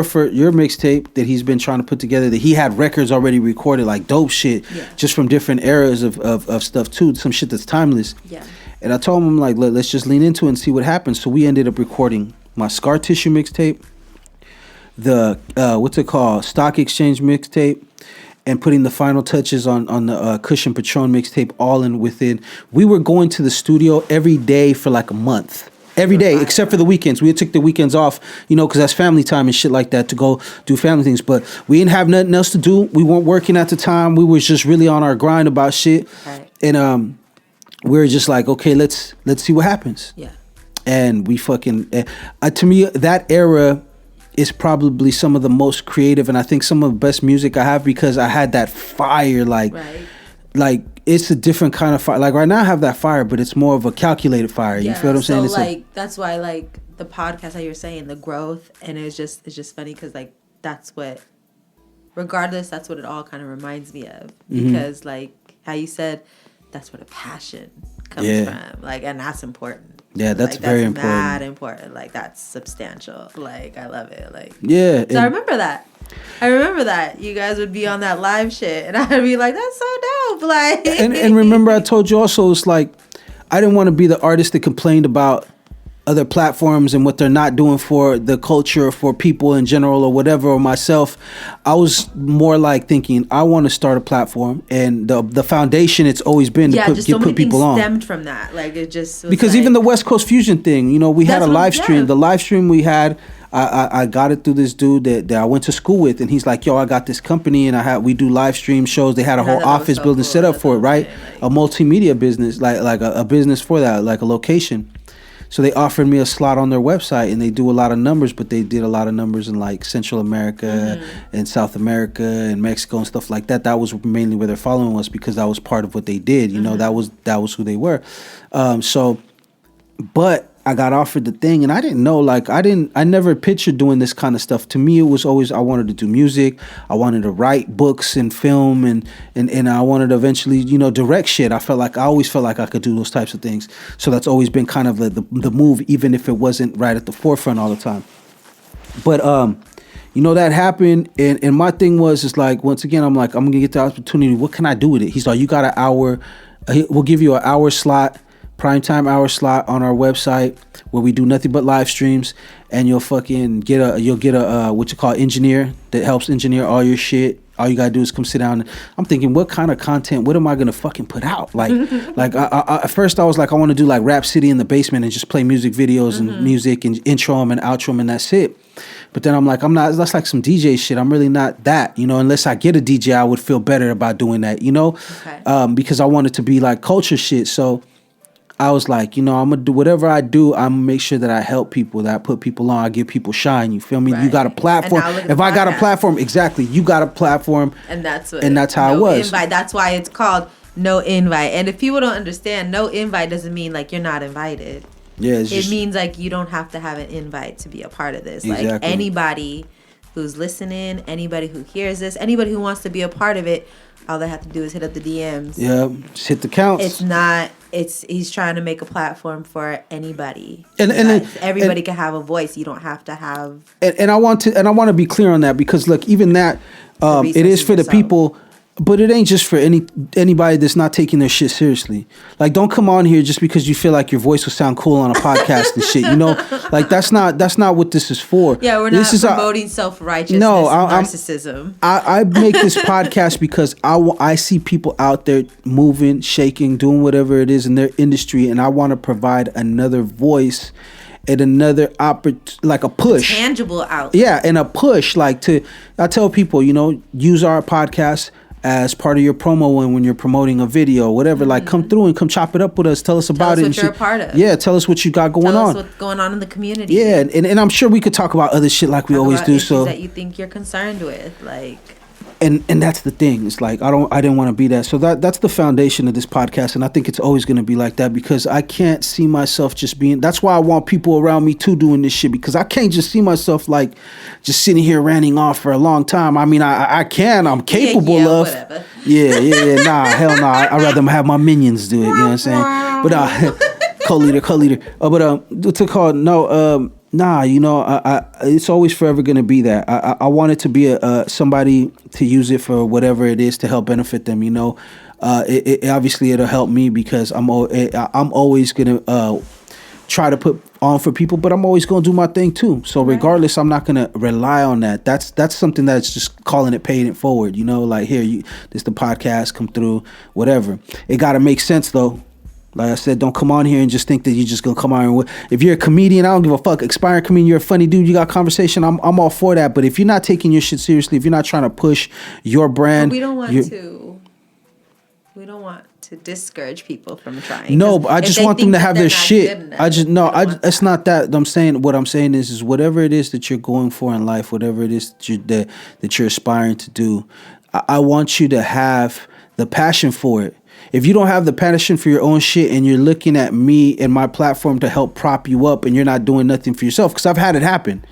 mixtape that he's been trying to put together, that he had records already recorded, like dope shit, just from different eras of stuff too, some shit that's timeless. And I told him, like, let's just lean into it and see what happens. So we ended up recording my Scar Tissue mixtape, the Stock Exchange mixtape, and putting the final touches on the Cushion Patron mixtape, all in within. We were going to the studio every day for like a month. Every day, except for the weekends. We took the weekends off, you know, because that's family time and shit like that, to go do family things. But we didn't have nothing else to do. We weren't working at the time. We was just really on our grind about shit. Right. And we were just like, okay, let's see what happens. Yeah. And we fucking, to me, that era is probably some of the most creative, and I think some of the best music I have, because I had that fire, like, like, it's a different kind of fire. Like, right now I have that fire, but it's more of a calculated fire. You feel what I'm saying? It's like, that's why, like, the podcast, how you're saying, the growth, and it's just funny, because, like, that's what, regardless, that's what it all kind of reminds me of. Because, like, how you said, that's where the passion comes from. Like, and that's important. Yeah, that's very important. Mad important. Like, that's substantial. Like, I love it. Like, yeah. So I remember that. You guys would be on that live shit, and I'd be like, that's so dope. Like, and remember, I told you also, it's like, I didn't want to be the artist that complained about other platforms and what they're not doing for the culture, for people in general, or whatever, or myself. I was more like thinking, I want to start a platform, and the foundation it's always been to put people on. Stemmed from that, like, it just was because, like, even the West Coast Fusion thing, you know, we had a live stream. The live stream we had, I got it through this dude that I went to school with, and he's like, yo, I got this company, and we do live stream shows. They had a whole office building set up for it, right? A multimedia business, like a business for that, like a location. So they offered me a slot on their website, and they do a lot of numbers, but they did a lot of numbers in like Central America and South America and Mexico and stuff like that. That was mainly where their following was, because that was part of what they did. You know, that was who they were. But I got offered the thing, and I didn't know, like, I never pictured doing this kind of stuff. To me, it was always, I wanted to do music. I wanted to write books and film, and I wanted to eventually, you know, direct shit. I always felt like I could do those types of things. So that's always been kind of the move, even if it wasn't right at the forefront all the time. But, you know, that happened, and my thing was, is like, once again, I'm like, I'm going to get the opportunity. What can I do with it? He's like, you got an hour. We'll give you an hour slot. Primetime hour slot on our website where we do nothing but live streams, and you'll get a what you call engineer that helps engineer all your shit. All you gotta do is come sit down. I'm thinking, what kind of content? What am I gonna fucking put out? Like, I at first I was like, I want to do like Rap City in the basement and just play music videos and music and intro them and outro them, and that's it. But then I'm like, I'm not. That's like some DJ shit. I'm really not that, you know. Unless I get a DJ, I would feel better about doing that, you know, because I want it to be like culture shit. So I was like, you know, I'm going to do whatever I do. I'm going to make sure that I help people, that I put people on, I give people shine. You feel me? Right. You got a platform. If I got a platform, exactly. You got a platform. And that's how it was. Invite. That's why it's called No Invite. And if people don't understand, no invite doesn't mean like you're not invited. Yeah, it means like you don't have to have an invite to be a part of this. Exactly. Like anybody who's listening, anybody who hears this, anybody who wants to be a part of it, all they have to do is hit up the DMs. Yeah, just hit the counts. He's trying to make a platform for anybody. And everybody can have a voice. You don't have to have. And I want to be clear on that, because look, even that it is for the people. But it ain't just for anybody that's not taking their shit seriously. Like, don't come on here just because you feel like your voice will sound cool on a podcast and shit. You know, like that's not what this is for. Yeah, we're not promoting self-righteousness, narcissism. I make this podcast because I see people out there moving, shaking, doing whatever it is in their industry, and I want to provide another voice and another like a push, a tangible out. Yeah, and a push. I tell people, you know, use our podcast as part of your promo when you're promoting a video, whatever. Like, come through and come chop it up with us. Tell us about it. Tell us what you're a part of. Yeah, tell us what you got going on. Tell us what's going on in the community. Yeah, and I'm sure we could talk about other shit like we always do. So that you think you're concerned with, like. And that's the thing. It's like I didn't want to be that. So that's the foundation of this podcast, and I think it's always going to be like that, because I can't see myself just being. That's why I want people around me too doing this shit, because I can't just see myself like just sitting here ranting off for a long time. I mean, I can. I'm capable of. Whatever. Yeah. Nah, hell nah. I'd rather have my minions do it. You know what I'm saying? But co-leader. What's it called? No. Nah, you know, it's always forever going to be that. I want it to be somebody to use it for whatever it is to help benefit them, you know. It obviously it'll help me, because I'm always going to try to put on for people, but I'm always going to do my thing too. So regardless, I'm not going to rely on that. That's something that's just calling it, paying it forward, you know, like here, this the podcast, come through, whatever. It got to make sense though. Like I said, don't come on here and just think that you're just gonna come on. And if you're a comedian, I don't give a fuck. Aspiring comedian, you're a funny dude. You got conversation. I'm all for that. But if you're not taking your shit seriously, if you're not trying to push your brand, but we don't want to discourage people from trying. No, but I just want them to have their shit. It's not that. What I'm saying is whatever it is that you're going for in life, whatever it is that you're aspiring to do, I want you to have the passion for it. If you don't have the passion for your own shit, and you're looking at me and my platform to help prop you up, and you're not doing nothing for yourself, because I've had it happen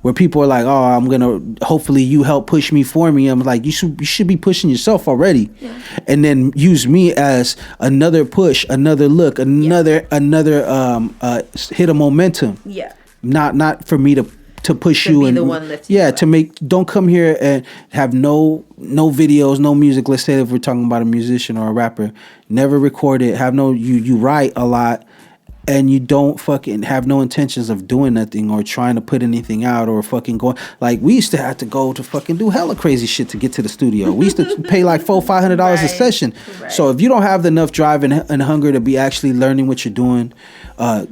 where people are like, oh, I'm gonna, hopefully you help push me for me. I'm like, you should be pushing yourself already. Yeah. And then use me as another push, another look, another hit of momentum. Yeah. Not for me to push you, and the one lifting you up. Don't come here and have no videos, no music. Let's say if we're talking about a musician or a rapper, never record it. You write a lot, and you don't fucking have no intentions of doing nothing or trying to put anything out or fucking going. Like, we used to have to go to fucking do hella crazy shit to get to the studio. We used to pay like $400-$500 a session. Right. So if you don't have enough drive and hunger to be actually learning what you're doing,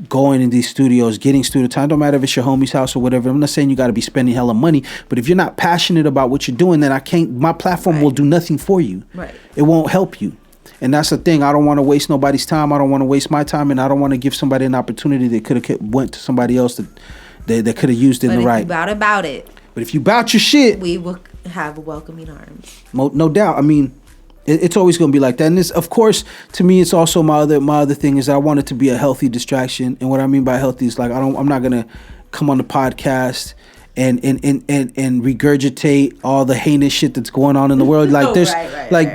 going in these studios, getting studio time, don't matter if it's your homie's house or whatever. I'm not saying you got to be spending hella money, but if you're not passionate about what you're doing, then my platform will do nothing for you. Right. It won't help you. And that's the thing. I don't want to waste nobody's time. I don't want to waste my time, and I don't want to give somebody an opportunity that could have went to somebody else that could have used it in the right. About it. But if you bout your shit, we will have welcoming arms. No doubt. I mean, it's always going to be like that. And this, of course, to me, it's also my other thing is that I want it to be a healthy distraction. And what I mean by healthy is like I'm not going to come on the podcast and regurgitate all the heinous shit that's going on in the world. Like there's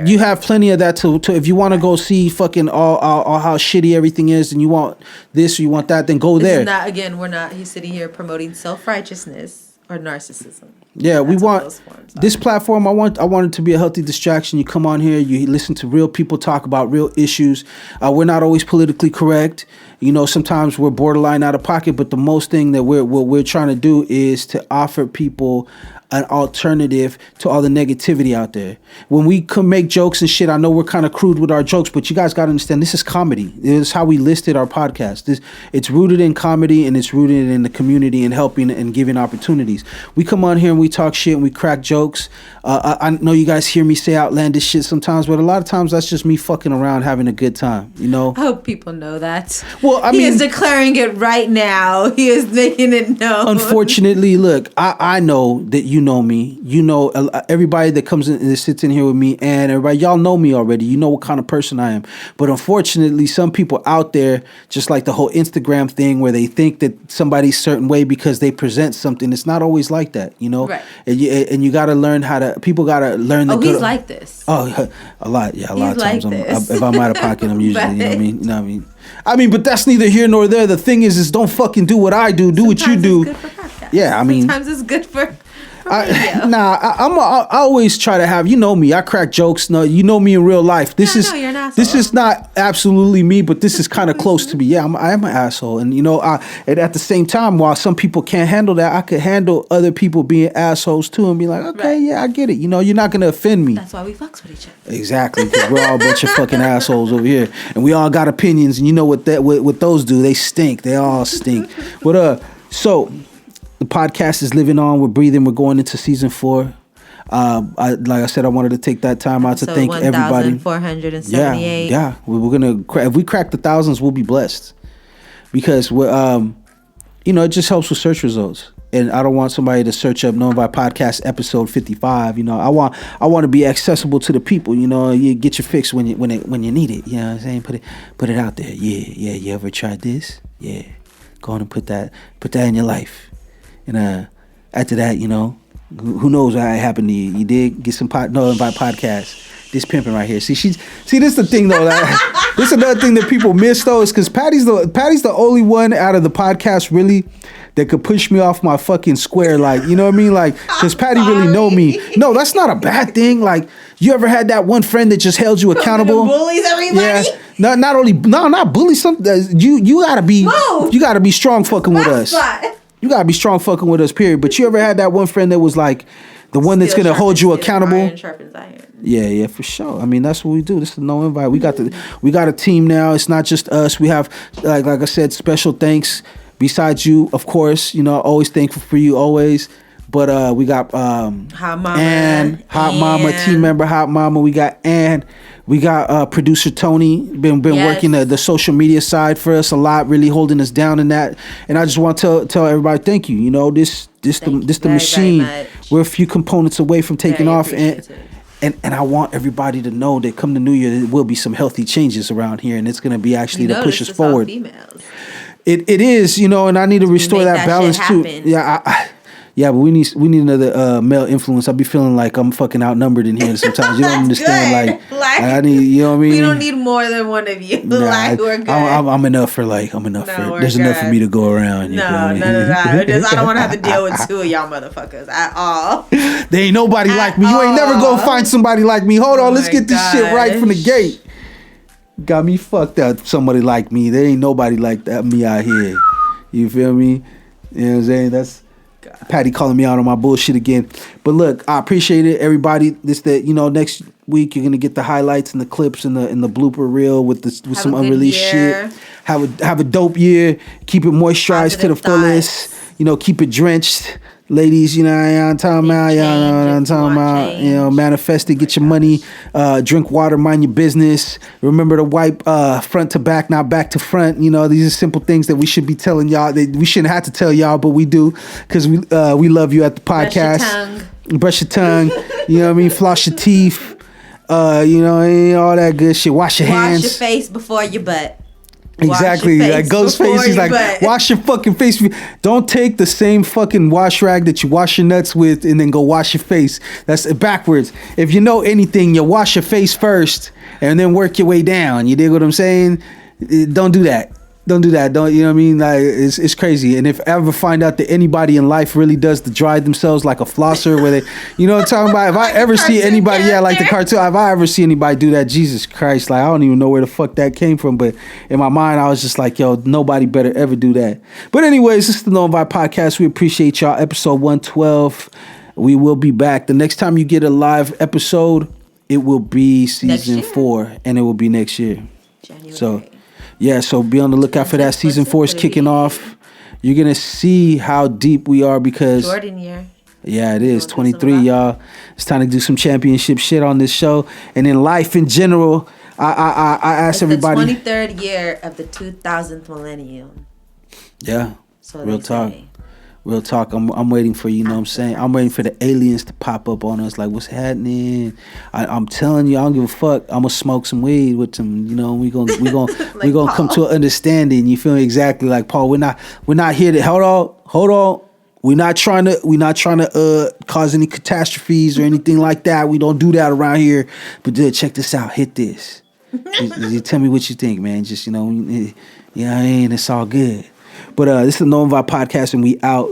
you have plenty of that to if you want to go see fucking all how shitty everything is, and you want this or you want that, then go there. We're not he's sitting here promoting self-righteousness or narcissism. Yeah, we want this platform. I want it to be a healthy distraction. You come on here, you listen to real people talk about real issues. We're not always politically correct. You know, sometimes we're borderline out of pocket, but the most thing that we're trying to do is to offer people an alternative to all the negativity out there. When we can make jokes and shit, I know we're kind of crude with our jokes, but you guys got to understand this is comedy. This is how we listed our podcast. It's rooted in comedy, and it's rooted in the community and helping and giving opportunities. We come on here and we talk shit and we crack jokes. I know you guys hear me say outlandish shit sometimes, but a lot of times that's just me fucking around having a good time, you know? I hope people know that. Well, I mean, he is declaring it right now. He is making it known. Unfortunately, look, I know that you know me. You know, everybody that comes in and sits in here with me, and everybody, y'all know me already. You know what kind of person I am. But unfortunately, some people out there, just like the whole Instagram thing where they think that somebody's certain way because they present something, it's not always like that, you know? Right. And you got to learn people got to learn the good. He's like this. Oh, a lot. Yeah, a lot of times. Like if I'm out of pocket, I'm usually, you know what I mean? You know what I mean? I mean, but that's neither here nor there. The thing is don't fucking do what I do. Do what you do. It's good for podcasts. Yeah, I mean. Sometimes it's good for I always try to have, you know me, I crack jokes. No, you know me in real life. This is not absolutely me, but this is kind of close to me. Yeah, I am an asshole, and you know, and at the same time, while some people can't handle that, I could handle other people being assholes too, and be like, okay, yeah, I get it. You know, you're not gonna offend me. That's why we fucks with each other. Exactly, because we're all a bunch of fucking assholes over here, and we all got opinions, and you know what those do? They stink. They all stink. But so. The podcast is living on. We're breathing. We're going into season 4. Like I said, I wanted to take that time out to thank everybody. 1,478. Yeah. We're gonna. If we crack the thousands, we'll be blessed, because we're. You know, it just helps with search results. And I don't want somebody to search up No Invite Podcast episode 55. You know, I want to be accessible to the people. You know, you get your fix when you need it. You know what I'm saying? Put it out there. Yeah. You ever tried this? Yeah. Go on and put that in your life. And after that, you know, who knows what happened to you? You did get some No Invite Podcast. This pimping right here. See, this is the thing though. This is another thing that people miss though, is because Patty's the only one out of the podcast really that could push me off my fucking square. Like, you know what I mean? Like, because Patty really know me. No, that's not a bad thing. Like, you ever had that one friend that just held you accountable? Bullies everybody. Yeah. Not bully. You gotta be strong fucking with us. You gotta be strong fucking with us, period. But you ever had that one friend that was like the one that's gonna hold you accountable? Iron sharpens iron. Yeah, for sure. I mean, that's what we do. This is No Invite. We got a team now. It's not just us. We have, like I said, special thanks. Besides you, of course, you know, always thankful for you, always. But we got Hot Mama, Ann, Hot Mama, team member Hot Mama. We got Ann. We got producer Tony, been working the social media side for us a lot, really holding us down in that. And I just want to tell everybody thank you. You know, this the machine. We're a few components away from taking off, and I want everybody to know that come the new year there will be some healthy changes around here, and it's going to be actually to push us forward. It is, you know, and I need to restore that balance too. Yeah, yeah, but we need another male influence. I be feeling like I'm fucking outnumbered in here sometimes. You don't understand, like I need, you know what I mean? We don't need more than one of you. Nah, we're good. I'm enough for there's enough for me to go around. No. I don't want to have to deal with two of y'all motherfuckers at all. There ain't nobody like me. You ain't never gonna find somebody like me. Hold on, let's get this shit right from the gate. Got me fucked up. Somebody like me. There ain't nobody like that me out here. You feel me? You know what I'm saying? That's Patty calling me out on my bullshit again. But look, I appreciate it, everybody. Next week you're gonna get the highlights and the clips and the blooper reel with some unreleased shit. Have a dope year. Keep it moisturized to the fullest. keep it drenched. Ladies, you know what I'm talking about. You know what I'm talking about. Manifest it, get your money, drink water, mind your business. Remember to wipe front to back, not back to front. These are simple things that we should be telling y'all. That we shouldn't have to tell y'all, but we do because we love you at the podcast. Brush your tongue. You know what I mean? Floss your teeth. All that good shit. Wash your hands. Wash your face before your butt. Exactly. Like Ghostface is like, wash your fucking face. Don't take the same fucking wash rag that you wash your nuts with and then go wash your face. That's backwards. If you know anything, you wash your face first and then work your way down. You dig what I'm saying? Don't do that. Don't do that. Don't, you know what I mean? Like, it's crazy. And if I ever find out that anybody in life really does the dry themselves like a flosser, where they, you know what I'm talking about? If I ever see anybody, like the cartoon, if I ever see anybody do that, Jesus Christ, like, I don't even know where the fuck that came from. But in my mind, I was just like, yo, nobody better ever do that. But anyways, this is the No Vibe Podcast. We appreciate y'all. Episode 112. We will be back. The next time you get a live episode, it will be season 4, and it will be next year. January. So be on the lookout for that. Season 4 is kicking off. You're going to see how deep we are because... Jordan year. Yeah, it is. 23, y'all. It's time to do some championship shit on this show. And in life in general, I ask everybody... It's the 23rd year of the 2000th millennium. Yeah. So real talk. Real talk. I'm waiting for, you know what I'm saying? I'm waiting for the aliens to pop up on us. Like, what's happening? I'm telling you, I don't give a fuck. I'm gonna smoke some weed with them. We gonna like we gonna come to an understanding. You feel me? Exactly like Paul. We're not here to hold on. We're not trying to cause any catastrophes or anything like that. We don't do that around here. But check this out. Hit this. you tell me what you think, man. Just it's all good. But this is the No Vibe Podcast, and we out.